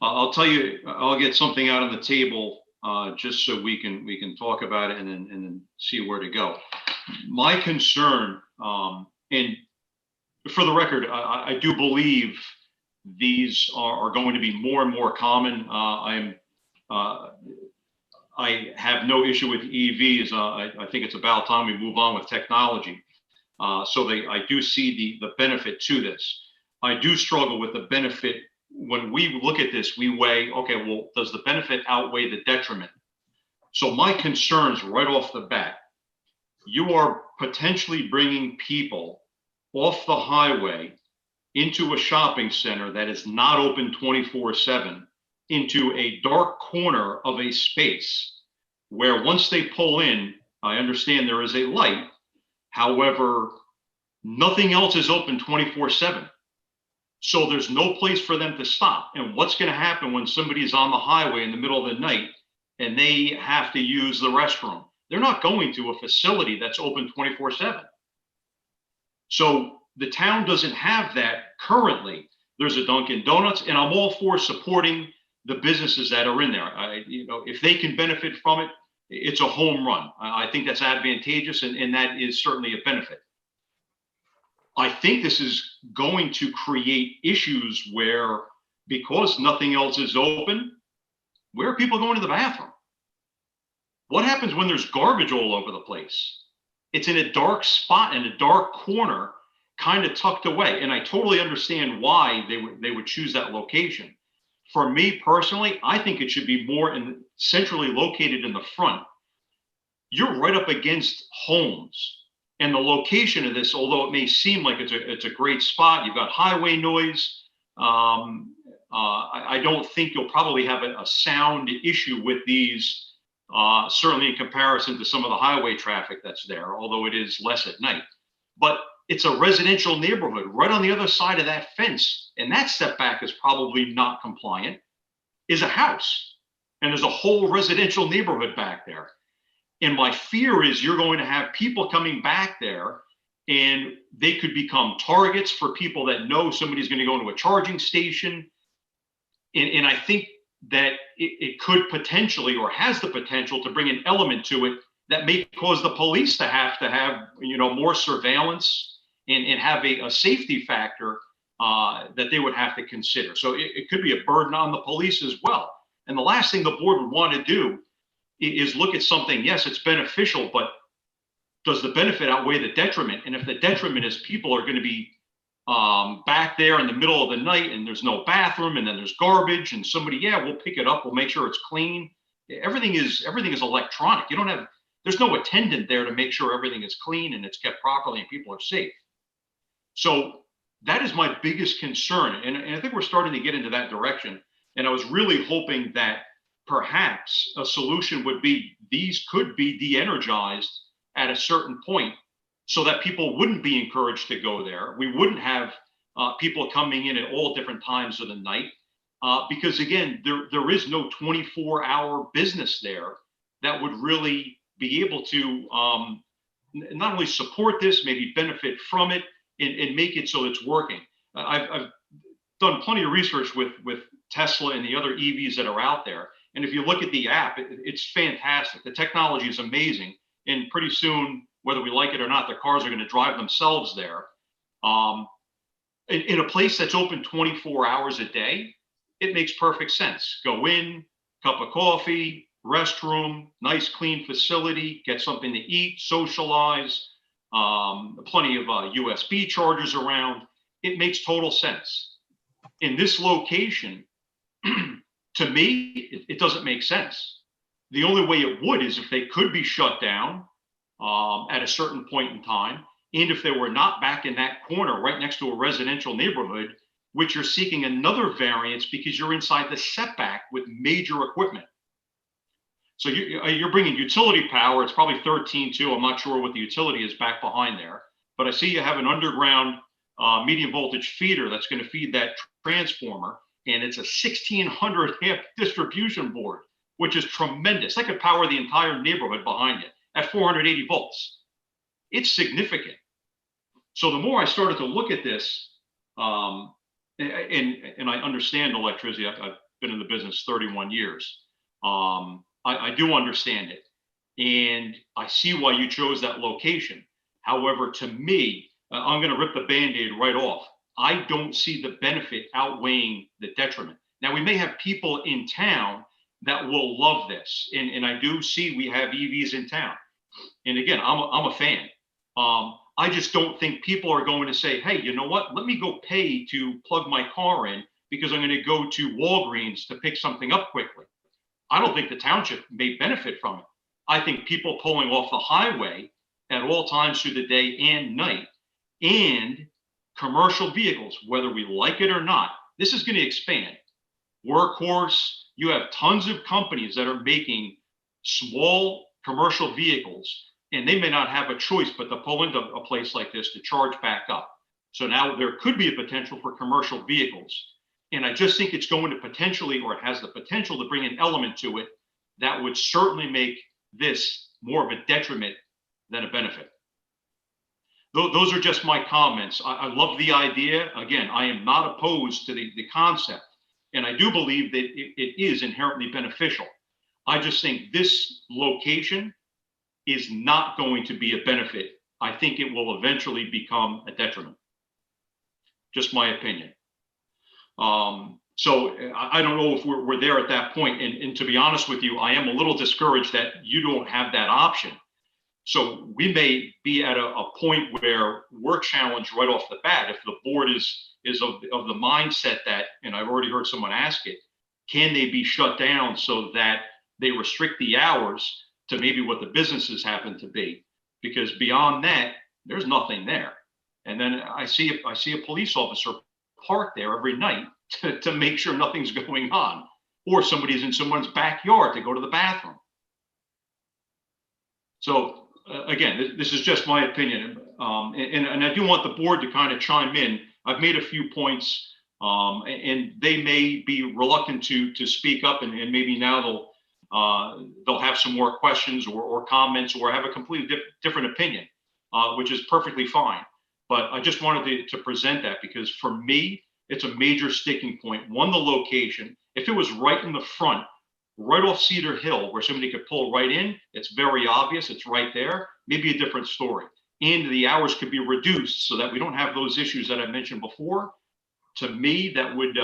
I'll tell you, I'll get something out on the table just so we can talk about it and then see where to go. My concern, and for the record, I do believe these are going to be more and more common. I have no issue with EVs. I think it's about time we move on with technology. I do see the benefit to this. I do struggle with the benefit. When we look at this, we weigh, okay, well, does the benefit outweigh the detriment? So my concerns right off the bat, you are potentially bringing people off the highway into a shopping center that is not open 24/7, into a dark corner of a space where once they pull in, I understand there is a light. However, Nothing else is open 24/7. So there's no place for them to stop. And what's going to happen when somebody is on the highway in the middle of the night and they have to use the restroom? They're not going to a facility that's open 24/7. So the town doesn't have that currently. There's a Dunkin' Donuts, and I'm all for supporting the businesses that are in there. If they can benefit from it, it's a home run. I think that's advantageous, and that is certainly a benefit. I think this is going to create issues where, because nothing else is open, where are people going to the bathroom? What happens when there's garbage all over the place? It's in a dark spot, in a dark corner, kind of tucked away. And I totally understand why they would choose that location. For me personally, I think it should be more centrally located in the front. You're right up against homes. And the location of this, although it may seem like it's a great spot, you've got highway noise. I don't think you'll probably have a sound issue with these, certainly in comparison to some of the highway traffic that's there, although it is less at night. But it's a residential neighborhood right on the other side of that fence, and that setback is probably not compliant, is a house. And there's a whole residential neighborhood back there. And my fear is you're going to have people coming back there, and they could become targets for people that know somebody's going to go into a charging station. And I think that it could potentially, or has the potential to bring an element to it that may cause the police to have more surveillance and have a safety factor that they would have to consider. So it could be a burden on the police as well. And the last thing the board would want to do is look at something, yes, it's beneficial, but does the benefit outweigh the detriment? And if the detriment is people are going to be back there in the middle of the night and there's no bathroom and then there's garbage and somebody, we'll pick it up, we'll make sure it's clean. Everything is electronic. There's no attendant there to make sure everything is clean and it's kept properly and people are safe. So that is my biggest concern. And I think we're starting to get into that direction. And I was really hoping that perhaps a solution would be these could be de-energized at a certain point so that people wouldn't be encouraged to go there. We wouldn't have people coming in at all different times of the night because, again, there is no 24-hour business there that would really be able to not only support this, maybe benefit from it and make it so it's working. I've done plenty of research with Tesla and the other EVs that are out there. And if you look at the app, it's fantastic. The technology is amazing. And pretty soon, whether we like it or not, the cars are going to drive themselves there. In a place that's open 24 hours a day, it makes perfect sense. Go in, cup of coffee, restroom, nice clean facility, get something to eat, socialize, plenty of USB chargers around. It makes total sense. In this location, to me, it doesn't make sense. The only way it would is if they could be shut down at a certain point in time, and if they were not back in that corner right next to a residential neighborhood, which you're seeking another variance because you're inside the setback with major equipment. So you're bringing utility power. It's probably 13.2. I'm not sure what the utility is back behind there, but I see you have an underground medium voltage feeder that's going to feed that transformer, and it's a 1600 amp distribution board, which is tremendous. That could power the entire neighborhood behind it at 480 volts. It's significant. So the more I started to look at this, and I understand electricity. I've been in the business 31 years. I do understand it. And I see why you chose that location. However, to me, I'm going to rip the Band-Aid right off. I don't see the benefit outweighing the detriment. Now, we may have people in town that will love this. And I do see we have EVs in town. And again, I'm a fan. I just don't think people are going to say, hey, you know what? Let me go pay to plug my car in because I'm going to go to Walgreens to pick something up quickly. I don't think the township may benefit from it. I think people pulling off the highway at all times through the day and night, and commercial vehicles, whether we like it or not, this is going to expand. Workhorse, you have tons of companies that are making small commercial vehicles, and they may not have a choice but to pull into a place like this to charge back up. So now there could be a potential for commercial vehicles. And I just think it's going to potentially, or it has the potential to bring an element to it that would certainly make this more of a detriment than a benefit. Those are just my comments. I love the idea. Again, I am not opposed to the concept. And I do believe that it is inherently beneficial. I just think this location is not going to be a benefit. I think it will eventually become a detriment. Just my opinion. So I don't know if we're there at that point. And to be honest with you, I am a little discouraged that you don't have that option. So we may be at a point where we're challenged right off the bat. If the board is of the mindset that, and I've already heard someone ask it, can they be shut down so that they restrict the hours to maybe what the businesses happen to be? Because beyond that, there's nothing there. And then I see a police officer parked there every night to make sure nothing's going on, or somebody's in someone's backyard to go to the bathroom. So again, this is just my opinion. And I do want the board to kind of chime in. I've made a few points, and they may be reluctant to speak up, and maybe now they'll have some more questions or comments, or have a completely different opinion, which is perfectly fine. But I just wanted to present that, because for me, it's a major sticking point. One, the location. If it was right in the front, right off Cedar Hill, where somebody could pull right in, it's very obvious, it's right there, maybe a different story. And the hours could be reduced so that we don't have those issues that I mentioned before. To me, that would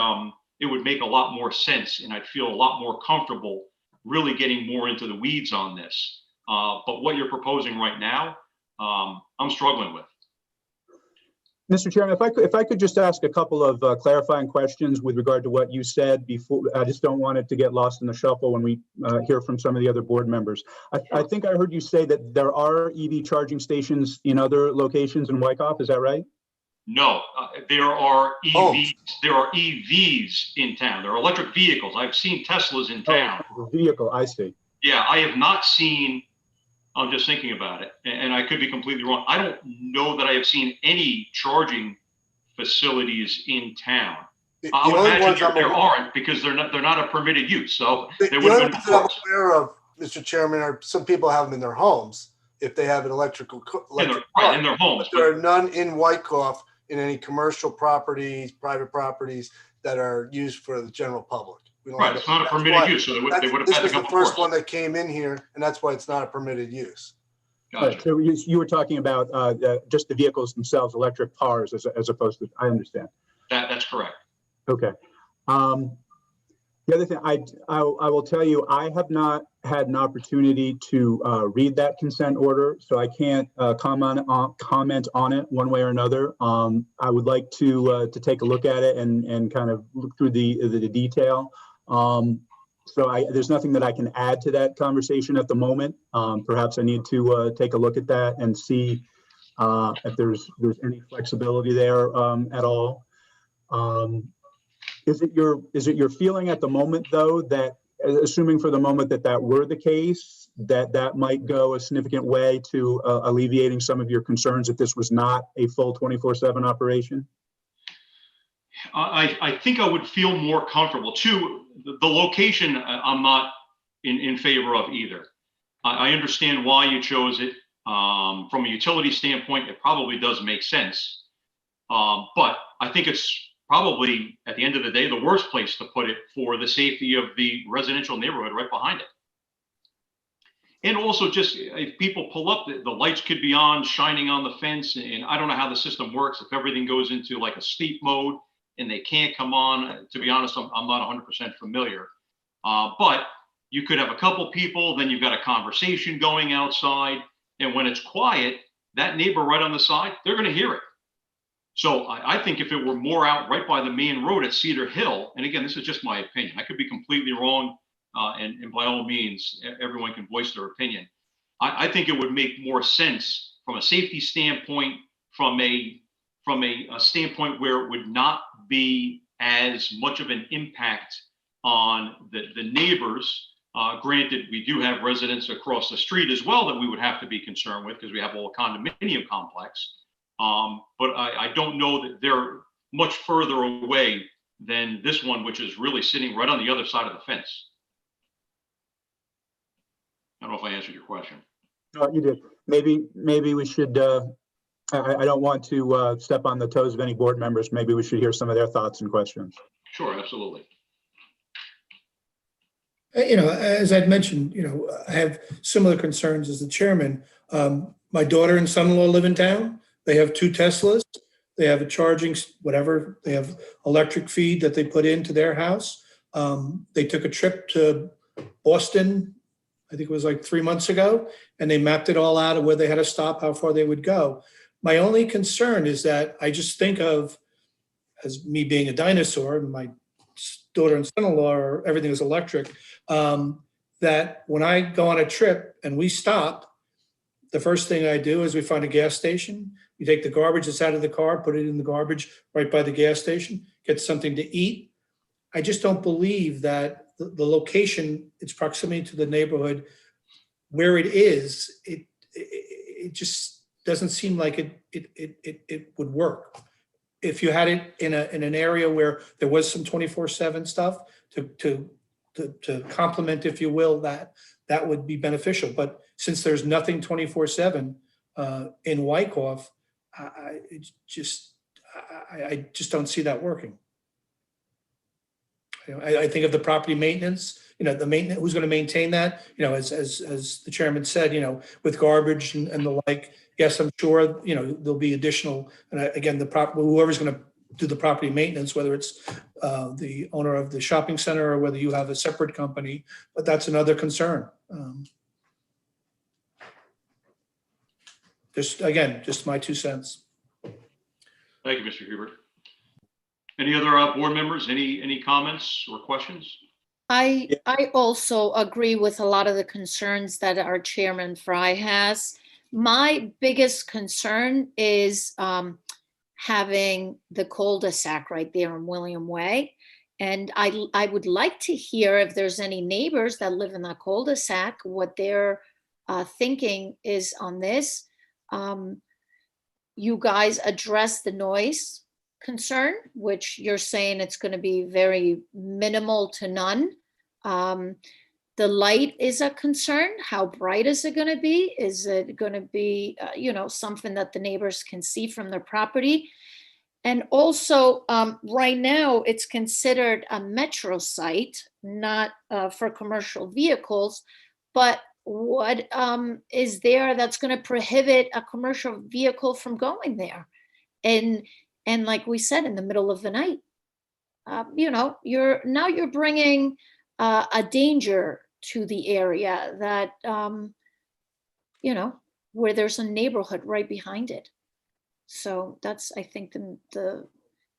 it would make a lot more sense, and I'd feel a lot more comfortable really getting more into the weeds on this. But what you're proposing right now, I'm struggling with. Mr. Chairman, if I could just ask a couple of clarifying questions with regard to what you said before. I just don't want it to get lost in the shuffle when we hear from some of the other board members. I think I heard you say that there are EV charging stations in other locations in Wyckoff. Is that right? No, there are EVs. There are EVs in town. There are electric vehicles. I've seen Teslas in town. Oh, vehicle, I see. Yeah, I have not seen. I'm just thinking about it, and I could be completely wrong. I don't know that I have seen any charging facilities in town. I would imagine there aren't, because they're not a permitted use. So they would have been that I'm aware of, Mr. Chairman, are some people have them in their homes if they have an electric car. In their homes. But there are none in Wyckoff in any commercial properties, private properties that are used for the general public. Right, it's not a permitted use, so they would have had to come before. This was the first one that came in here, and that's why it's not a permitted use. Gotcha. Right, so you were talking about just the vehicles themselves, electric cars, as opposed to, I understand. That's correct. Okay. The other thing, I will tell you, I have not had an opportunity to read that consent order, so I can't comment on it one way or another. I would like to take a look at it and kind of look through the detail. So there's nothing that I can add to that conversation at the moment. Perhaps I need to take a look at that and see if there's any flexibility there at all. Is it your feeling at the moment, though, that, assuming for the moment that were the case, that might go a significant way to alleviating some of your concerns if this was not a full 24/7 operation? I think I would feel more comfortable. Too, the location I'm not in favor of either. I understand why you chose it. From a utility standpoint, it probably does make sense. But I think it's probably, at the end of the day, the worst place to put it for the safety of the residential neighborhood right behind it. And also, just if people pull up, the lights could be on, shining on the fence, and I don't know how the system works. If everything goes into like a sleep mode and they can't come on, to be honest, I'm not 100% familiar. But you could have a couple people, then you've got a conversation going outside, and when it's quiet, that neighbor right on the side, they're going to hear it. So I think if it were more out right by the main road at Cedar Hill, and again, this is just my opinion, I could be completely wrong, and by all means, everyone can voice their opinion. I think it would make more sense from a safety standpoint, from a standpoint where it would not be as much of an impact on the neighbors Granted, we do have residents across the street as well that we would have to be concerned with because we have a whole condominium complex. But I don't know that they're much further away than this one, which is really sitting right on the other side of the fence. I don't know if I answered your question. No, you did. Maybe we should, I don't want to step on the toes of any board members. Maybe we should hear some of their thoughts and questions. Sure, absolutely. As I'd mentioned, I have similar concerns as the chairman. My daughter and son-in-law live in town. They have 2 Teslas. They have a charging, whatever. They have electric feed that they put into their house. They took a trip to Boston, I think it was like 3 months ago, and they mapped it all out of where they had to stop, how far they would go. My only concern is that I just think of, as me being a dinosaur, and my daughter and son-in-law, everything is electric, that when I go on a trip and we stop, the first thing I do is we find a gas station. You take the garbage that's out of the car, put it in the garbage right by the gas station, get something to eat. I just don't believe that the location, its proximity to the neighborhood, where it is, it just doesn't seem like it would work. If you had it in an area where there was some 24/7 stuff to complement, if you will, that would be beneficial. But since there's nothing 24/7 in Wyckoff, I just don't see that working. I think of the property maintenance, the maintenance, who's going to maintain that, as the chairman said, with garbage and the like. Yes, I'm sure, there'll be additional, and again, whoever's going to do the property maintenance, whether it's the owner of the shopping center or whether you have a separate company, but that's another concern. Just my 2 cents. Thank you, Mr. Hubert. Any other board members? Any comments or questions? I also agree with a lot of the concerns that our chairman Fry has. My biggest concern is having the cul-de-sac right there in William Way. And I would like to hear if there's any neighbors that live in that cul-de-sac, what their thinking is on this. You guys address the noise concern, which you're saying it's going to be very minimal to none. The light is a concern. How bright is it going to be? Is it going to be, something that the neighbors can see from their property? And also, right now, it's considered a metro site, not for commercial vehicles. But what is there that's going to prohibit a commercial vehicle from going there? And like we said, in the middle of the night, you're bringing a danger to the area that, where there's a neighborhood right behind it. So that's, I think, the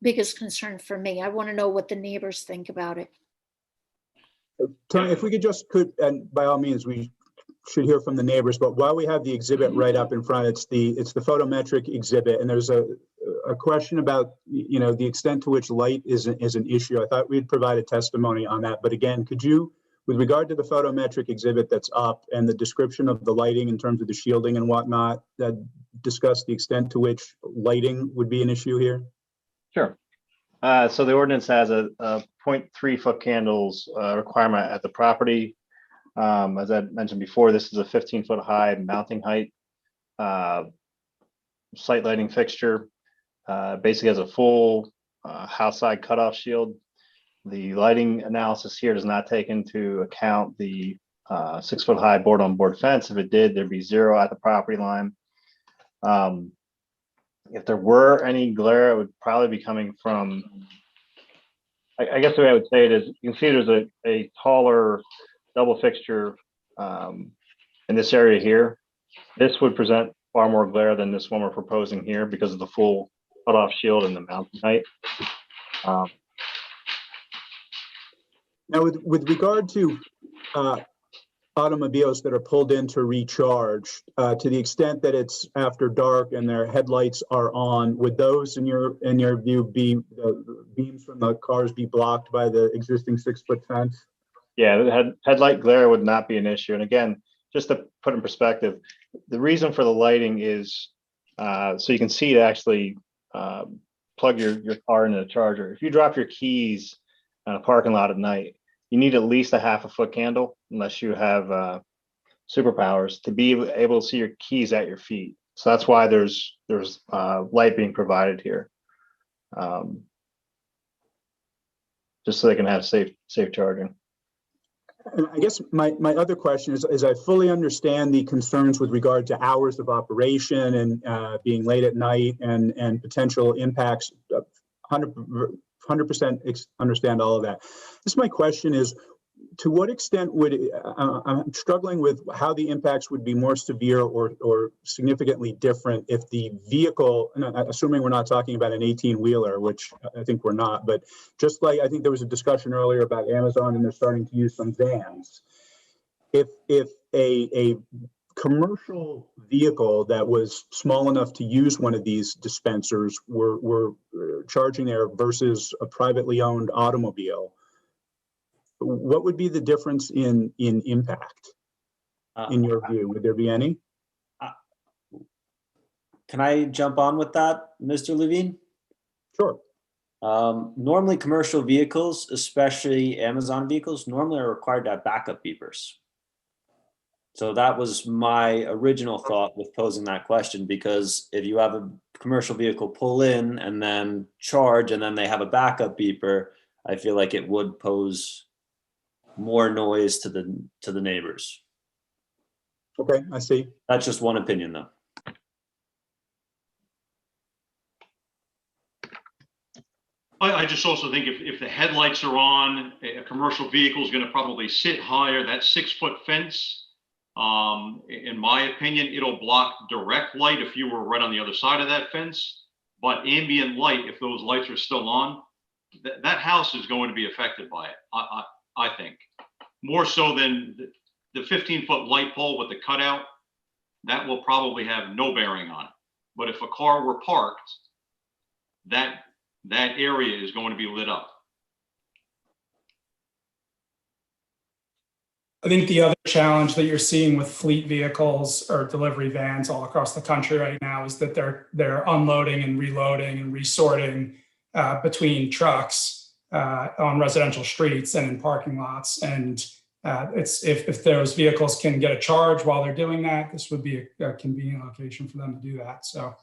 biggest concern for me. I want to know what the neighbors think about it. Tony, if we could, and by all means, we should hear from the neighbors, but while we have the exhibit right up in front, it's the photometric exhibit, and there's a question about, the extent to which light is an issue. I thought we'd provide a testimony on that, but again, could you, with regard to the photometric exhibit that's up and the description of the lighting in terms of the shielding and whatnot, discuss the extent to which lighting would be an issue here? Sure. So the ordinance has a 0.3 foot candles requirement at the property. As I mentioned before, this is a 15-foot high mounting height site lighting fixture. Basically has a full house side cutoff shield. The lighting analysis here does not take into account the 6-foot high board on board fence. If it did, there'd be 0 at the property line. If there were any glare, it would probably be coming from, I guess the way I would say it is, you can see there's a taller double fixture in this area here. This would present far more glare than this one we're proposing here because of the full cutoff shield and the mounting height. Now, with regard to automobiles that are pulled in to recharge, to the extent that it's after dark and their headlights are on, would those, in your view, be the beams from the cars be blocked by the existing 6-foot fence? Yeah, the headlight glare would not be an issue. And again, just to put in perspective, the reason for the lighting is so you can see to actually plug your car into the charger. If you drop your keys in a parking lot at night, you need at least a half a foot candle, unless you have superpowers, to be able to see your keys at your feet. So that's why there's light being provided here, just so they can have safe charging. And I guess my other question is I fully understand the concerns with regard to hours of operation and being late at night and potential impacts. 100% understand all of that. This my question is, to what extent would I'm struggling with how the impacts would be more severe or significantly different if the vehicle, assuming we're not talking about an 18-wheeler, which I think we're not, but just like I think there was a discussion earlier about Amazon and they're starting to use some vans. If a commercial vehicle that was small enough to use one of these dispensers were charging there versus a privately owned automobile, what would be the difference in impact, in your view? Would there be any? Can I jump on with that, Mr. Levine? Sure. Normally, commercial vehicles, especially Amazon vehicles, normally are required to have backup beepers. So that was my original thought with posing that question, because if you have a commercial vehicle pull in and then charge and then they have a backup beeper, I feel like it would pose more noise to the neighbors. Okay, I see. That's just one opinion, though. I just also think if the headlights are on, a commercial vehicle is going to probably sit higher. That 6-foot fence, in my opinion, it'll block direct light if you were right on the other side of that fence. But ambient light, if those lights are still on, that house is going to be affected by it. I think more so than the 15-foot light pole with the cutout. That will probably have no bearing on it. But if a car were parked, that area is going to be lit up. I think the other challenge that you're seeing with fleet vehicles or delivery vans all across the country right now is that they're unloading and reloading and resorting between trucks on residential streets and in parking lots. And it's if those vehicles can get a charge while they're doing that, this would be a convenient location for them to do that. So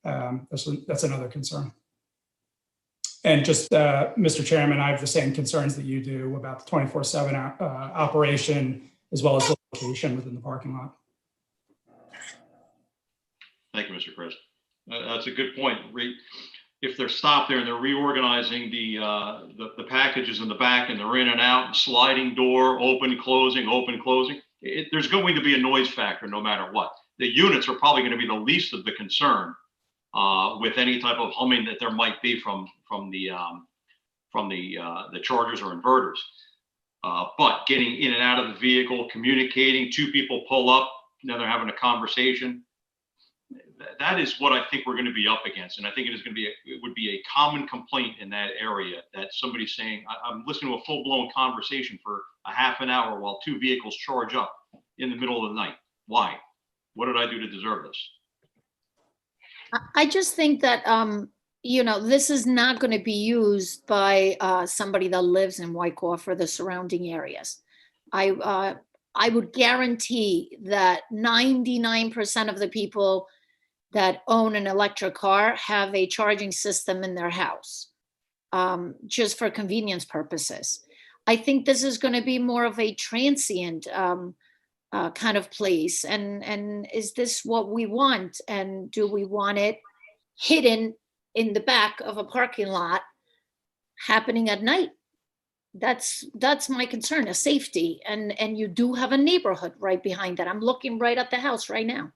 that's another concern. And just, Mr. Chairman, I have the same concerns that you do about the 24/7 operation, as well as the location within the parking lot. Thank you, Mr. Chris. That's a good point. If they're stopped there and they're reorganizing the packages in the back and they're in and out, and sliding door, open, closing, there's going to be a noise factor no matter what. The units are probably going to be the least of the concern with any type of humming that there might be from the chargers or inverters. But getting in and out of the vehicle, communicating, two people pull up, now they're having a conversation. That is what I think we're going to be up against. And I think it would be a common complaint in that area that somebody's saying, I'm listening to a full-blown conversation for a half an hour while two vehicles charge up in the middle of the night. Why? What did I do to deserve this? I just think that, this is not going to be used by somebody that lives in Wyckoff or the surrounding areas. I would guarantee that 99% of the people that own an electric car have a charging system in their house, just for convenience purposes. I think this is going to be more of a transient kind of place. And is this what we want? And do we want it hidden in the back of a parking lot happening at night? That's my concern, a safety. And you do have a neighborhood right behind that. I'm looking right at the house right now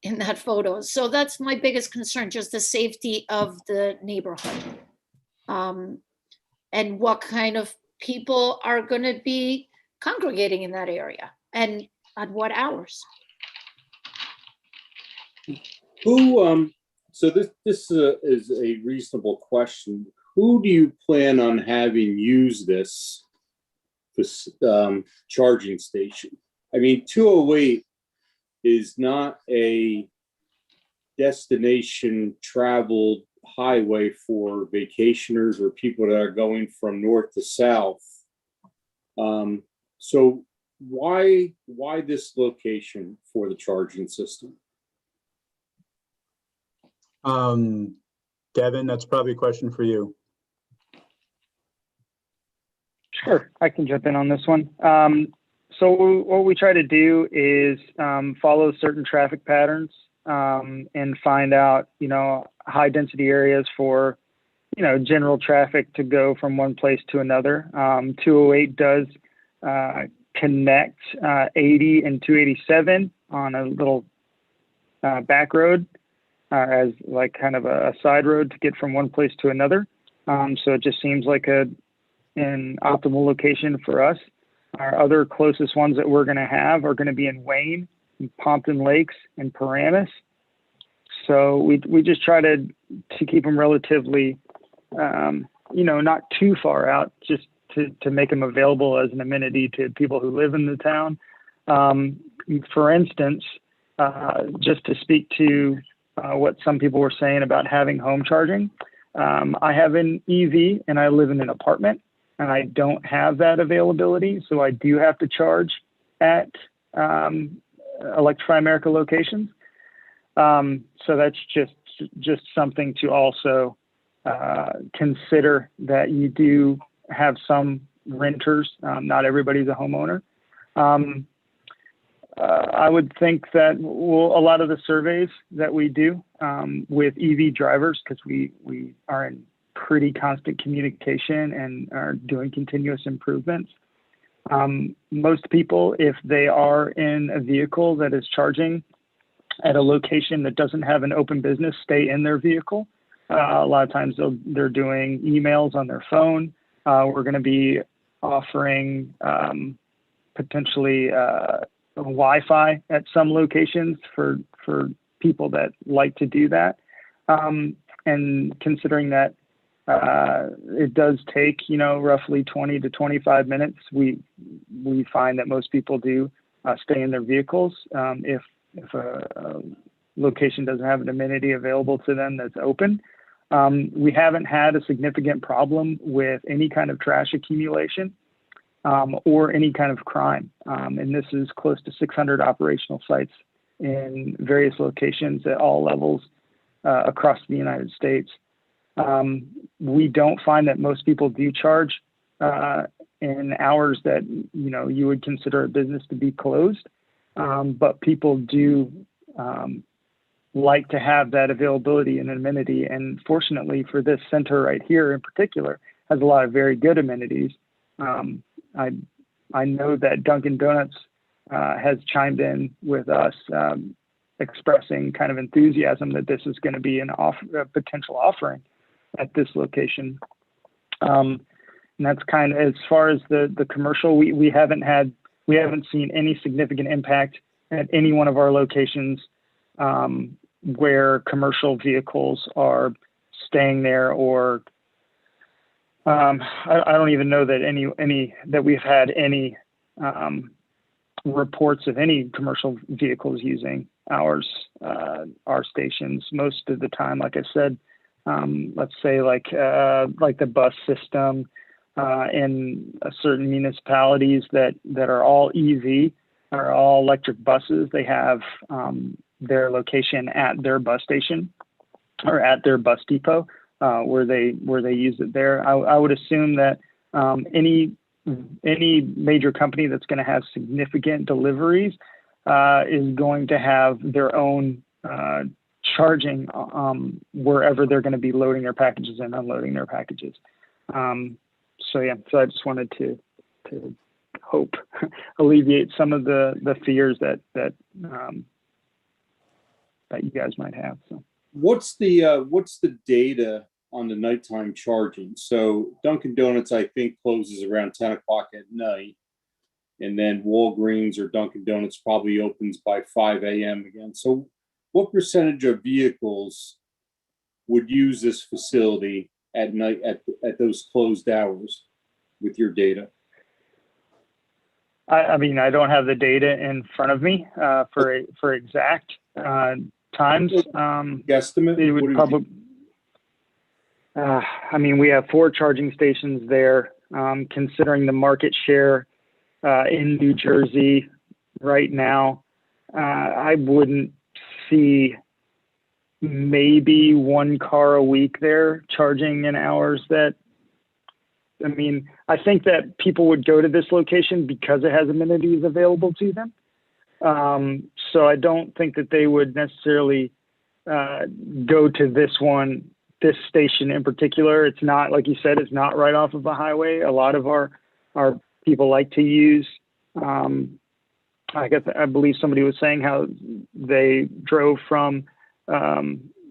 in that photo. So that's my biggest concern, just the safety of the neighborhood. And what kind of people are going to be congregating in that area and at what hours? So this is a reasonable question. Who do you plan on having use this charging station. I mean, 208 is not a destination traveled highway for vacationers or people that are going from north to south. So why this location for the charging system? Devin, that's probably a question for you. Sure, I can jump in on this one. So what we try to do is follow certain traffic patterns and find out, high density areas for, general traffic to go from one place to another. 208 does connect 80 and 287 on a little back road as like kind of a side road to get from one place to another. So it just seems like an optimal location for us. Our other closest ones that we're going to have are going to be in Wayne, in Pompton Lakes, and Paramus. So we just try to keep them relatively, not too far out, just to make them available as an amenity to people who live in the town. For instance, just to speak to what some people were saying about having home charging, I have an EV and I live in an apartment and I don't have that availability. So I do have to charge at Electrify America locations. So that's just something to also consider, that you do have some renters. Not everybody's a homeowner. I would think that a lot of the surveys that we do with EV drivers, because we are in pretty constant communication and are doing continuous improvements. Most people, if they are in a vehicle that is charging at a location that doesn't have an open business, stay in their vehicle. A lot of times they're doing emails on their phone. We're going to be offering potentially Wi-Fi at some locations for people that like to do that. And considering that it does take, roughly 20 to 25 minutes, we find that most people do stay in their vehicles if a location doesn't have an amenity available to them that's open. We haven't had a significant problem with any kind of trash accumulation or any kind of crime. And this is close to 600 operational sites in various locations at all levels across the United States. We don't find that most people do charge in hours that, you would consider a business to be closed. But people do like to have that availability and amenity. And fortunately for this center right here in particular, has a lot of very good amenities. I know that Dunkin' Donuts has chimed in with us, expressing kind of enthusiasm that this is going to be a potential offering at this location. And that's kind of, as far as the commercial, we haven't seen any significant impact at any one of our locations where commercial vehicles are staying there, or I don't even know that that we've had any reports of any commercial vehicles using our stations. Most of the time, like I said, let's say like the bus system in certain municipalities that are all EV, are all electric buses. They have their location at their bus station or at their bus depot where they use it there. I would assume that any major company that's going to have significant deliveries is going to have their own charging wherever they're going to be loading their packages and unloading their packages. So I just wanted to hope alleviate some of the fears that you guys might have. So what's the data on the nighttime charging? So Dunkin' Donuts, I think, closes around 10 o'clock at night, and then Walgreens or Dunkin' Donuts probably opens by 5 a.m. again. So what percentage of vehicles would use this facility at night at those closed hours with your data? I mean, I don't have the data in front of me for exact times. Guesstimate? It would probably. I mean, we have 4 charging stations there. Considering the market share in New Jersey right now, I wouldn't see maybe 1 car a week there charging in hours that. I mean, I think that people would go to this location because it has amenities available to them. So I don't think that they would necessarily go to this station in particular. It's not, like you said, it's not right off of a highway. A lot of our people like to use, I believe somebody was saying how they drove from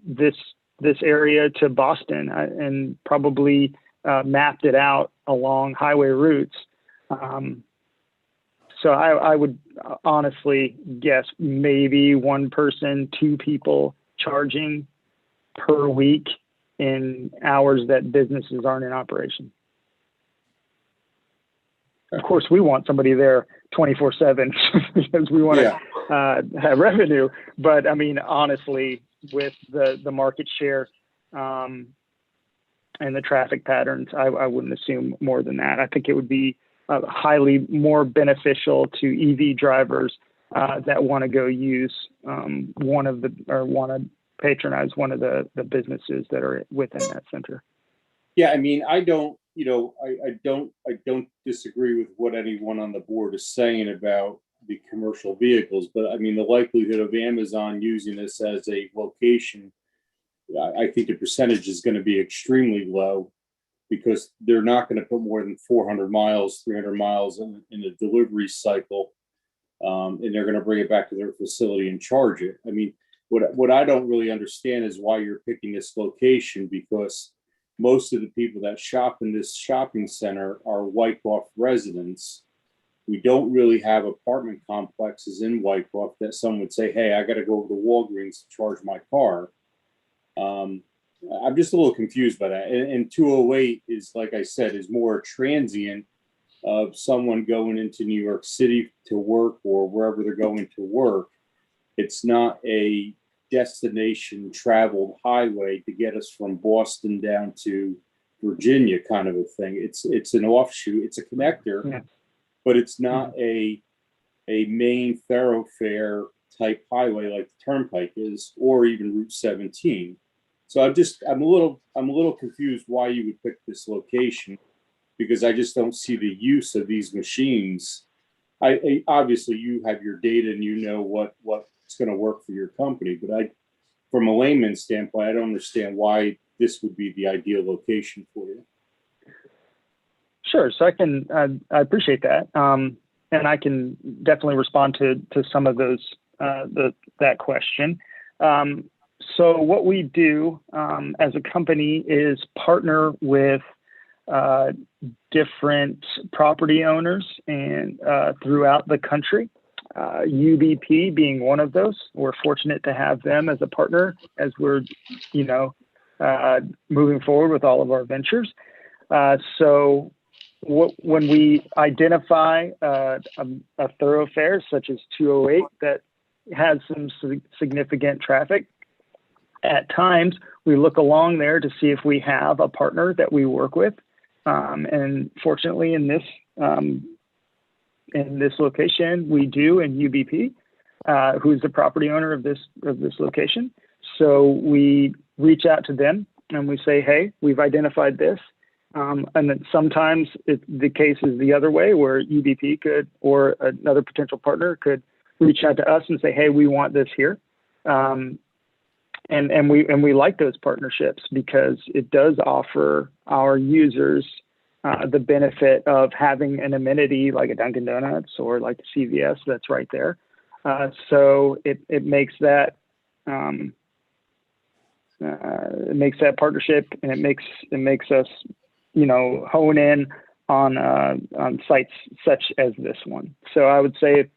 this area to Boston and probably mapped it out along highway routes. So I would honestly guess maybe 1 person, 2 people charging per week in hours that businesses aren't in operation. Of course, we want somebody there 24/7 because we want to have revenue. But I mean, honestly, with the market share and the traffic patterns, I wouldn't assume more than that. I think it would be highly more beneficial to EV drivers that want to go use want to patronize one of the businesses that are within that center. Yeah, I mean, I don't disagree with what anyone on the board is saying about the commercial vehicles, but I mean, the likelihood of Amazon using this as a location, I think the percentage is going to be extremely low because they're not going to put more than 400 miles, 300 miles in a delivery cycle, and they're going to bring it back to their facility and charge it. I mean, what I don't really understand is why you're picking this location, because most of the people that shop in this shopping center are Wyckoff residents. We don't really have apartment complexes in Wyckoff that someone would say, hey, I got to go over to Walgreens to charge my car. I'm just a little confused by that. And 208 is, like I said, is more transient of someone going into New York City to work or wherever they're going to work. It's not a destination traveled highway to get us from Boston down to Virginia kind of a thing. It's an offshoot. It's a connector, but it's not a main thoroughfare type highway like the Turnpike is, or even Route 17. So I'm a little confused why you would pick this location, because I just don't see the use of these machines. I obviously you have your data and you know what's going to work for your company, but from a layman's standpoint, I don't understand why this would be the ideal location for you. Sure. So I appreciate that. And I can definitely respond to some of those, that question. So what we do as a company is partner with different property owners and throughout the country. UBP being one of those. We're fortunate to have them as a partner as we're, moving forward with all of our ventures. So when we identify a thoroughfare such as 208 that has some significant traffic, at times we look along there to see if we have a partner that we work with. And fortunately in this location, we do in UBP, who's the property owner of this location. So we reach out to them and we say, hey, we've identified this. And then sometimes the case is the other way, where UBP could, or another potential partner could reach out to us and say, hey, we want this here. And we like those partnerships because it does offer our users the benefit of having an amenity like a Dunkin' Donuts or like a CVS that's right there. So it makes that partnership, and it makes us, hone in on sites such as this one. So I would say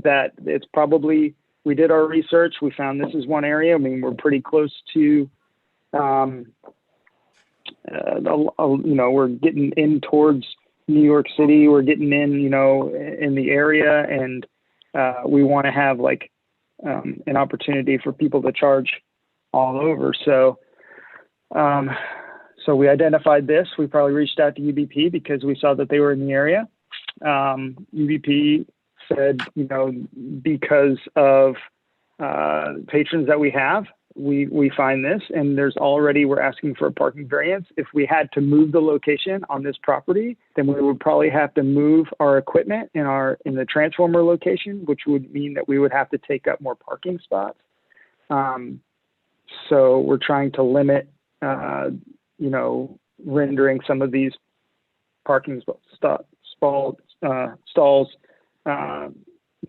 that it's probably, we did our research, we found this is one area. I mean, we're pretty close to, we're getting in towards New York City. We're getting in, in the area, and we want to have like an opportunity for people to charge all over. So, so we identified this. We probably reached out to UBP because we saw that they were in the area. UBP said, because of patrons that we have, we find this, and we're asking for a parking variance. If we had to move the location on this property, then we would probably have to move our equipment in the transformer location, which would mean that we would have to take up more parking spots. So we're trying to limit, rendering some of these parking stalls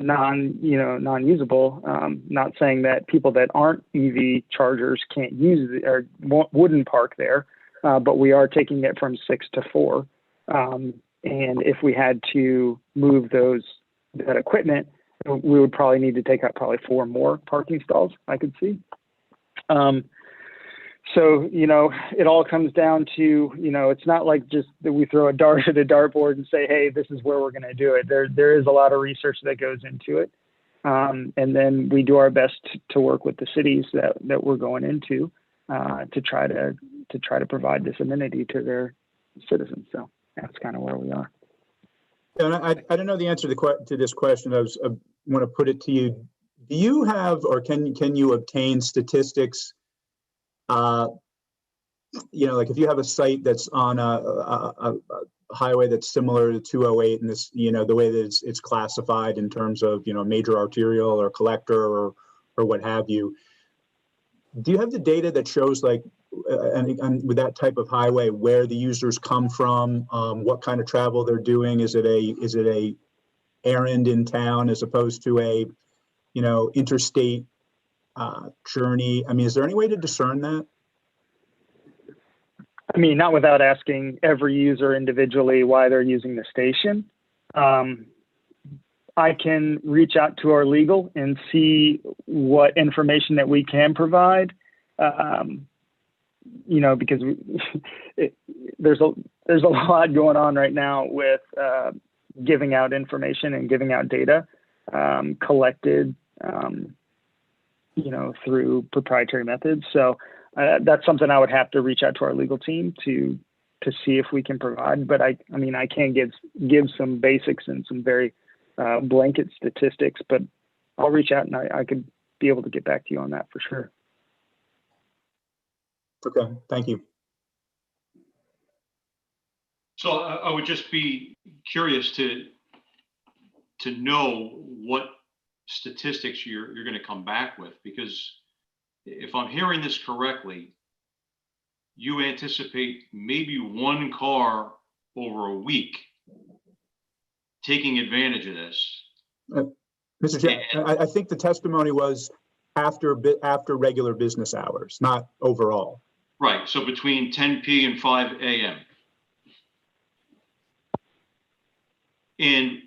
non-usable. Not saying that people that aren't EV chargers can't use it or wouldn't park there, but we are taking it from 6 to 4. And if we had to move that equipment, we would probably need to take out probably 4 more parking stalls, I could see. So, it all comes down to, it's not like just that we throw a dart at a dartboard and say, hey, this is where we're going to do it. There is a lot of research that goes into it. And then we do our best to work with the cities that we're going into to try to provide this amenity to their citizens. So that's kind of where we are. And I don't know the answer to this question. I want to put it to you. Do you have, or can you obtain statistics? Like if you have a site that's on a highway that's similar to 208 and this, the way that it's classified in terms of, major arterial or collector or what have you, do you have the data that shows like, and with that type of highway, where the users come from, what kind of travel they're doing? Is it a errand in town as opposed to a, interstate journey? I mean, is there any way to discern that? I mean, not without asking every user individually why they're using the station. I can reach out to our legal and see what information that we can provide. Because there's a lot going on right now with giving out information and giving out data collected, through proprietary methods. So that's something I would have to reach out to our legal team to see if we can provide. But I can give some basics and some very blanket statistics, but I'll reach out and I could be able to get back to you on that for sure. Okay, thank you. So I would just be curious to know what statistics you're going to come back with, because if I'm hearing this correctly, you anticipate maybe 1 car over a week taking advantage of this. Mr. Chair, I think the testimony was after regular business hours, not overall. Right, so between 10 p and 5 a.m. And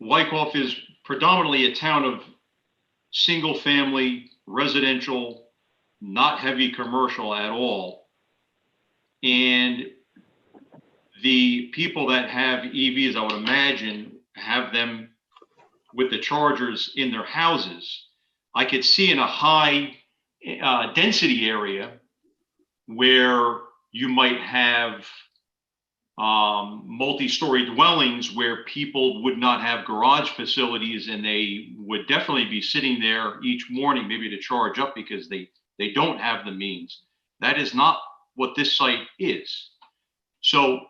Wyckoff is predominantly a town of single-family, residential, not heavy commercial at all. And the people that have EVs, I would imagine, have them with the chargers in their houses. I could see in a high density area where you might have multi-story dwellings where people would not have garage facilities, and they would definitely be sitting there each morning maybe to charge up because they don't have the means. That is not what this site is. So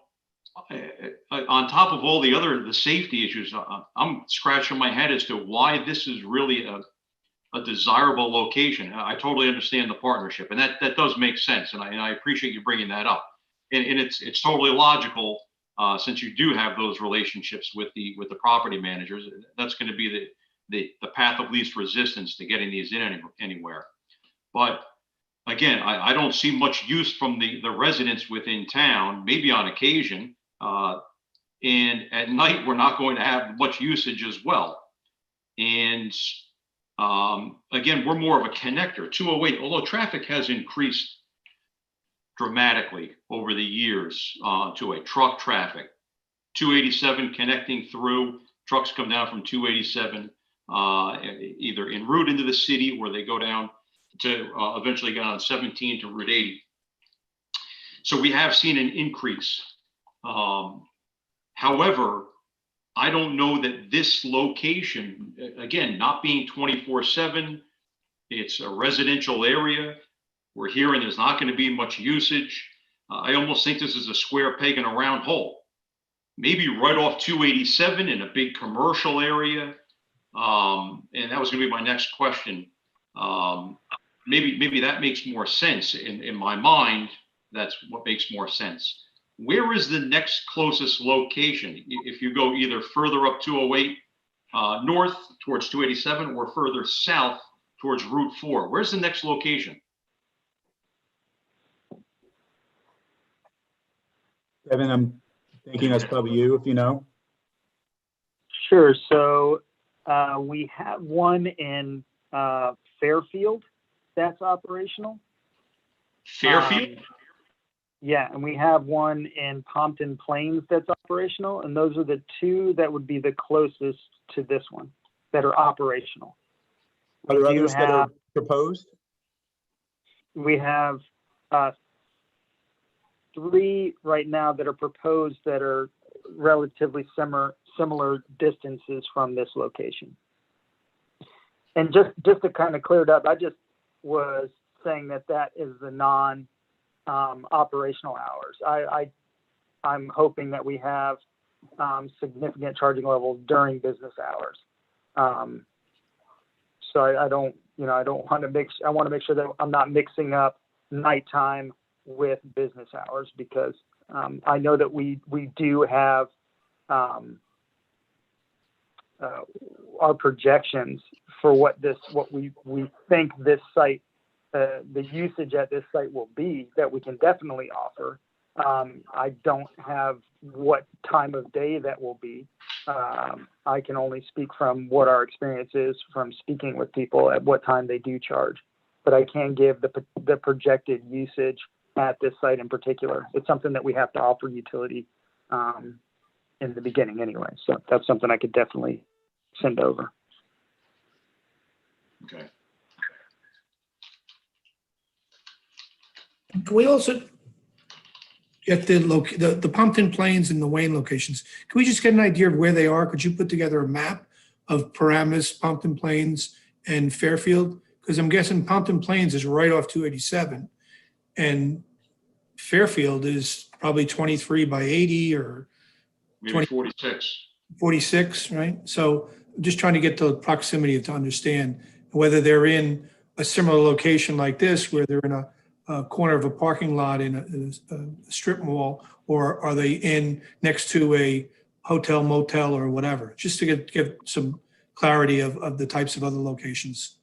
on top of all the safety issues, I'm scratching my head as to why this is really a desirable location. I totally understand the partnership, and that does make sense, and I appreciate you bringing that up. And it's totally logical since you do have those relationships with the property managers. That's going to be the path of least resistance to getting these in anywhere. But again, I don't see much use from the residents within town, maybe on occasion. And at night, we're not going to have much usage as well. And again, we're more of a connector. 208, although traffic has increased dramatically over the years to a truck traffic, 287 connecting through. Trucks come down from 287, either en route into the city, or they go down to eventually get on 17 to Route 80. So we have seen an increase. However, I don't know that this location, again, not being 24/7, it's a residential area. We're hearing there's not going to be much usage. I almost think this is a square peg in a round hole. Maybe right off 287 in a big commercial area. And that was going to be my next question. Maybe that makes more sense. In my mind, that's what makes more sense. Where is the next closest location? If you go either further up 208 north towards 287 or further south towards Route 4, where's the next location? Kevin, I'm thinking that's probably you, if you know. Sure. So we have one in Fairfield that's operational. Fairfield? Yeah, and we have one in Pompton Plains that's operational, and those are the two that would be the closest to this one that are operational. Are there others that are proposed? We have 3 right now that are proposed that are relatively similar distances from this location. And just to kind of clear it up, I just was saying that is the operational hours. I'm hoping that we have significant charging levels during business hours. So I don't want to mix. I want to make sure that I'm not mixing up nighttime with business hours, because I know that we do have our projections for what we think this site, the usage at this site will be, that we can definitely offer. I don't have what time of day that will be. I can only speak from what our experience is from speaking with people at what time they do charge, but I can give the projected usage at this site in particular. It's something that we have to offer utility in the beginning anyway. So that's something I could definitely send over. Okay. Can we also get the Pompton Plains and the Wayne locations? Can we just get an idea of where they are? Could you put together a map of Paramus, Pompton Plains, and Fairfield? Because I'm guessing Pompton Plains is right off 287, and Fairfield is probably 23 by 80 or maybe 46. 46, right? So I'm just trying to get the proximity to understand whether they're in a similar location like this, where they're in a corner of a parking lot in a strip mall, or are they in next to a hotel, motel, or whatever, just to give some clarity of the types of other locations.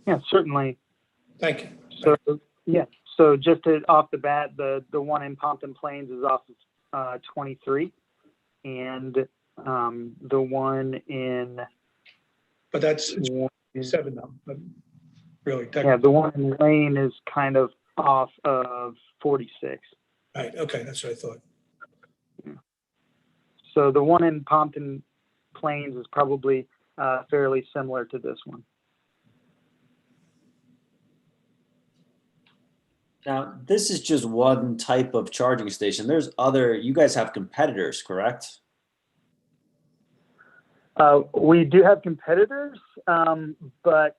Yeah, certainly. Thank you. So, yeah, so just off the bat, the one in Pompton Plains is off of 23, and the one in... But that's 7 though, but really. Yeah, the one in Wayne is kind of off of 46. Right, okay, that's what I thought. Yeah. So the one in Pompton Plains is probably fairly similar to this one. Now, this is just one type of charging station. There's other, you guys have competitors, correct? We do have competitors, but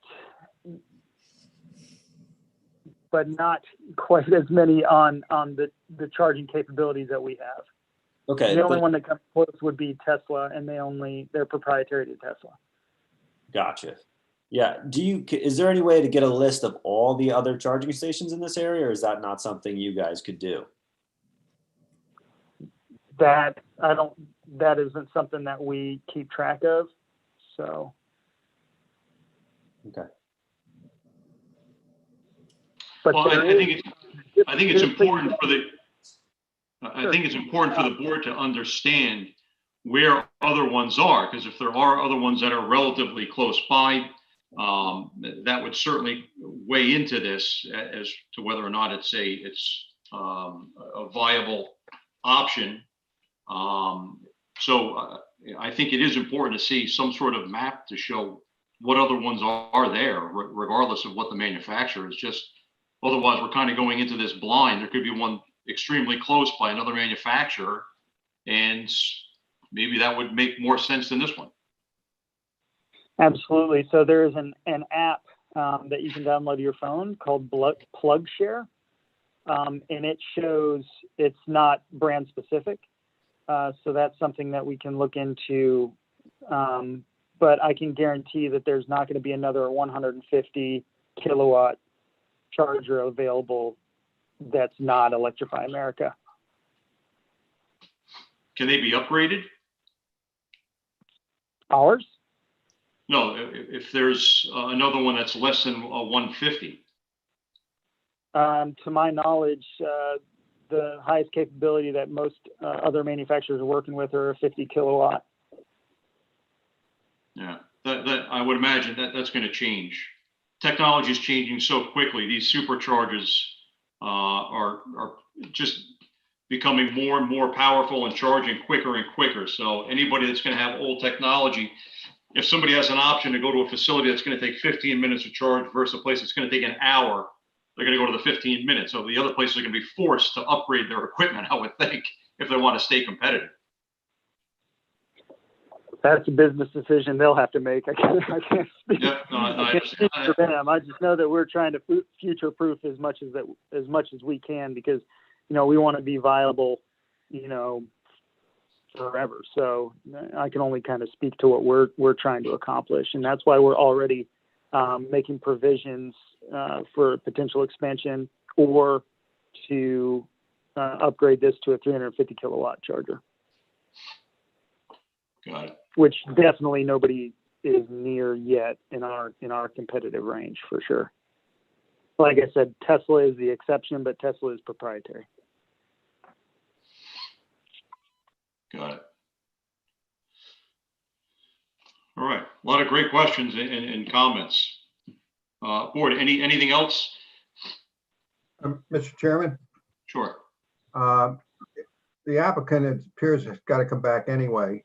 not quite as many on the charging capabilities that we have. Okay. The only one that comes close would be Tesla, and they're proprietary to Tesla. Gotcha. Yeah. Is there any way to get a list of all the other charging stations in this area, or is that not something you guys could do? That isn't something that we keep track of. So. Okay. But well, I think it's important for the. Sure. I think it's important for the board to understand where other ones are, because if there are other ones that are relatively close by, that would certainly weigh into this as to whether or not it's a viable option. So I think it is important to see some sort of map to show what other ones are there, regardless of what the manufacturer is. Just otherwise, we're kind of going into this blind. There could be one extremely close by another manufacturer, and maybe that would make more sense than this one. Absolutely. So there is an app that you can download to your phone called Plug Share, and it shows it's not brand specific. So that's something that we can look into. But I can guarantee that there's not going to be another 150 kilowatt charger available that's not Electrify America. Can they be upgraded? Ours? No, if there's another one that's less than 150. To my knowledge, the highest capability that most other manufacturers are working with are a 50 kilowatt. Yeah, that I would imagine that's going to change. Technology is changing so quickly. These superchargers are just becoming more and more powerful and charging quicker and quicker. So anybody that's going to have old technology, if somebody has an option to go to a facility that's going to take 15 minutes to charge versus a place that's going to take an hour, they're going to go to the 15 minutes. So the other places are going to be forced to upgrade their equipment, I would think, if they want to stay competitive. That's a business decision they'll have to make. I can't speak, Yeah, no, I can't speak for them. I just know that we're trying to future-proof as much as we can, because, we want to be viable, forever. So I can only kind of speak to what we're trying to accomplish, and that's why we're already making provisions for potential expansion or to upgrade this to a 350 kilowatt charger. Got it. Which definitely nobody is near yet in our competitive range, for sure. Like I said, Tesla is the exception, but Tesla is proprietary. Got it. All right, a lot of great questions and comments. Board, anything else? Mr. Chairman? Sure. The applicant, it appears, has got to come back anyway.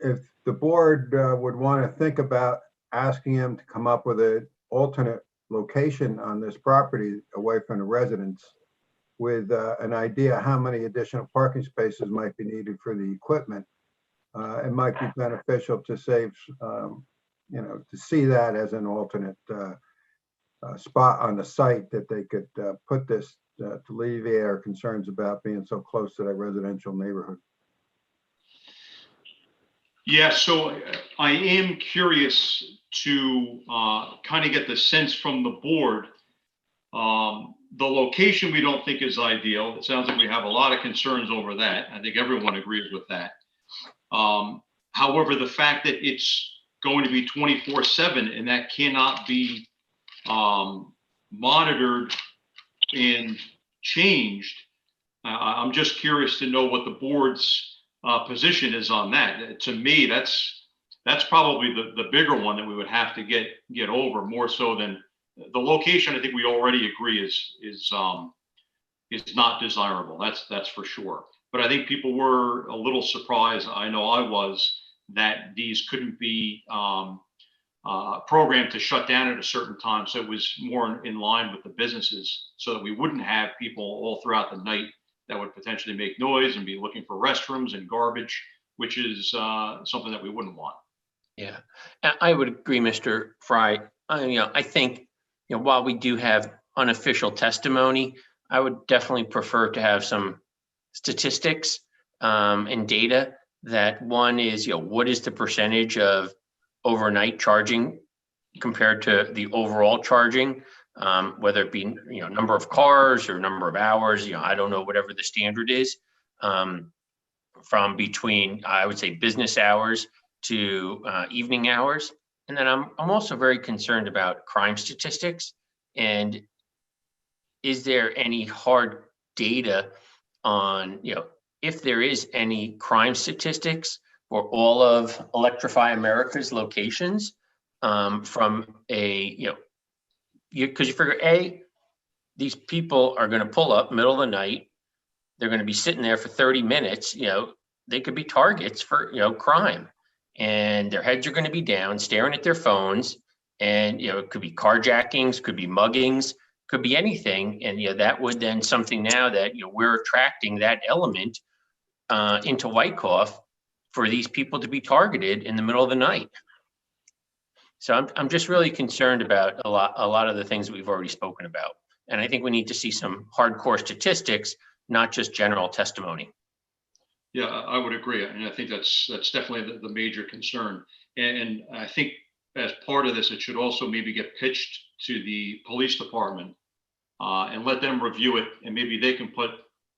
If the board would want to think about asking him to come up with an alternate location on this property away from the residents with an idea how many additional parking spaces might be needed for the equipment, it might be beneficial to save, to see that as an alternate spot on the site that they could put this to alleviate our concerns about being so close to that residential neighborhood. Yeah, so I am curious to kind of get the sense from the board. The location we don't think is ideal. It sounds like we have a lot of concerns over that. I think everyone agrees with that. However, the fact that it's going to be 24/7 and that cannot be monitored and changed, I'm just curious to know what the board's position is on that. To me, that's probably the bigger one that we would have to get over, more so than the location. I think we already agree is not desirable. That's for sure. But I think people were a little surprised, I know I was, that these couldn't be programmed to shut down at a certain time. So it was more in line with the businesses, so that we wouldn't have people all throughout the night that would potentially make noise and be looking for restrooms and garbage, which is something that we wouldn't want. Yeah, I would agree, Mr. Fry. I think, while we do have unofficial testimony, I would definitely prefer to have some statistics and data. That one is, what is the percentage of overnight charging compared to the overall charging, whether it be, number of cars or number of hours, I don't know, whatever the standard is, from between, I would say, business hours to evening hours. And then I'm also very concerned about crime statistics. And is there any hard data on, if there is any crime statistics for all of Electrify America's locations, from a, because you figure, these people are going to pull up middle of the night. They're going to be sitting there for 30 minutes. They could be targets for, crime, and their heads are going to be down staring at their phones. And, it could be carjackings, could be muggings, could be anything. And, that would then something now that, we're attracting that element into Wyckoff for these people to be targeted in the middle of the night. So I'm just really concerned about a lot of the things that we've already spoken about. And I think we need to see some hardcore statistics, not just general testimony. Yeah, I would agree. And I think that's definitely the major concern. And I think as part of this, it should also maybe get pitched to the police department and let them review it. And maybe they can put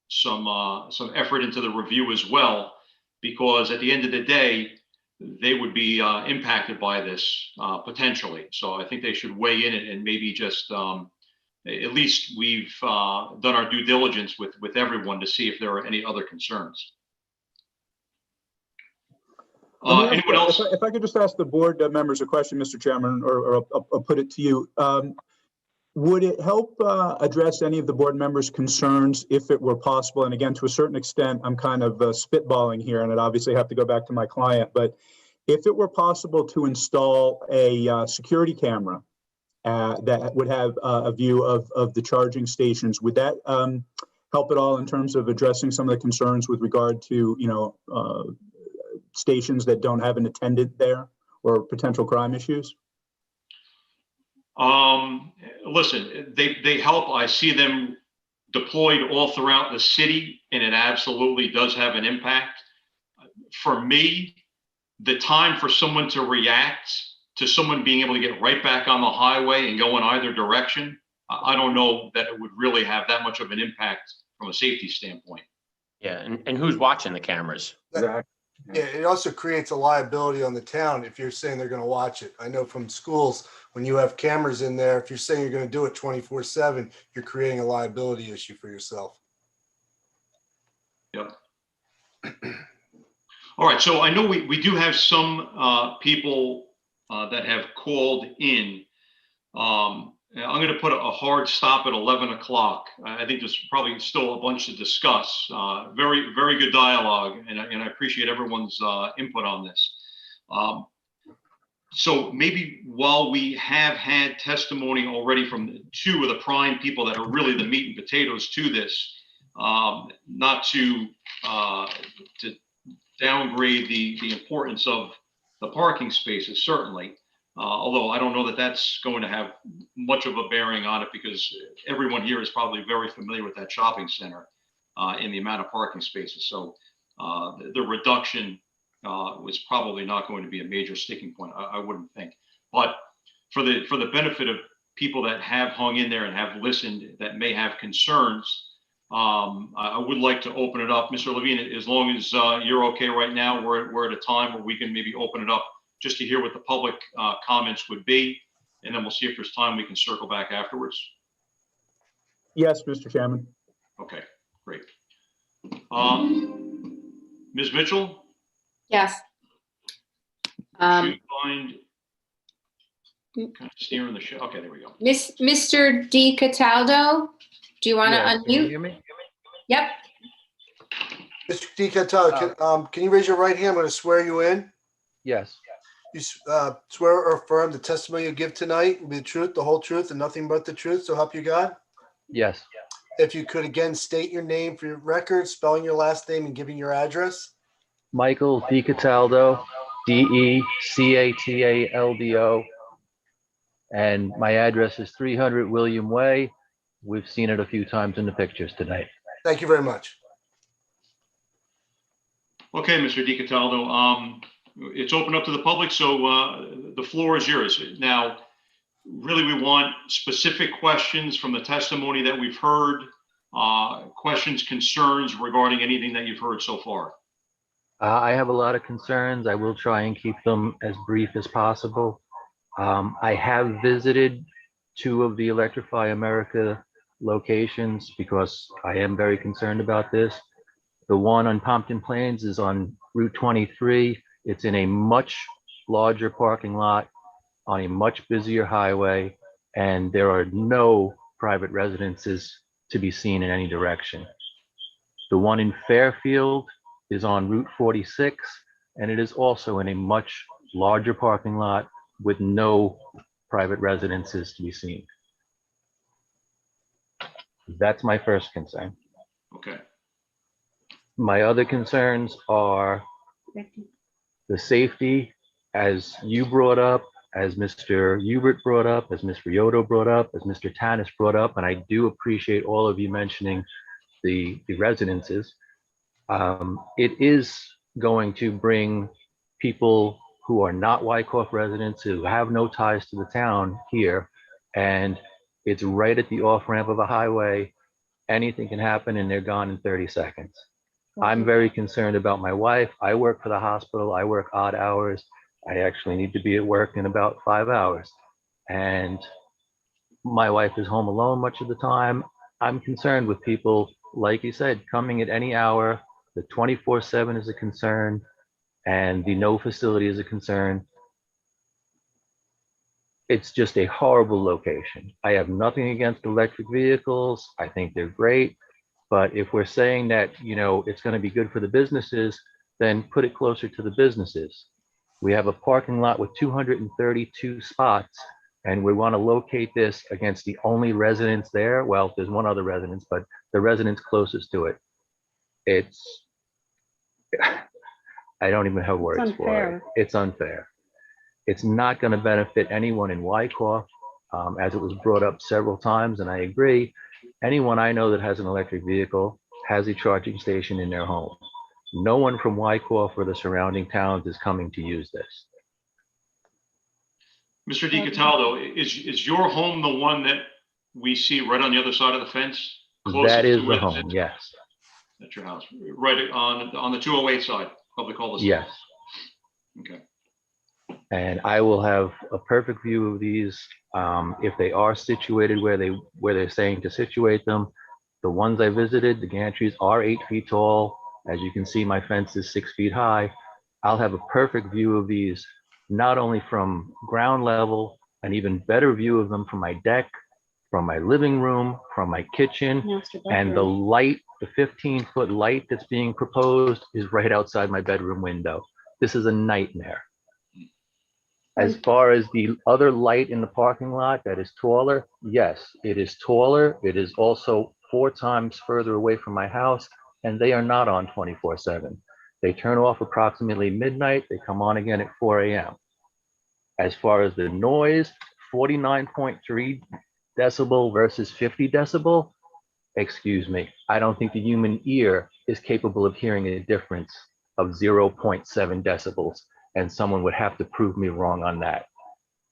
some effort into the review as well, because at the end of the day, they would be impacted by this potentially. So I think they should weigh in and maybe just at least we've done our due diligence with everyone to see if there are any other concerns. Anyone else? If I could just ask the board members a question, Mr. Chairman, or I'll put it to you. Would it help address any of the board members' concerns if it were possible? And again, to a certain extent, I'm kind of spitballing here, and I'd obviously have to go back to my client. But if it were possible to install a security camera that would have a view of the charging stations, would that help at all in terms of addressing some of the concerns with regard to, stations that don't have an attendant there or potential crime issues? Listen, they help. I see them deployed all throughout the city, and it absolutely does have an impact. For me, the time for someone to react to someone being able to get right back on the highway and go in either direction, I don't know that it would really have that much of an impact from a safety standpoint. Yeah, and who's watching the cameras? Yeah, it also creates a liability on the town if you're saying they're going to watch it. I know from schools, when you have cameras in there, if you're saying you're going to do it 24/7, you're creating a liability issue for yourself. Yep. All right, so I know we do have some people that have called in. I'm going to put a hard stop at 11 o'clock. I think there's probably still a bunch to discuss. Very, very good dialogue, and I appreciate everyone's input on this. So maybe while we have had testimony already from two of the prime people that are really the meat and potatoes to this, not to downgrade the importance of the parking spaces, certainly. Although I don't know that that's going to have much of a bearing on it, because everyone here is probably very familiar with that shopping center in the amount of parking spaces. So the reduction was probably not going to be a major sticking point, I wouldn't think. But for the benefit of people that have hung in there and have listened that may have concerns, I would like to open it up. Mr. Levine, as long as you're okay right now, we're at a time where we can maybe open it up just to hear what the public comments would be, and then we'll see if there's time we can circle back afterwards. Yes, Mr. Chairman. Okay, great. Ms. Mitchell? Yes. Should find kind of steering the show. Okay, there we go. Mr. Di Cataldo, do you want to unmute? Can you hear me? Yep. Mr. Di Cataldo, can you raise your right hand? I'm going to swear you in. Yes. You swear or affirm the testimony you give tonight will be the truth, the whole truth, and nothing but the truth, so help you God? Yes. If you could again state your name for your record, spelling your last name and giving your address. Michael Di Cataldo, DeCataldo. And my address is 300 William Way. We've seen it a few times in the pictures tonight. Thank you very much. Okay, Mr. Di Cataldo, it's open up to the public, so the floor is yours. Now, really, we want specific questions from the testimony that we've heard, questions, concerns regarding anything that you've heard so far. I have a lot of concerns. I will try and keep them as brief as possible. I have visited 2 of the Electrify America locations because I am very concerned about this. The one on Pompton Plains is on Route 23. It's in a much larger parking lot on a much busier highway, and there are no private residences to be seen in any direction. The one in Fairfield is on Route 46, and it is also in a much larger parking lot with no private residences to be seen. That's my first concern. Okay. My other concerns are the safety, as you brought up, as Mr. Hubert brought up, as Ms. Rioto brought up, as Mr. Tanis brought up, and I do appreciate all of you mentioning the residences. It is going to bring people who are not Wyckoff residents, who have no ties to the town here, and it's right at the off-ramp of a highway. Anything can happen and they're gone in 30 seconds. I'm very concerned about my wife. I work for the hospital. I work odd hours. I actually need to be at work in about 5 hours. And my wife is home alone much of the time. I'm concerned with people, like you said, coming at any hour. The 24/7 is a concern, and the no facility is a concern. It's just a horrible location. I have nothing against electric vehicles. I think they're great. But if we're saying that, you know, it's going to be good for the businesses, then put it closer to the businesses. We have a parking lot with 232 spots, and we want to locate this against the only residence there. Well, there's one other residence, but the residence closest to it. It's, I don't even have words for it. It's unfair. It's not going to benefit anyone in Wyckoff, as it was brought up several times, and I agree. Anyone I know that has an electric vehicle has a charging station in their home. No one from Wyckoff or the surrounding towns is coming to use this. Mr. DiCataldo, is your home the one that we see right on the other side of the fence? That is the home, yes. That's your house, right on the 208 side of the cul-de-sac? Yes. Okay. And I will have a perfect view of these if they are situated where they're saying to situate them. The ones I visited, the gantries are 8 feet tall. As you can see, my fence is 6 feet high. I'll have a perfect view of these, not only from ground level, an even better view of them from my deck, from my living room, from my kitchen, and the light, the 15-foot light that's being proposed is right outside my bedroom window. This is a nightmare. As far as the other light in the parking lot that is taller, yes, it is taller. It is also 4 times further away from my house, and they are not on 24/7. They turn off approximately midnight. They come on again at 4 a.m. As far as the noise, 49.3 decibel versus 50 decibel, excuse me, I don't think the human ear is capable of hearing a difference of 0.7 decibels. And someone would have to prove me wrong on that.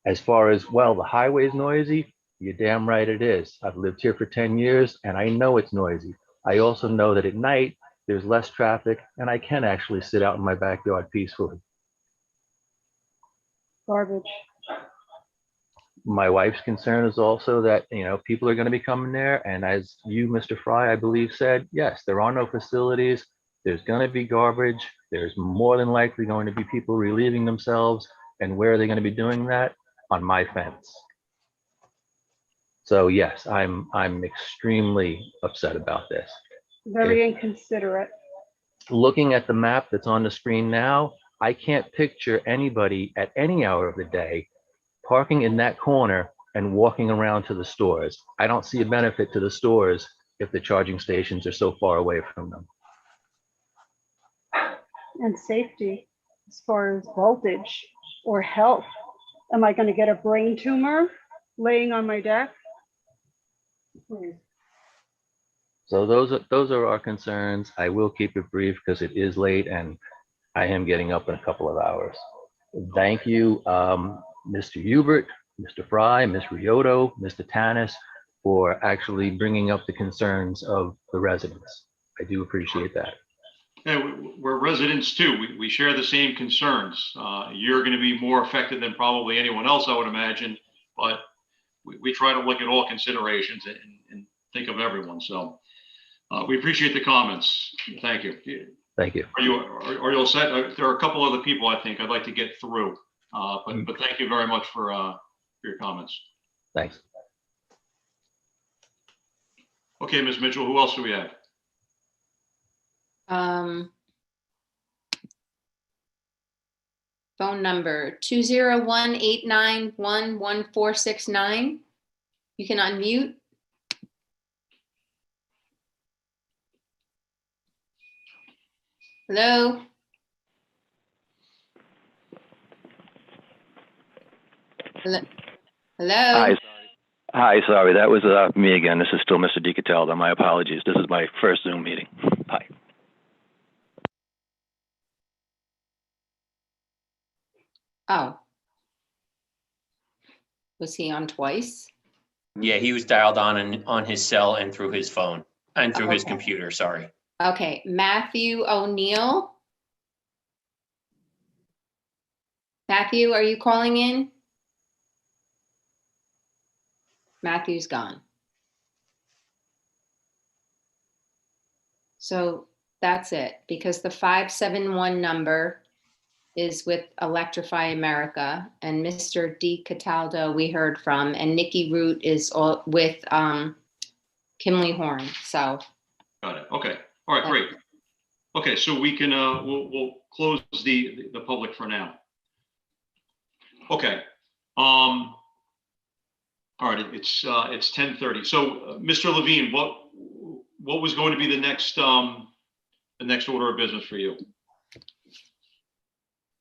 As far as, well, the highway's noisy, you're damn right it is. I've lived here for 10 years and I know it's noisy. I also know that at night there's less traffic and I can actually sit out in my backyard peacefully. Garbage. My wife's concern is also that, you know, people are going to be coming there, and as you, Mr. Fry, I believe said, yes, there are no facilities. There's going to be garbage. There's more than likely going to be people relieving themselves. And where are they going to be doing that? On my fence. So yes, I'm extremely upset about this. Very inconsiderate. Looking at the map that's on the screen now, I can't picture anybody at any hour of the day parking in that corner and walking around to the stores. I don't see a benefit to the stores if the charging stations are so far away from them. And safety as far as voltage or health. Am I going to get a brain tumor laying on my deck? So those are our concerns. I will keep it brief because it is late and I am getting up in a couple of hours. Thank you, Mr. Hubert, Mr. Fry, Ms. Rioto, Mr. Tanis, for actually bringing up the concerns of the residents. I do appreciate that. Yeah, we're residents too. We share the same concerns. You're going to be more affected than probably anyone else, I would imagine, but we try to look at all considerations and think of everyone. So we appreciate the comments. Thank you. Thank you. Are you all set? There are a couple other people I think I'd like to get through, but thank you very much for your comments. Thanks. Okay, Ms. Mitchell, who else do we have? Phone number 201-891-1469. You can unmute. Hello? Hello? Hello? Hi, sorry, that was me again. This is still Mr. DiCataldo. My apologies. This is my first Zoom meeting. Hi. Oh. Was he on twice? Yeah, he was dialed on his cell and through his phone and through his Okay. computer, sorry. Okay, Matthew O'Neill. Matthew, are you calling in? Matthew's gone. So that's it, because the 571 number is with Electrify America, and Mr. DiCataldo we heard from, and Nikki Root is with Kimley Horn. So Got it. Okay. All right, great. Okay, so we can, we'll close the public for now. Okay. All right, it's 10:30. So, Mr. Levine, what was going to be the next order of business for you?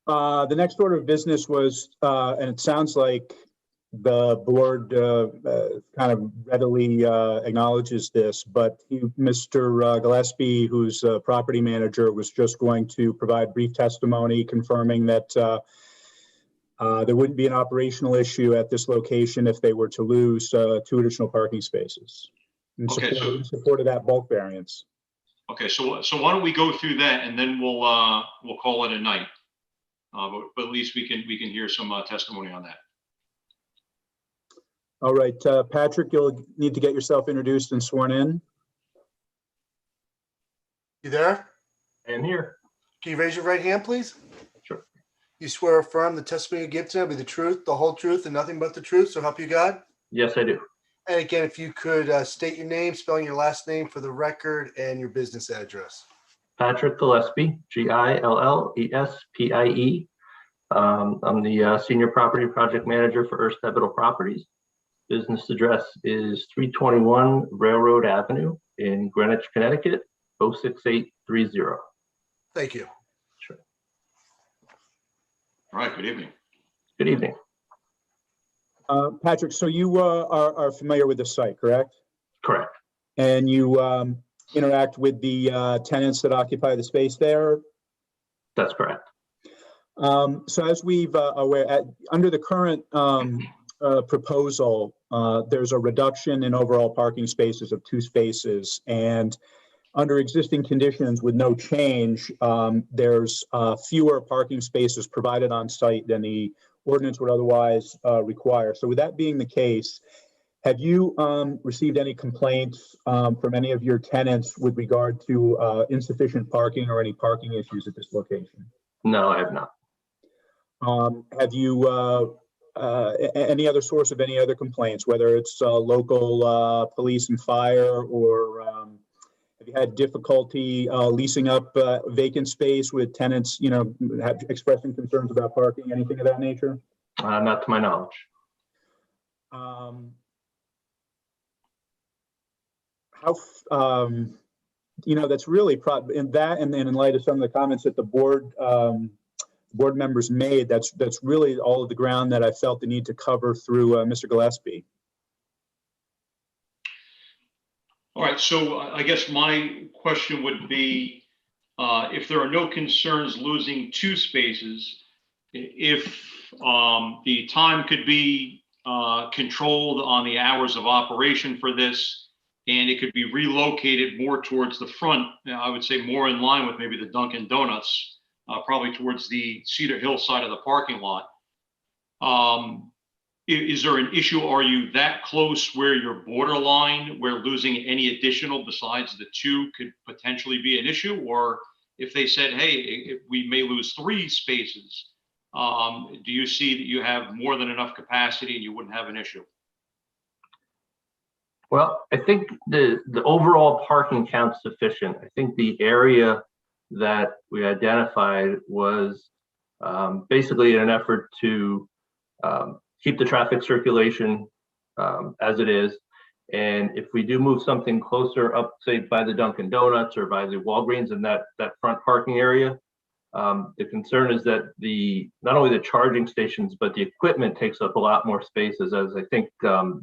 The next order of business was, and it sounds like the board kind of readily acknowledges this, but Mr. Gillespie, who's a property manager, was just going to provide brief testimony confirming that there wouldn't be an operational issue at this location if they were to lose 2 additional parking spaces in support of that bulk variance. Okay, so why don't we go through that and then we'll call it a night. But at least we can hear some testimony on that. All right, Patrick, you'll need to get yourself introduced and sworn in. You there? I am here. Can you raise your right hand, please? Sure. You swear or affirm the testimony you give tonight will be the truth, the whole truth, and nothing but the truth, so help you God? Yes, I do. And again, if you could state your name, spelling your last name for the record, and your business address. Patrick Gillespie, Gillespie. I'm the Senior Property Project Manager for Earth Capital Properties. Business address is 321 Railroad Avenue in Greenwich, Connecticut, 06830. Thank you. Sure. All right, good evening. Good evening. Patrick, so you are familiar with the site, correct? Correct. And you interact with the tenants that occupy the space there? That's correct. So as we've aware, under the current proposal, there's a reduction in overall parking spaces of 2 spaces, and under existing conditions with no change, there's fewer parking spaces provided on site than the ordinance would otherwise require. So with that being the case, have you received any complaints from any of your tenants with regard to insufficient parking or any parking issues at this location? No, I have not. Have you any other source of any other complaints, whether it's local police and fire, or have you had difficulty leasing up vacant space with tenants, expressing concerns about parking, anything of that nature? Not to my knowledge. That's really in that, and then in light of some of the comments that the board members made, that's really all of the ground that I felt the need to cover through Mr. Gillespie. All right, so I guess my question would be, if there are no concerns losing 2 spaces, if the time could be controlled on the hours of operation for this, and it could be relocated more towards the front, I would say more in line with maybe the Dunkin' Donuts, probably towards the Cedar Hill side of the parking lot. Is there an issue? Are you that close where you're borderline, where losing any additional besides the 2 could potentially be an issue? Or if they said, hey, we may lose 3 spaces, do you see that you have more than enough capacity and you wouldn't have an issue? Well, I think the overall parking count's sufficient. I think the area that we identified was basically in an effort to keep the traffic circulation as it is. And if we do move something closer up, say by the Dunkin' Donuts or by the Walgreens in that front parking area, the concern is that not only the charging stations, but the equipment takes up a lot more spaces, as I think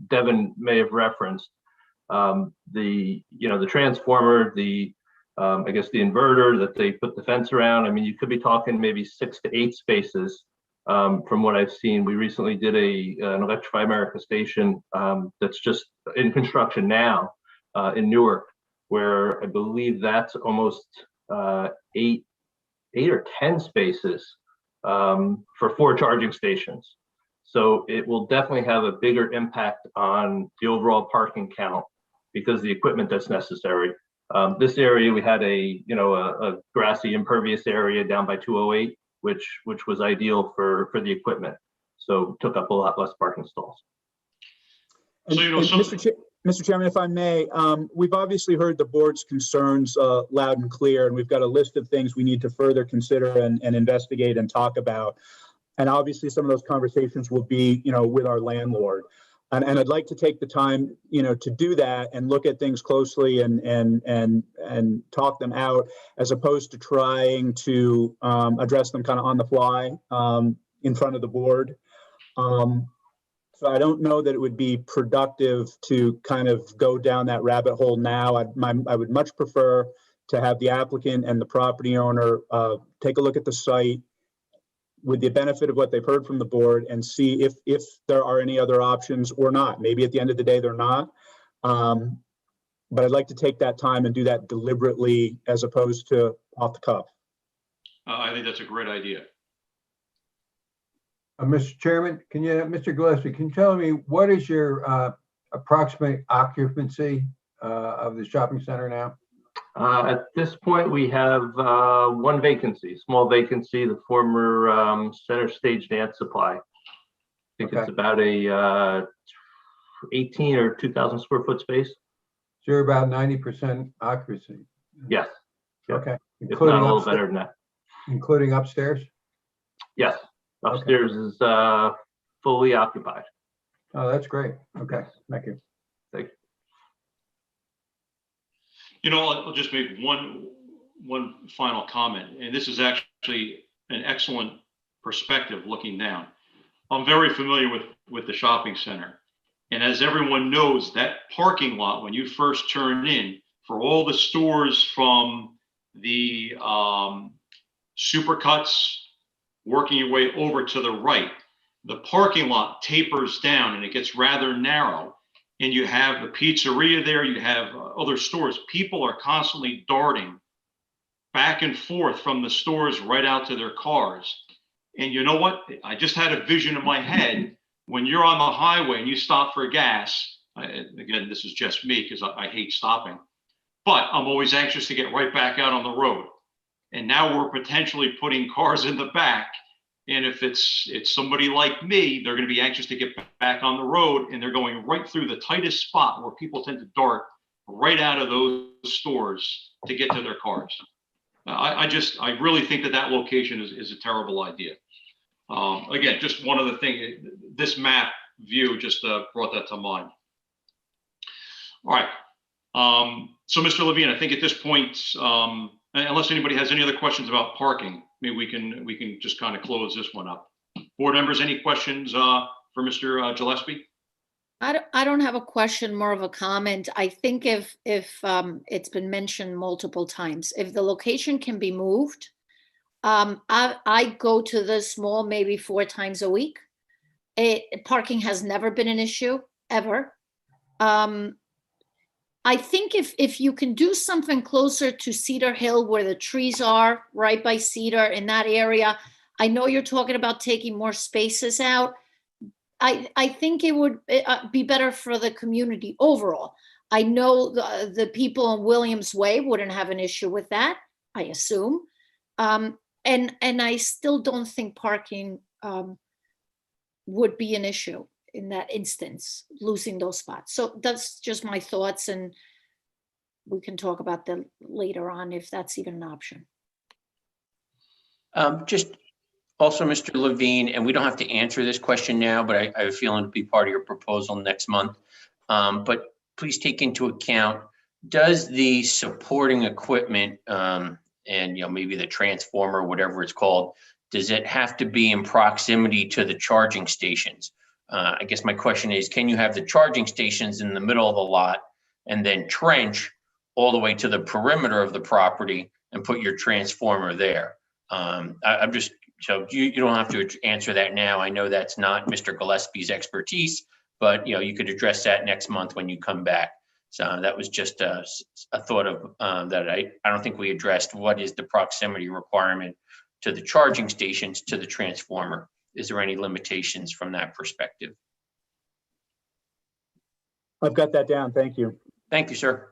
Devin may have referenced. The transformer, I guess the inverter that they put the fence around. I mean, you could be talking maybe 6 to 8 spaces. From what I've seen, we recently did an Electrify America station that's just in construction now in Newark, where I believe that's almost 8 or 10 spaces for 4 charging stations. So it will definitely have a bigger impact on the overall parking count because the equipment that's necessary. This area, we had a grassy impervious area down by 208, which was ideal for the equipment. So took up a lot less parking stalls. So, Mr. Chairman, if I may, we've obviously heard the board's concerns loud and clear, and we've got a list of things we need to further consider and investigate and talk about. And obviously some of those conversations will be, with our landlord. And I'd like to take the time, to do that and look at things closely and talk them out, as opposed to trying to address them kind of on the fly in front of the board. So I don't know that it would be productive to kind of go down that rabbit hole now. I would much prefer to have the applicant and the property owner take a look at the site with the benefit of what they've heard from the board and see if there are any other options or not. Maybe at the end of the day, they're not. But I'd like to take that time and do that deliberately as opposed to off the cuff. I think that's a great idea. Mr. Chairman, Mr. Gillespie, can you tell me what is your approximate occupancy of the shopping center now? At this point, we have 1 vacancy, small vacancy, the former Center Stage Dance Supply. I think it's about a 18 or 2,000 square foot space. So you're about 90% occupancy? Yes. Okay. If not a little better than that. Including upstairs? Yes. Upstairs is fully occupied. Oh, that's great. Okay. Thank you. Thank you. I'll just make one final comment, and this is actually an excellent perspective looking down. I'm very familiar with the shopping center, and as everyone knows, that parking lot when you first turn in, for all the stores from the Supercuts working your way over to the right, the parking lot tapers down and it gets rather narrow. And you have the pizzeria there, you have other stores. People are constantly darting back and forth from the stores right out to their cars. And you know what? I just had a vision in my head. When you're on the highway and you stop for gas, again, this is just me because I hate stopping, but I'm always anxious to get right back out on the road. And now we're potentially putting cars in the back. And if it's somebody like me, they're going to be anxious to get back on the road, and they're going right through the tightest spot where people tend to dart right out of those stores to get to their cars. I really think that location is a terrible idea. Again, just one other thing, this map view just brought that to mind. All right. So Mr. Levine, I think at this point, unless anybody has any other questions about parking, maybe we can just kind of close this one up. Board members, any questions for Mr. Gillespie? I don't have a question, more of a comment. I think if it's been mentioned multiple times, if the location can be moved, I go to this mall maybe 4 times a week. Parking has never been an issue, ever. I think if you can do something closer to Cedar Hill where the trees are, right by Cedar in that area, I know you're talking about taking more spaces out. I think it would be better for the community overall. I know the people on Williams Way wouldn't have an issue with that, I assume. And I still don't think parking would be an issue. in that instance, losing those spots. So that's just my thoughts, and we can talk about them later on if that's even an option. Just also, Mr. Levine, and we don't have to answer this question now, but I have a feeling it'll be part of your proposal next month. But please take into account, does the supporting equipment and maybe the transformer, whatever it's called, does it have to be in proximity to the charging stations? I guess my question is, can you have the charging stations in the middle of the lot and then trench all the way to the perimeter of the property and put your transformer there? I'm just, so you don't have to answer that now. I know that's not Mr. Gillespie's expertise, but you could address that next month when you come back. So that was just a thought of that I don't think we addressed. What is the proximity requirement to the charging stations to the transformer? Is there any limitations from that perspective? I've got that down. Thank you. Thank you, sir.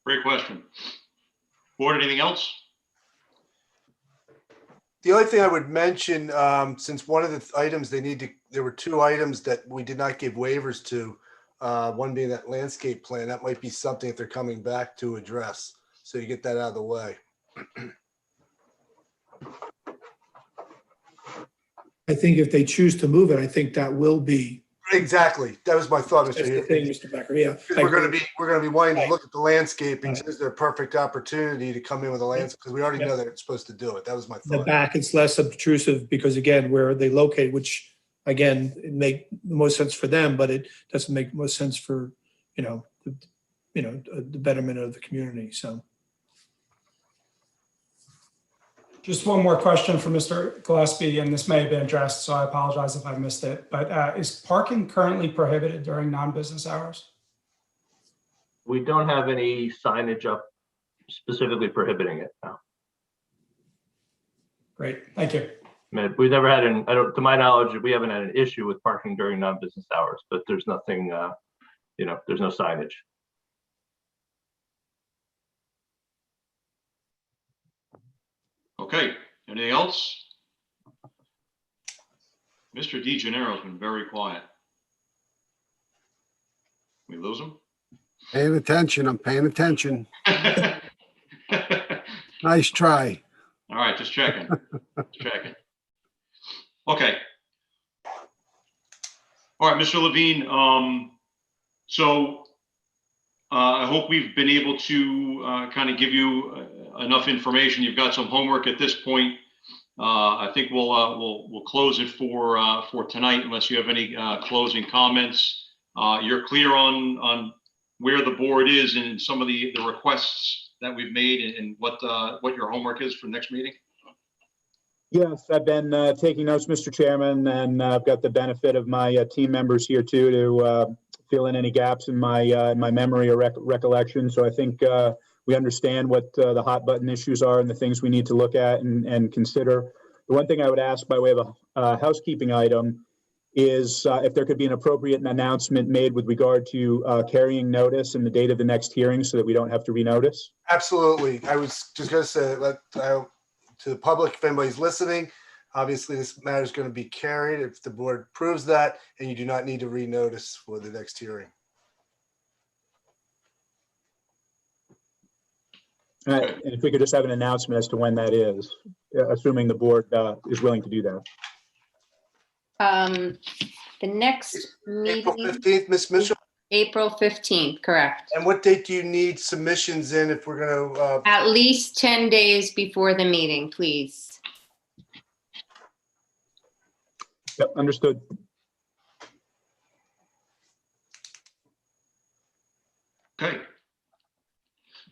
Great question. Board, anything else? The only thing I would mention, since one of the items there were two items that we did not give waivers to, one being that landscape plan, that might be something that they're coming back to address. So you get that out of the way. I think if they choose to move it, I think that will be. Exactly. That was my thought, That's Mr. the Hill. thing, Mr. Becker, yeah. Because we're going to be wanting to look at the landscaping. So is there a perfect opportunity to come in with a landscape? Because we already know that it's supposed to do it. That was my The thought. back, it's less obtrusive because again, where they locate, which again, it make the most sense for them, but it doesn't make most sense for, the betterment of the community, so. Just one more question for Mr. Gillespie, and this may have been addressed, so I apologize if I missed it. But is parking currently prohibited during non-business hours? We don't have any signage up specifically prohibiting it now. Great, thank you. We've never had to my knowledge, we haven't had an issue with parking during non-business hours, but there's nothing, there's no signage. Okay, anything else? Mr. DeGennaro's been very quiet. We lose him? Paying attention, I'm paying attention. Nice try. All right, just checking. Okay. All right, Mr. Levine. I hope we've been able to kind of give you enough information. You've got some homework at this point. I think we'll close it for tonight, unless you have any closing comments. You're clear on where the board is and some of the requests that we've made and what your homework is for next meeting? Yes, I've been taking notes, Mr. Chairman, and I've got the benefit of my team members here too to fill in any gaps in my memory or recollection. So I think we understand what the hot button issues are and the things we need to look at and consider. The one thing I would ask by way of a housekeeping item is if there could be an appropriate announcement made with regard to carrying notice and the date of the next hearing so that we don't have to renotice. Absolutely. I was just going to say, to the public, if anybody's listening, obviously this matter is going to be carried if the board approves that, and you do not need to renotice for the next hearing. And if we could just have an announcement as to when that is, assuming the board is willing to do that. The next meeting. April 15th, Ms. Mitchell? April 15th, correct. And what date do you need submissions in if we're going to? At least 10 days before the meeting, please. Yep, understood. Okay.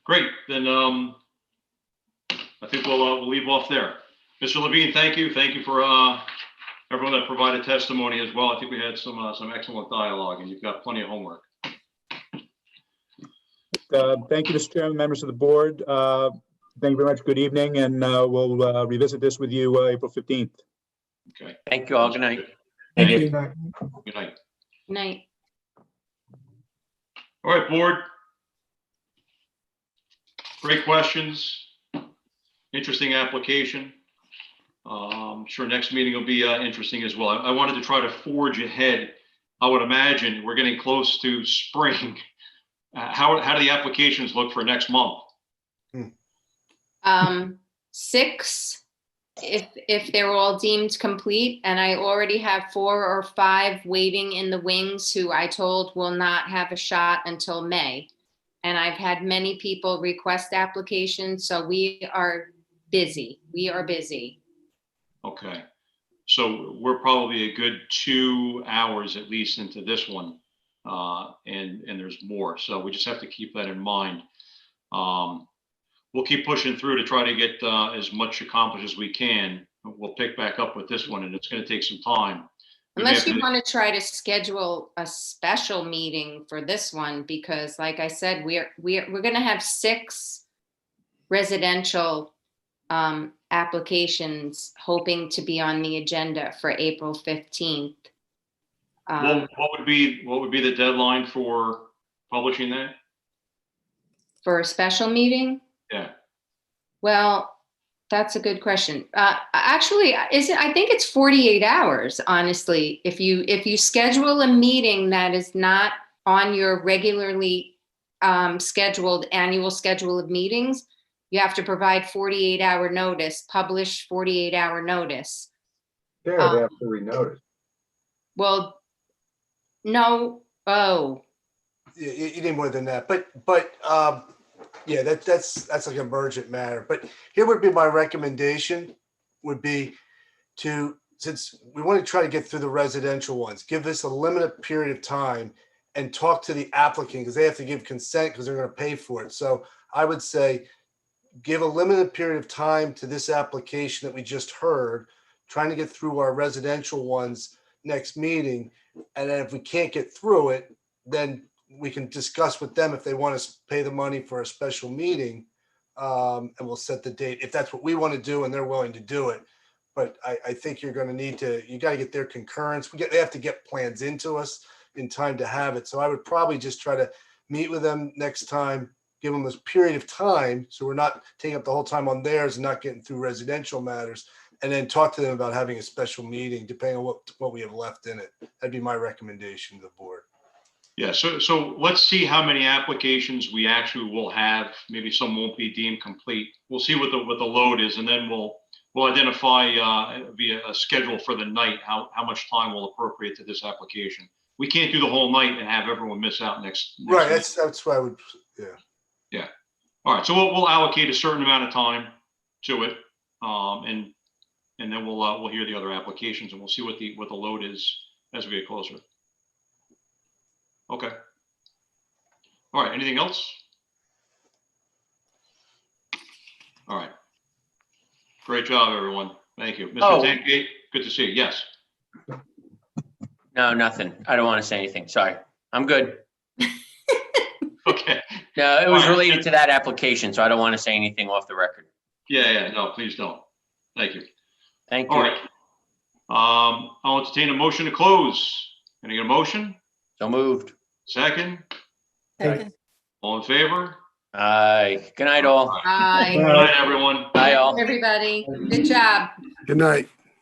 Great. Then I think we'll leave off there. Mr. Levine, thank you. Thank you for everyone that provided testimony as well. I think we had some excellent dialogue, and you've got plenty of homework. Thank you, Mr. Chairman, members of the board. Thank you very much. Good evening, and we'll revisit this with you April 15th. Okay. Thank you all. Good night. Thank you. Good night. Good night. All right, board. Great questions. Interesting application. I'm sure next meeting will be interesting as well. I wanted to try to forge ahead. I would imagine we're getting close to spring. How do the applications look for next month? 6, if they're all deemed complete, and I already have 4 or 5 waiting in the wings who I told will not have a shot until May. And I've had many people request applications, so we are busy. We are busy. Okay. So we're probably a good 2 hours at least into this one. And there's more. So we just have to keep that in mind. We'll keep pushing through to try to get as much accomplished as we can. We'll pick back up with this one, and it's going to take some time. Unless you want to try to schedule a special meeting for this one, because like I said, we're going to have 6 residential applications hoping to be on the agenda for April 15th. What would be the deadline for publishing that? For a special meeting? Yeah. Well, that's a good question. Actually, I think it's 48 hours, honestly. If you schedule a meeting that is not on your regularly scheduled annual schedule of meetings, you have to provide 48-hour notice, publish 48-hour notice. Yeah, they have to renotice. Well, no. Oh. You need more than that, but yeah, that's like an emergent matter. But here would be my recommendation would be to, since we want to try to get through the residential ones, give this a limited period of time and talk to the applicant because they have to give consent because they're going to pay for it. So I would say give a limited period of time to this application that we just heard, trying to get through our residential ones next meeting. And then if we can't get through it, then we can discuss with them if they want to pay the money for a special meeting, and we'll set the date if that's what we want to do and they're willing to do it. But I think you're going to need to, you got to get their concurrence. They have to get plans into us in time to have it. So I would probably just try to meet with them next time, give them this period of time so we're not taking up the whole time on theirs and not getting through residential matters, and then talk to them about having a special meeting depending on what we have left in it. That'd be my recommendation to the board. Yeah, so let's see how many applications we actually will have. Maybe some won't be deemed complete. We'll see what the load is, and then we'll identify via a schedule for the night how much time we'll appropriate to this application. We can't do the whole night and have everyone miss out next Right, week. that's what I would, yeah. Yeah. All right, so we'll allocate a certain amount of time to it, and then we'll hear the other applications, and we'll see what the load is as we get closer. Okay. All right. Anything else? All right. Great job, everyone. Thank you. Mr. Tankgate, good to see you. Yes. No, nothing. I don't want to say anything. Sorry. I'm good. Okay. No, it was related to that application, so I don't want to say anything off the record. Yeah. No, please don't. Thank you. Thank you. All right. I'll entertain a motion to close. Can I get a motion? So moved. Second? Second. All in favor? Aye. Good night, all. Bye. Good night, everyone. Bye, all. Everybody. Good job. Good night.